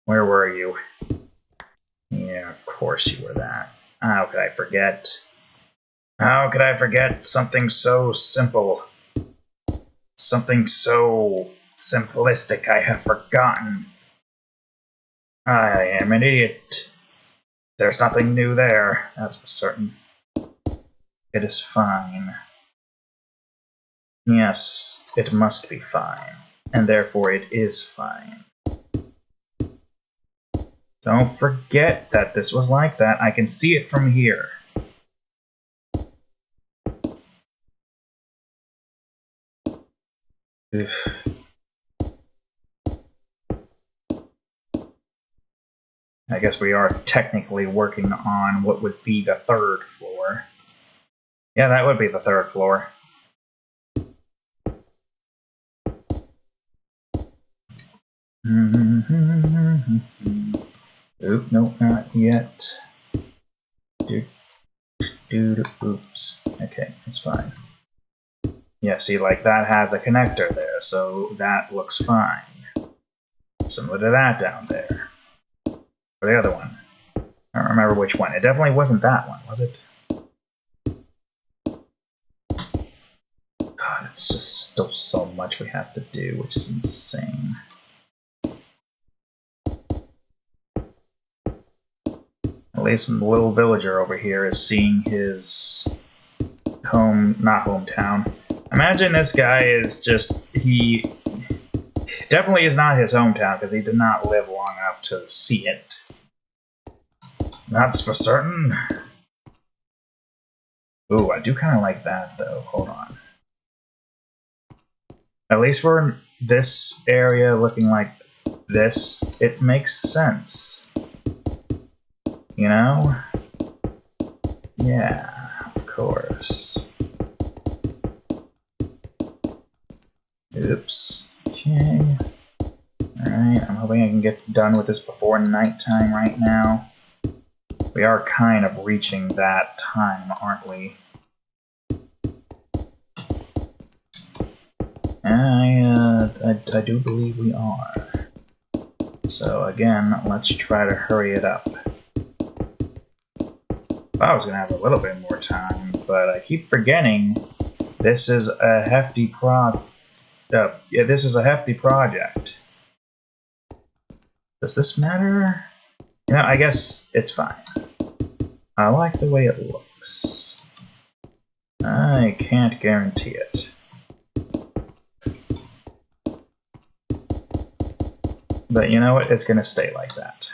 Where were you? Yeah, of course you were that. How could I forget? How could I forget something so simple? Something so simplistic I have forgotten. I am an idiot. There's nothing new there, that's for certain. It is fine. Yes, it must be fine, and therefore it is fine. Don't forget that this was like that. I can see it from here. Oof. I guess we are technically working on what would be the third floor. Yeah, that would be the third floor. Oop, nope, not yet. Oops. Okay, it's fine. Yeah, see, like, that has a connector there, so that looks fine. Similar to that down there. Or the other one. I don't remember which one. It definitely wasn't that one, was it? God, it's just still so much we have to do, which is insane. At least the little villager over here is seeing his not hometown. Imagine this guy is just, he definitely is not his hometown because he did not live long enough to see it. That's for certain. Ooh, I do kind of like that though. Hold on. At least for this area looking like this, it makes sense. You know? Yeah, of course. Oops. Okay. Alright, I'm hoping I can get done with this before nighttime right now. We are kind of reaching that time, aren't we? I do believe we are. So again, let's try to hurry it up. I was gonna have a little bit more time, but I keep forgetting this is a hefty this is a hefty project. Does this matter? You know, I guess it's fine. I like the way it looks. I can't guarantee it. But you know what? It's gonna stay like that.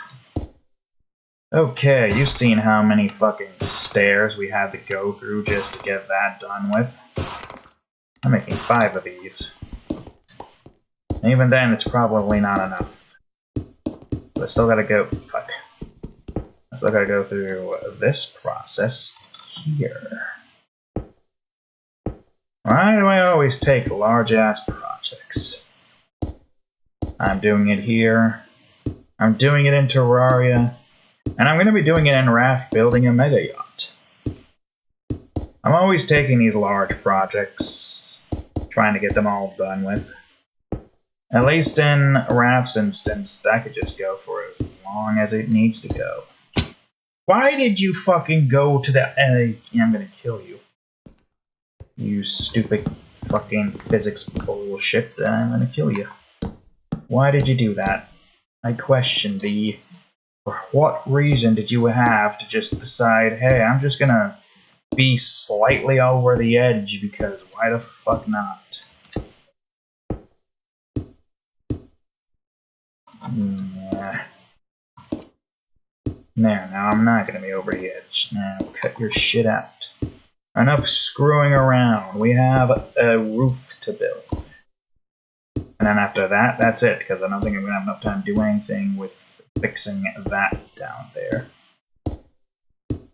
Okay, you've seen how many fucking stairs we had to go through just to get that done with. I'm making 5 of these. And even then, it's probably not enough. So I still gotta go... Fuck. I still gotta go through this process here. Why do I always take large-ass projects? I'm doing it here. I'm doing it in Terraria. And I'm going to be doing it in Raft building a mega yacht. I'm always taking these large projects, trying to get them all done with. At least in Raph's instance, that could just go for as long as it needs to go. Why did you fucking go to the... I'm gonna kill you. You stupid fucking physics bullshit. I'm gonna kill you. Why did you do that? I question thee. For what reason did you have to just decide, hey, I'm just gonna be slightly over the edge because why the fuck not? Nah. There, now I'm not gonna be over the edge. Now cut your shit out. Enough screwing around. We have a roof to build. And then after that, that's it, because I don't think I'm gonna have enough time to do anything with fixing that down there.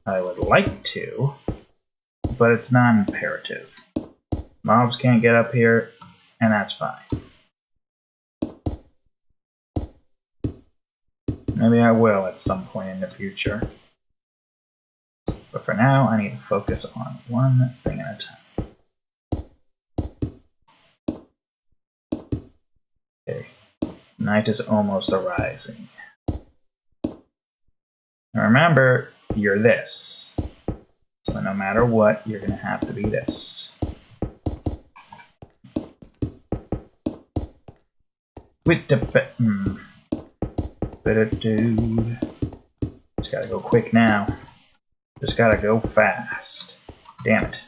I would like to, but it's not imperative. Mobs can't get up here, and that's fine. Maybe I will at some point in the future. But for now, I need to focus on one thing at a time. Okay. Night is almost arising. Now remember, you're this. So no matter what, you're gonna have to be this. With the dude. Just gotta go quick now. Just gotta go fast. Damn it.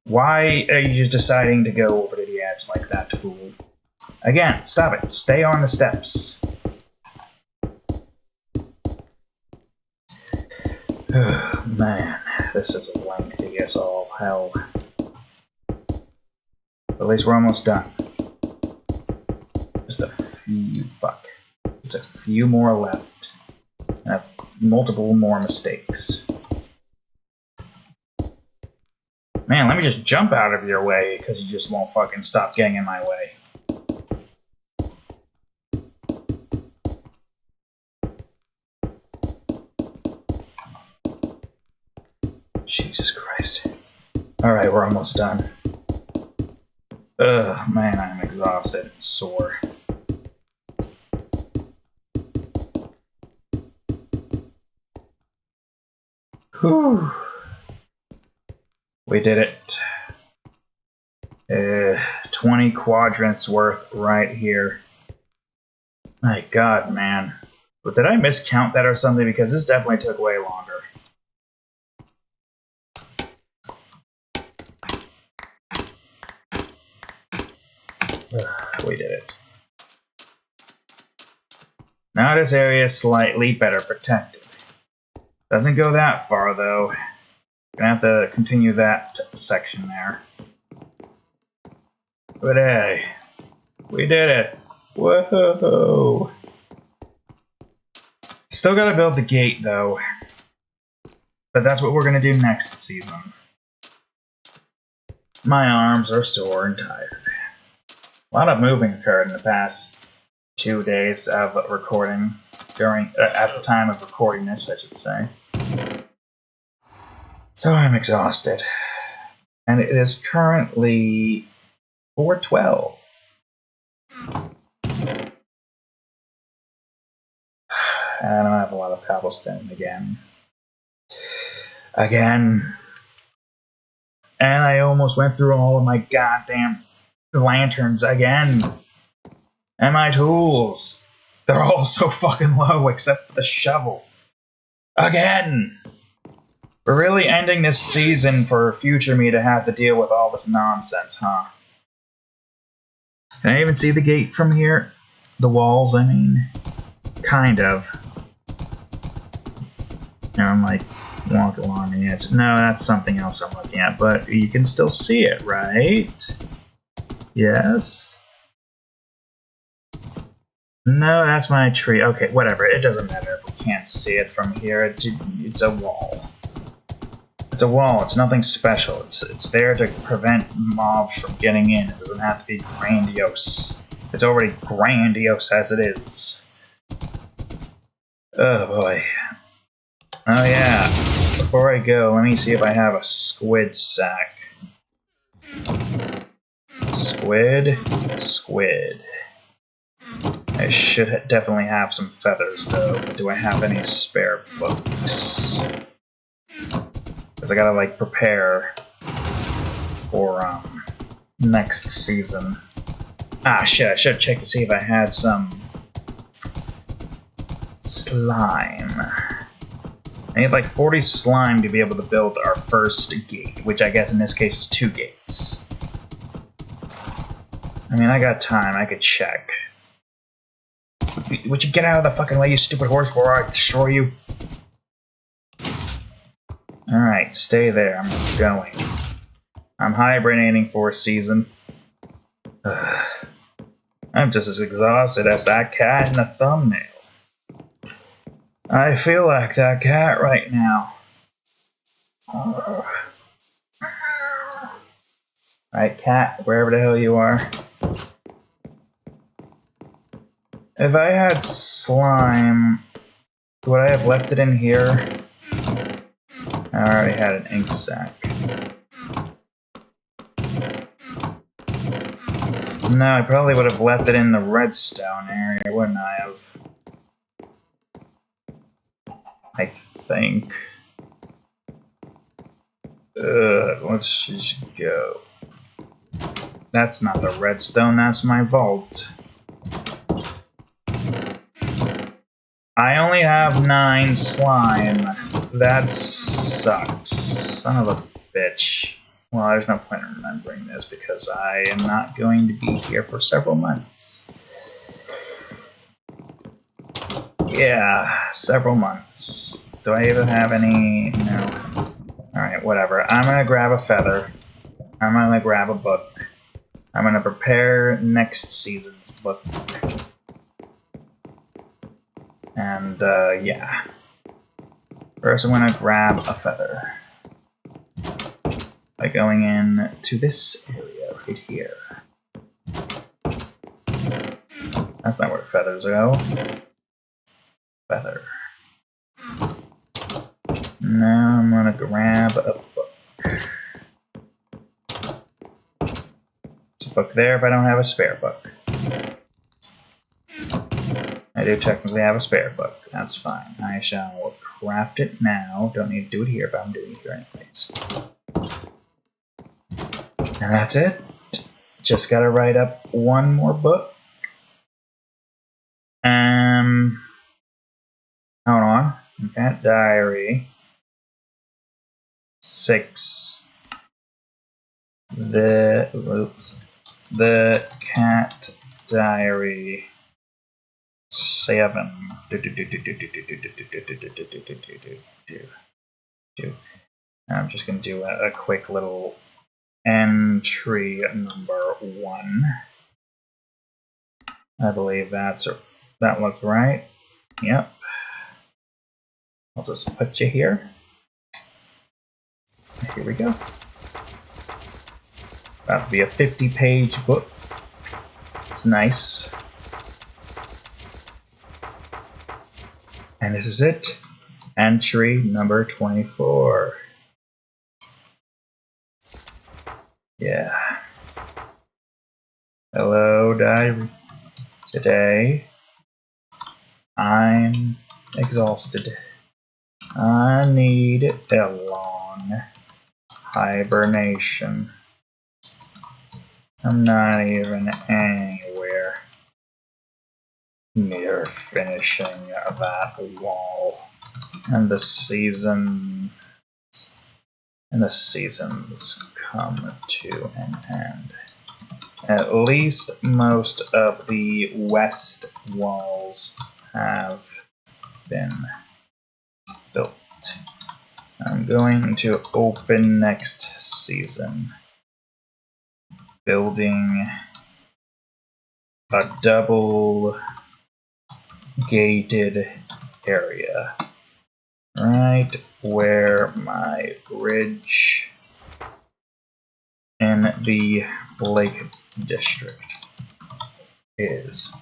Why are you just deciding to go over to the edge like that, fool? Again, stop it. Stay on the steps. Man, this is lengthy as all hell. At least we're almost done. Just a few more left. And I have multiple more mistakes. Man, let me just jump out of your way, because you just won't fucking stop getting in my way. Jesus Christ. Alright, we're almost done. Ugh, man, I'm exhausted and sore. Whew. We did it. 20 quadrants worth right here. My god, man. But did I miscount that or something? Because this definitely took way longer. We did it. Now this area is slightly better protected. Doesn't go that far though. Gonna have to continue that section there. But hey, we did it. Whoa! Still gotta build the gate though. But that's what we're gonna do next season. My arms are sore and tired. A lot of moving occurred in the past 2 days of recording, at the time of recording this, I should say. So I'm exhausted. And it is currently 4:12. And I don't have a lot of cobblestone again. And I almost went through all of my goddamn lanterns again. And my tools. They're all so fucking low except for the shovel. Again! We're really ending this season for future me to have to deal with all this nonsense, huh? Can I even see the gate from here? The walls, I mean. Kind of. And I'm like, walk along the edge. No, that's something else I'm looking at, but you can still see it, right? Yes? No, that's my tree. Okay, whatever. It doesn't matter if we can't see it from here. It's a wall. It's It's a wall. It's nothing special. It's there to prevent mobs from getting in. It doesn't have to be grandiose. It's already grandiose as it is. Oh boy. Oh yeah. Before I go, let me see if I have a squid sack. Squid. I should definitely have some feathers though. Do I have any spare books? Because I gotta like prepare for next season. Ah shit, I should check to see if I had some slime. I need like 40 slime to be able to build our first gate, which I guess in this case is 2 gates. I mean, I got time, I could check. Would you get out of the fucking way, you stupid horse, before I destroy you? Alright, stay there, I'm going. I'm hibernating for a season. Ugh. I'm just as exhausted as that cat in the thumbnail. I feel like that cat right now. Right, cat, wherever the hell you are. If I had slime, would I have left it in here? I already had an ink sac. No, I probably would have left it in the redstone area, wouldn't I have? I think. Let's just go. That's not the redstone, that's my vault. I only have 9 slime. That sucks. Son of a bitch. Well, there's no point in remembering this because I am not going to be here for several months. Yeah, several months. Do I even have any? No. Alright, whatever. I'm gonna grab a feather. I'm gonna grab a book. I'm gonna prepare next season's book. And, yeah. First, I'm gonna grab a feather. By going in to this area right here. That's not where feathers go. Feather. Now I'm gonna grab a book. There's a book there if I don't have a spare book. I do technically have a spare book. That's fine. I shall craft it now. Don't need to do it here, but I'm doing it here anyways. And that's it. Just gotta write up one more book. Hold on. Okay, diary. 6. The cat diary. 7. I'm just gonna do a quick little entry number 1. I believe that looks right. Yep. I'll just put you here. Here we go. About to be a 50-page book. It's nice. And this is it. Entry number 24. Yeah. Hello, diary. Today, I'm exhausted. I need a long hibernation. I'm not even anywhere near finishing that wall. And the seasons come to an end. At least most of the west walls have been built. I'm going to open next season, building a double gated area right where my bridge in the Lake District is.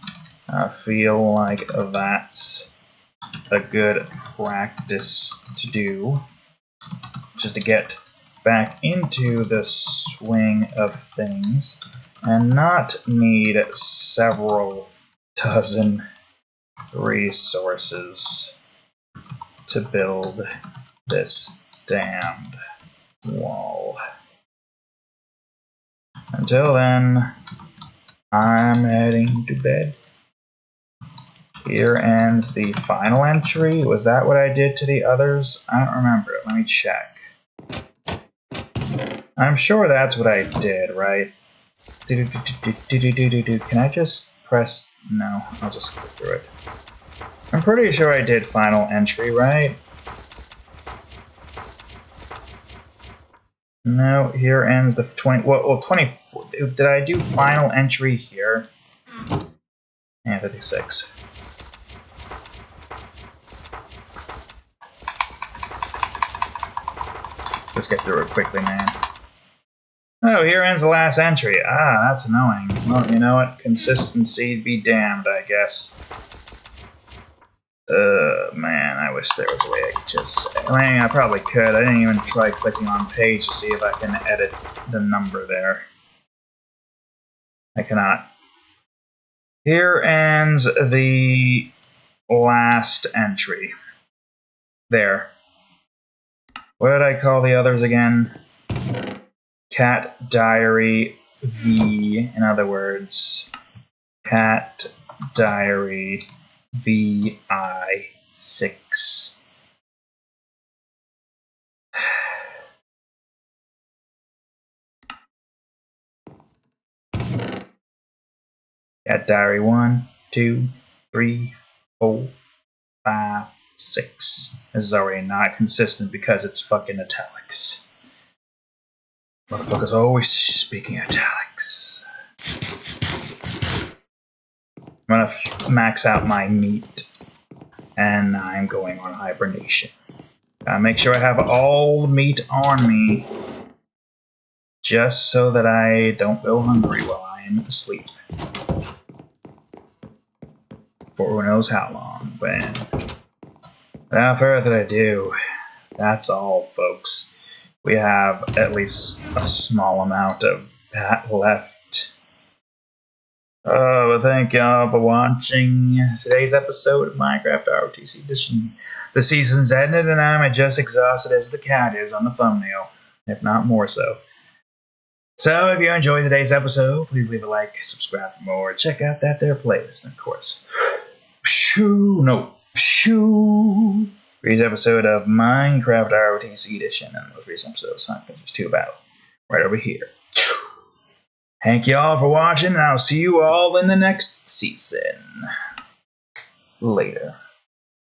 I feel like that's a good practice to do, just to get back into the swing of things and not need several dozen resources to build this damned wall. Until then, I'm heading to bed. Here ends the final entry. Was that what I did to the others? I don't remember. Let me check. I'm sure that's what I did, right? Can I just press? No, I'll just go through it. I'm pretty sure I did final entry, right? No, here ends the 20. Well, 24. Did I do final entry here? Yeah, 56. Let's get through it quickly, man. Oh, here ends the last entry. Ah, that's annoying. Well, you know what? Consistency be damned, I guess. Man, I wish there was a way I could just... I mean, I probably could. I didn't even try clicking on page to see if I can edit the number there. I cannot. Here ends the last entry. There. What did I call the others again? Cat Diary V, in other words. Cat Diary VI6. Cat Diary 1, 2, 3, 4, 5, 6. This is already not consistent because it's fucking italics. Motherfucker's always speaking italics. I'm gonna max out my meat, and I'm going on hibernation. Gotta make sure I have all the meat on me, just so that I don't go hungry while I am asleep. For who knows how long, but without further ado, that's all, folks. We have at least a small amount of that left. But thank y'all for watching today's episode of Minecraft ROTC Edition. The season's ended and I'm just exhausted as the cat is on the thumbnail, if not more so. So if you enjoyed today's episode, please leave a like, subscribe for more, check out that there playlist, and of course, recent episode of Minecraft ROTC Edition, and the most recent episode of Sonic Adventures 2 Battle, right over here. Thank you all for watching, and I'll see you all in the next season. Later.